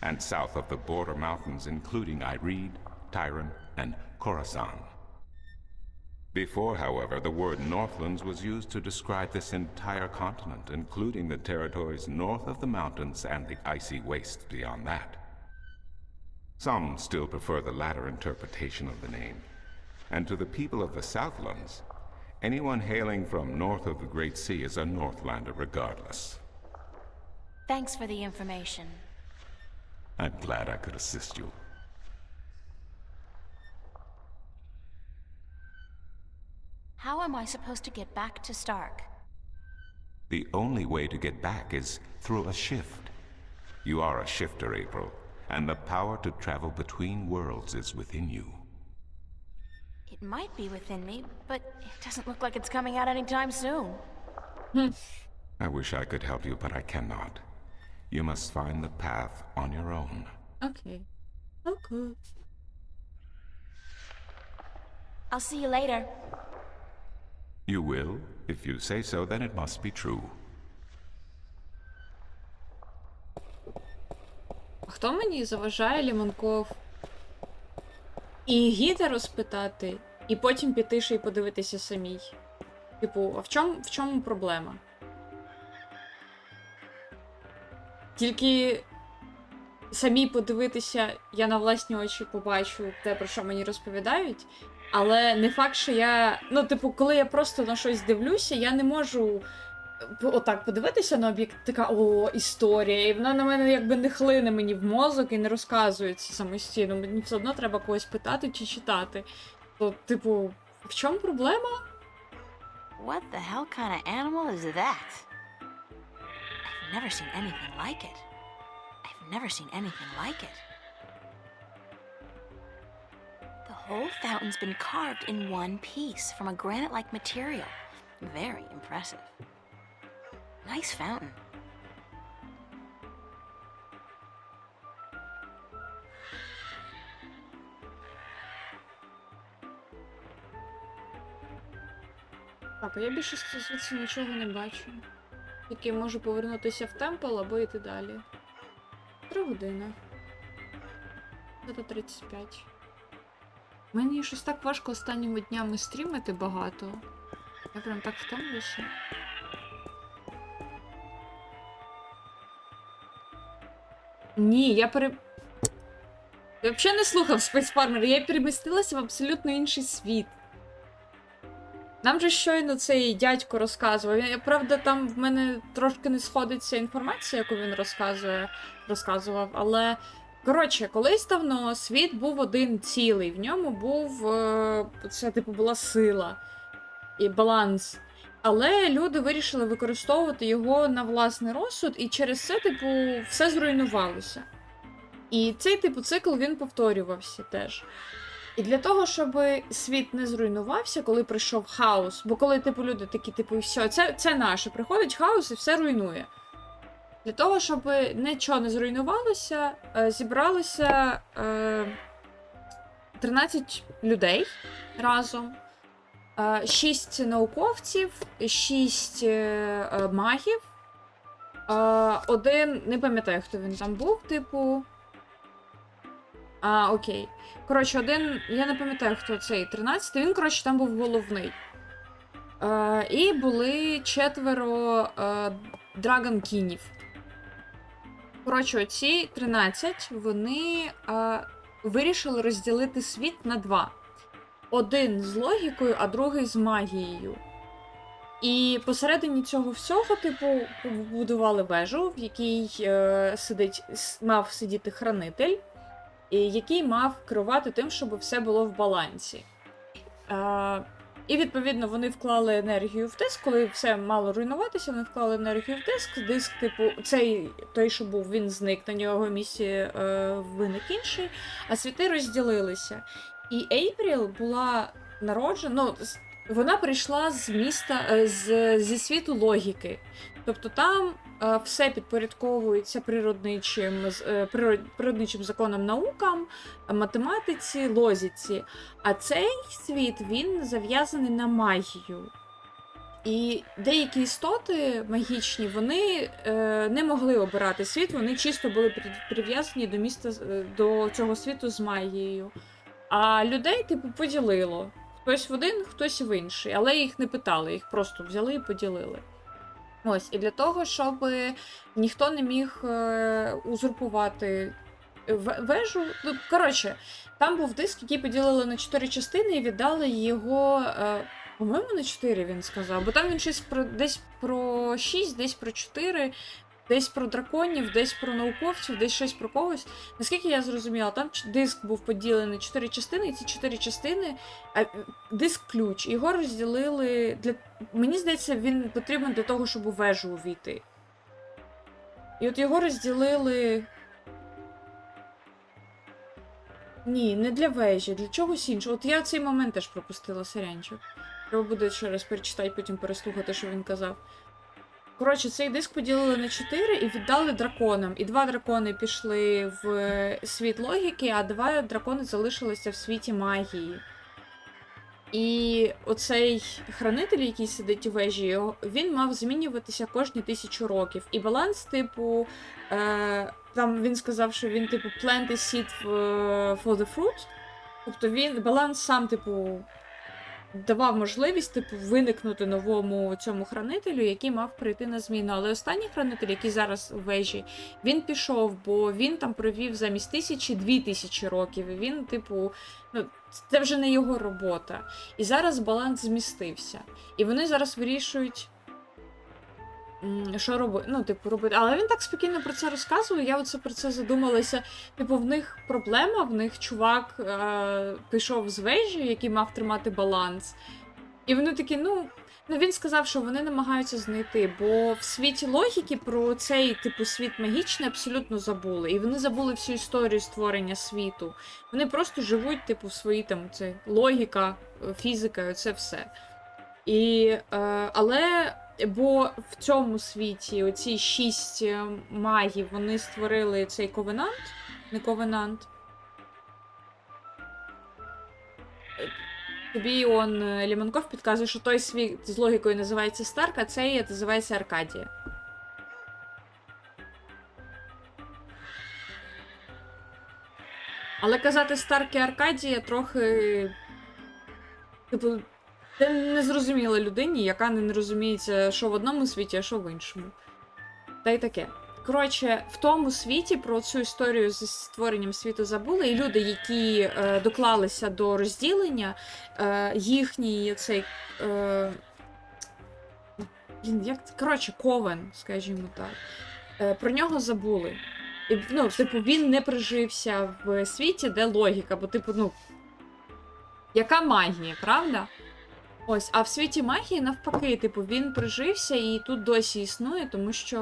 and south of the border mountains including Ireed, Tyrone, and Khorasan. Before, however, the word Northlands was used to describe this entire continent, including the territories north of the mountains and the icy wastes beyond that. Some still prefer the latter interpretation of the name. And to the people of the Southlands, anyone hailing from north of the Great Sea is a Northlander regardless. Thanks for the information. I'm glad I could assist you. How am I supposed to get back to Stark? The only way to get back is through a shift. You are a shifter, April, and the power to travel between worlds is within you. It might be within me, but it doesn't look like it's coming out anytime soon. I wish I could help you, but I cannot. You must find the path on your own. Okay. Okay. I'll see you later. You will? If you say so, then it must be true. Хто мені заважає Лімонков і гіда розпитати, і потім піти ще й подивитися самій? Типу, а в чому проблема? Тільки самій подивитися, я на власні очі побачу те, про що мені розповідають, але не факт, що я... Ну, типу, коли я просто на щось дивлюся, я не можу отак подивитися на об'єкт, така, о, історія, і вона на мене якби не хлине мені в мозок і не розказується самостійно. Мені все одно треба когось питати чи читати. То, типу, в чому проблема? What the hell kind of animal is that? I've never seen anything like it. I've never seen anything like it. The whole fountain's been carved in one piece from a granite-like material. Very impressive. Nice fountain. Так, а я більше звідси нічого не бачу. Тільки можу повернутися в темпл або йти далі. 3 години. Це 35. Мені щось так важко останніми днями стрімити багато. Я прям так втомлюся. Ні, я взагалі не слухав Space Farmer, я перемістилася в абсолютно інший світ. Нам же щойно цей дядько розказував. Правда, там в мене трошки не сходиться інформація, яку він розказував, але... Коротше, колись давно світ був один цілий, в ньому був... це, типу, була сила і баланс. Але люди вирішили використовувати його на власний розсуд, і через це, типу, все зруйнувалося. І цей, типу, цикл, він повторювався теж. І для того, щоб світ не зруйнувався, коли прийшов хаос, бо коли, типу, люди такі, типу, все, це наше, приходить хаос і все руйнує. Для того, щоб нічого не зруйнувалося, зібралося 13 людей разом, 6 науковців, 6 магів, один, не пам'ятаю, хто він там був, типу... окей. Коротше, один, я не пам'ятаю, хто цей 13-й, він, коротше, там був головний. І були 4 драгонкінів. Коротше, оці 13, вони вирішили розділити світ на 2. Один з логікою, а другий з магією. І посередині цього всього, типу, побудували вежу, в якій мав сидіти хранитель, який мав керувати тим, щоб все було в балансі. І, відповідно, вони вклали енергію в диск, коли все мало руйнуватися, вони вклали енергію в диск. Диск, типу, цей, той, що був, він зник, на нього місці виник інший, а світи розділилися. І Ейпріл була народжена, ну, вона прийшла з міста, зі світу логіки. Тобто там все підпорядковується природничим законам наукам, математиці, логіці. А цей світ, він зав'язаний на магію. І деякі істоти магічні, вони не могли обирати світ, вони чисто були прив'язані до цього світу з магією. А людей, типу, поділило. Хтось в один, хтось в інший. Але їх не питали, їх просто взяли і поділили. Ось, і для того, щоб ніхто не міг узурпувати вежу. Ну, коротше, там був диск, який поділили на 4 частини і віддали його, по-моєму, на 4 він сказав, бо там він щось десь про 6, десь про 4, десь про драконів, десь про науковців, десь щось про когось. Наскільки я зрозуміла, там диск був поділений на 4 частини, і ці 4 частини, диск-ключ, його розділили, мені здається, він потрібен для того, щоб у вежу увійти. І от його розділили... Ні, не для вежі, для чогось іншого. От я цей момент теж пропустила, сорянчик. Треба буде ще раз перечитати, потім переслухати, що він казав. Коротше, цей диск поділили на 4 і віддали драконам. І 2 дракони пішли в світ логіки, а 2 дракони залишилися в світі магії. І оцей хранитель, який сидить у вежі, він мав змінюватися кожні 1000 років. І баланс, типу, там він сказав, що він, типу, plant a seed for the fruit. Тобто баланс сам, типу, давав можливість, типу, виникнути новому цьому хранителю, який мав прийти на зміну. Але останній хранитель, який зараз у вежі, він пішов, бо він там провів замість 1000 – 2000 років. І він, типу, ну, це вже не його робота. І зараз баланс змістився. І вони зараз вирішують, що робити. Ну, типу, робити. Але він так спокійно про це розказував, я оце про це задумалася. Типу, в них проблема, в них чувак пішов з вежі, який мав тримати баланс. І вони такі, ну, він сказав, що вони намагаються знайти, бо в світі логіки про цей, типу, світ магічний абсолютно забули. І вони забули всю історію створення світу. Вони просто живуть, типу, в своїй там, це логіка, фізика, це все. І, але бо в цьому світі оці 6 магів, вони створили цей ковенант, не ковенант. Тобі Лімонков підказує, що той світ з логікою називається Старк, а цей називається Аркадія. Але казати Старк і Аркадія трохи... Типу, це незрозуміло людині, яка не розуміється, що в одному світі, а що в іншому. Та й таке. Коротше, в тому світі про цю історію зі створенням світу забули, і люди, які доклалися до розділення, їхній цей... Коротше, ковен, скажімо так. Про нього забули. І, ну, типу, він не прижився в світі, де логіка, бо, типу, ну, яка магія, правда? Ось, а в світі магії, навпаки, типу, він прижився і тут досі існує, тому що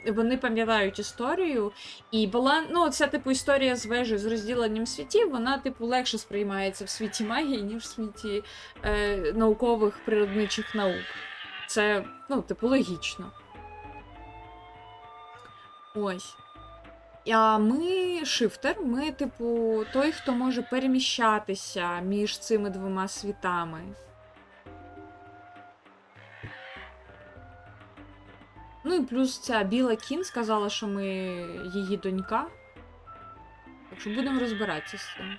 вони пам'ятають історію, і ну, ця, типу, історія з вежею, з розділенням світів, вона, типу, легше сприймається в світі магії, ніж в світі наукових природничих наук. Це, ну, типу, логічно. Ось. А ми шифтер, ми, типу, той, хто може переміщатися між цими двома світами. Ну і плюс ця Біла Кін сказала, що ми її донька. Так що будемо розбиратися з цим.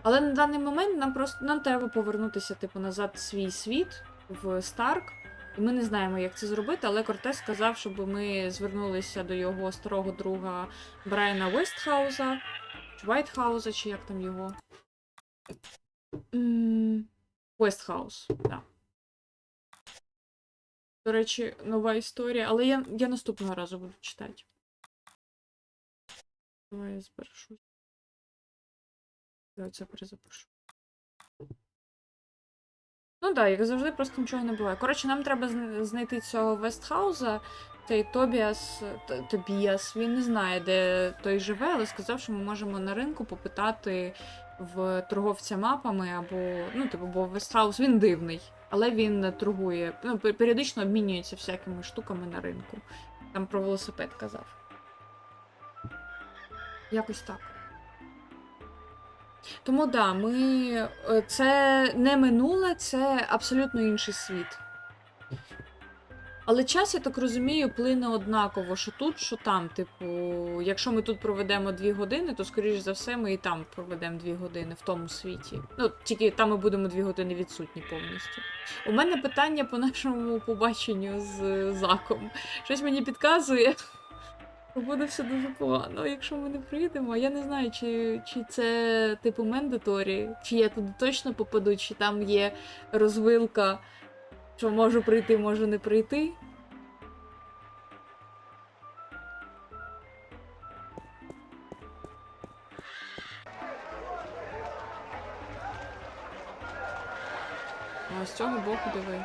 Але на даний момент нам треба повернутися, типу, назад в свій світ, в Старк. І ми не знаємо, як це зробити, але Кортес сказав, щоб ми звернулися до його старого друга Брайана Вестхауза, чи Вайтхауза, чи як там його. Вестхаус, так. Да. До речі, нова історія, але я наступного разу буду читати. Давай я збережусь. Я це перезапишу. Ну так, як завжди, просто нічого не буває. Коротше, нам треба знайти цього Вестхауза, цей Тобіас, він не знає, де той живе, але сказав, що ми можемо на ринку попитати в торговця мапами, або, ну, типу, бо Вестхаус, він дивний, але він торгує, ну, періодично обмінюється всякими штуками на ринку. Там про велосипед казав. Якось так. Тому да, це не минуле, це абсолютно інший світ. Але час, я так розумію, плине однаково, що тут, що там. Типу, якщо ми тут проведемо 2 години, то, скоріш за все, ми і там проведемо 2 години в тому світі. Ну, тільки там ми будемо 2 години відсутні повністю. У мене питання по нашому побаченню з Заком. Щось мені підказує. Буде все дуже погано, якщо ми не приїдемо. Я не знаю, чи це, типу, мендаторі, чи я туди точно попаду, чи там є розвилка, що можу прийти, можу не прийти. А з цього боку диви.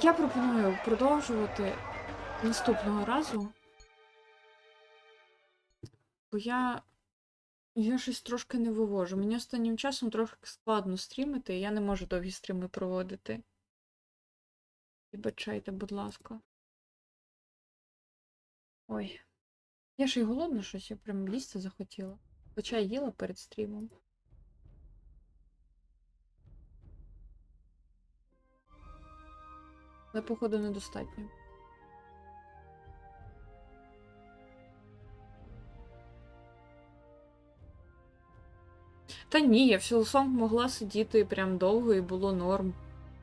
Я пропоную продовжувати наступного разу. Бо я щось трошки не вивожу. Мені останнім часом трохи складно стрімити, і я не можу довгі стріми проводити. Вибачайте, будь ласка. Ой. Я ж і голодна щось, я прям їсти захотіла. Хоча я їла перед стрімом. Але, походу, недостатньо. Та ні, я в Сілсонг могла сидіти прям довго і було норм.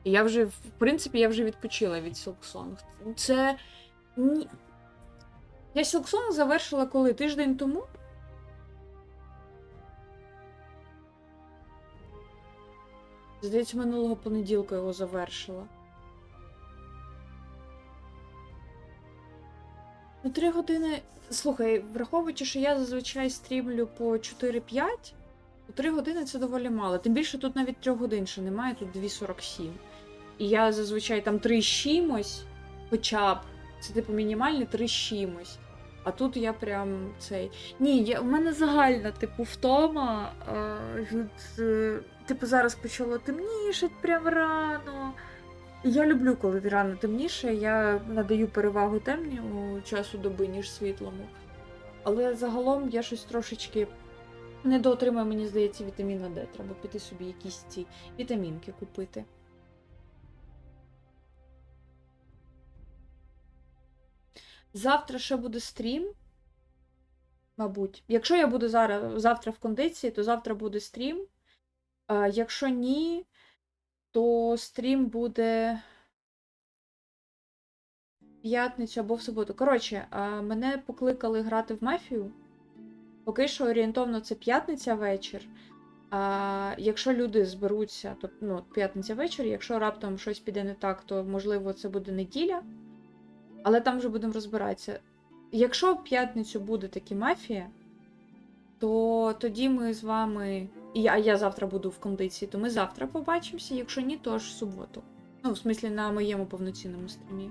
І я вже, в принципі, я вже відпочила від Сілксонг. Це... Ні. Я Сілксонг завершила коли? Тиждень тому? Здається, минулого понеділка його завершила. Ну, 3 години... Слухай, враховуючи, що я зазвичай стрімлю по 4-5, то 3 години це доволі мало. Тим більше тут навіть 3 годин ще немає, тут 2:47. І я зазвичай там 3 з чимось, хоча б. Це типу мінімальний 3 з чимось. А тут я прям цей... Ні, у мене загальна, типу, втома від типу, зараз почало темнішати прям рано. І я люблю, коли рано темніше, я надаю перевагу темному часу доби, ніж світлому. Але загалом я щось трошечки недоотримую, мені здається, вітаміна Д. Треба піти собі якісь ці вітамінки купити. Завтра ще буде стрім. Мабуть. Якщо я буду завтра в кондиції, то завтра буде стрім. Якщо ні, то стрім буде в п'ятницю або в суботу. Коротше, мене покликали грати в мафію. Поки що орієнтовно це п'ятниця вечір. Якщо люди зберуться, то п'ятниця вечір, якщо раптом щось піде не так, то можливо це буде неділя. Але там вже будемо розбиратися. Якщо в п'ятницю буде таки мафія, то тоді ми з вами, а я завтра буду в кондиції, то ми завтра побачимося, якщо ні, то аж в суботу. Ну, в смислі, на моєму повноцінному стрімі.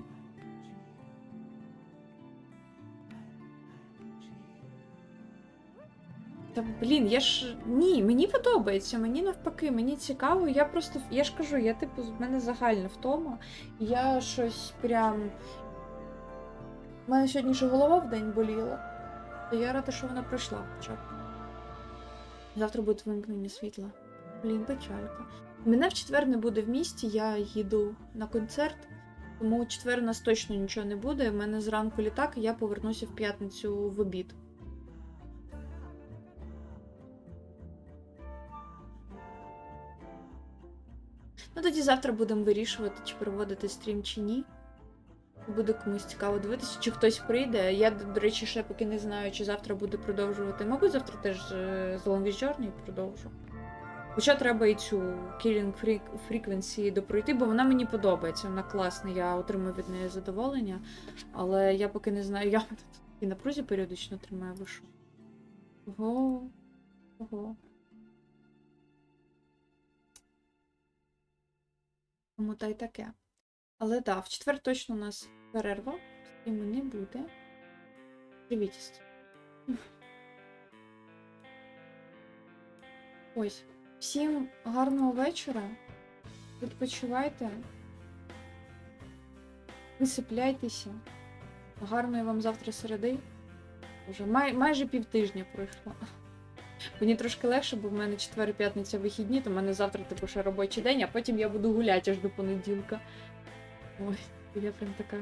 Та, блін, ні, мені подобається, мені навпаки, мені цікаво, я ж кажу, в мене загальна втома, я щось прям... У мене сьогодні ще голова в день боліла, то я рада, що вона пройшла хоча б. Завтра буде вимкнення світла. Блін, печалька. Мене в четвер не буде в місті, я їду на концерт, тому в четвер у нас точно нічого не буде. У мене зранку літак, і я повернуся в п'ятницю в обід. Ну тоді завтра будемо вирішувати, чи проводити стрім, чи ні. Буде комусь цікаво дивитися, чи хтось прийде. Я, до речі, ще поки не знаю, чи завтра буду продовжувати. Мабуть, завтра теж з Longest Journey продовжу. Хоча треба і цю Killing Frequency допройти, бо вона мені подобається, вона класна, я отримую від неї задоволення. Але я поки не знаю, я і напрузі періодично тримаю вишу. Ого. Тому та й таке. Але так, в четвер точно у нас перерва, стріму не буде. Привітість. Ось. Всім гарного вечора. Відпочивайте. Висипляйтеся. Гарної вам завтра середи. Вже майже півтижня пройшло. Мені трошки легше, бо в мене четвер і п'ятниця вихідні, то в мене завтра типу ще робочий день, а потім я буду гуляти аж до понеділка. Ой, я прям така...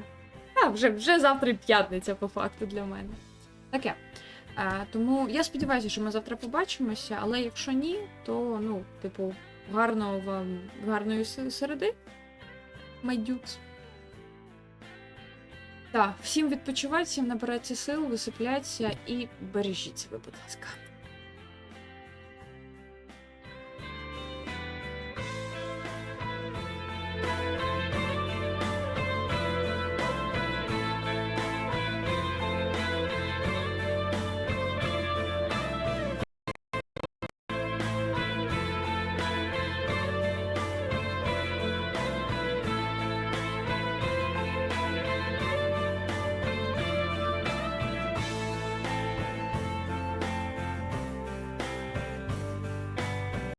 вже завтра і п'ятниця, по факту, для мене. Таке. Тому я сподіваюся, що ми завтра побачимося, але якщо ні, то, гарної середи, майдюц. Так, всім відпочивайте, всім набирайте сил, висипляйтеся і бережіть себе, будь ласка.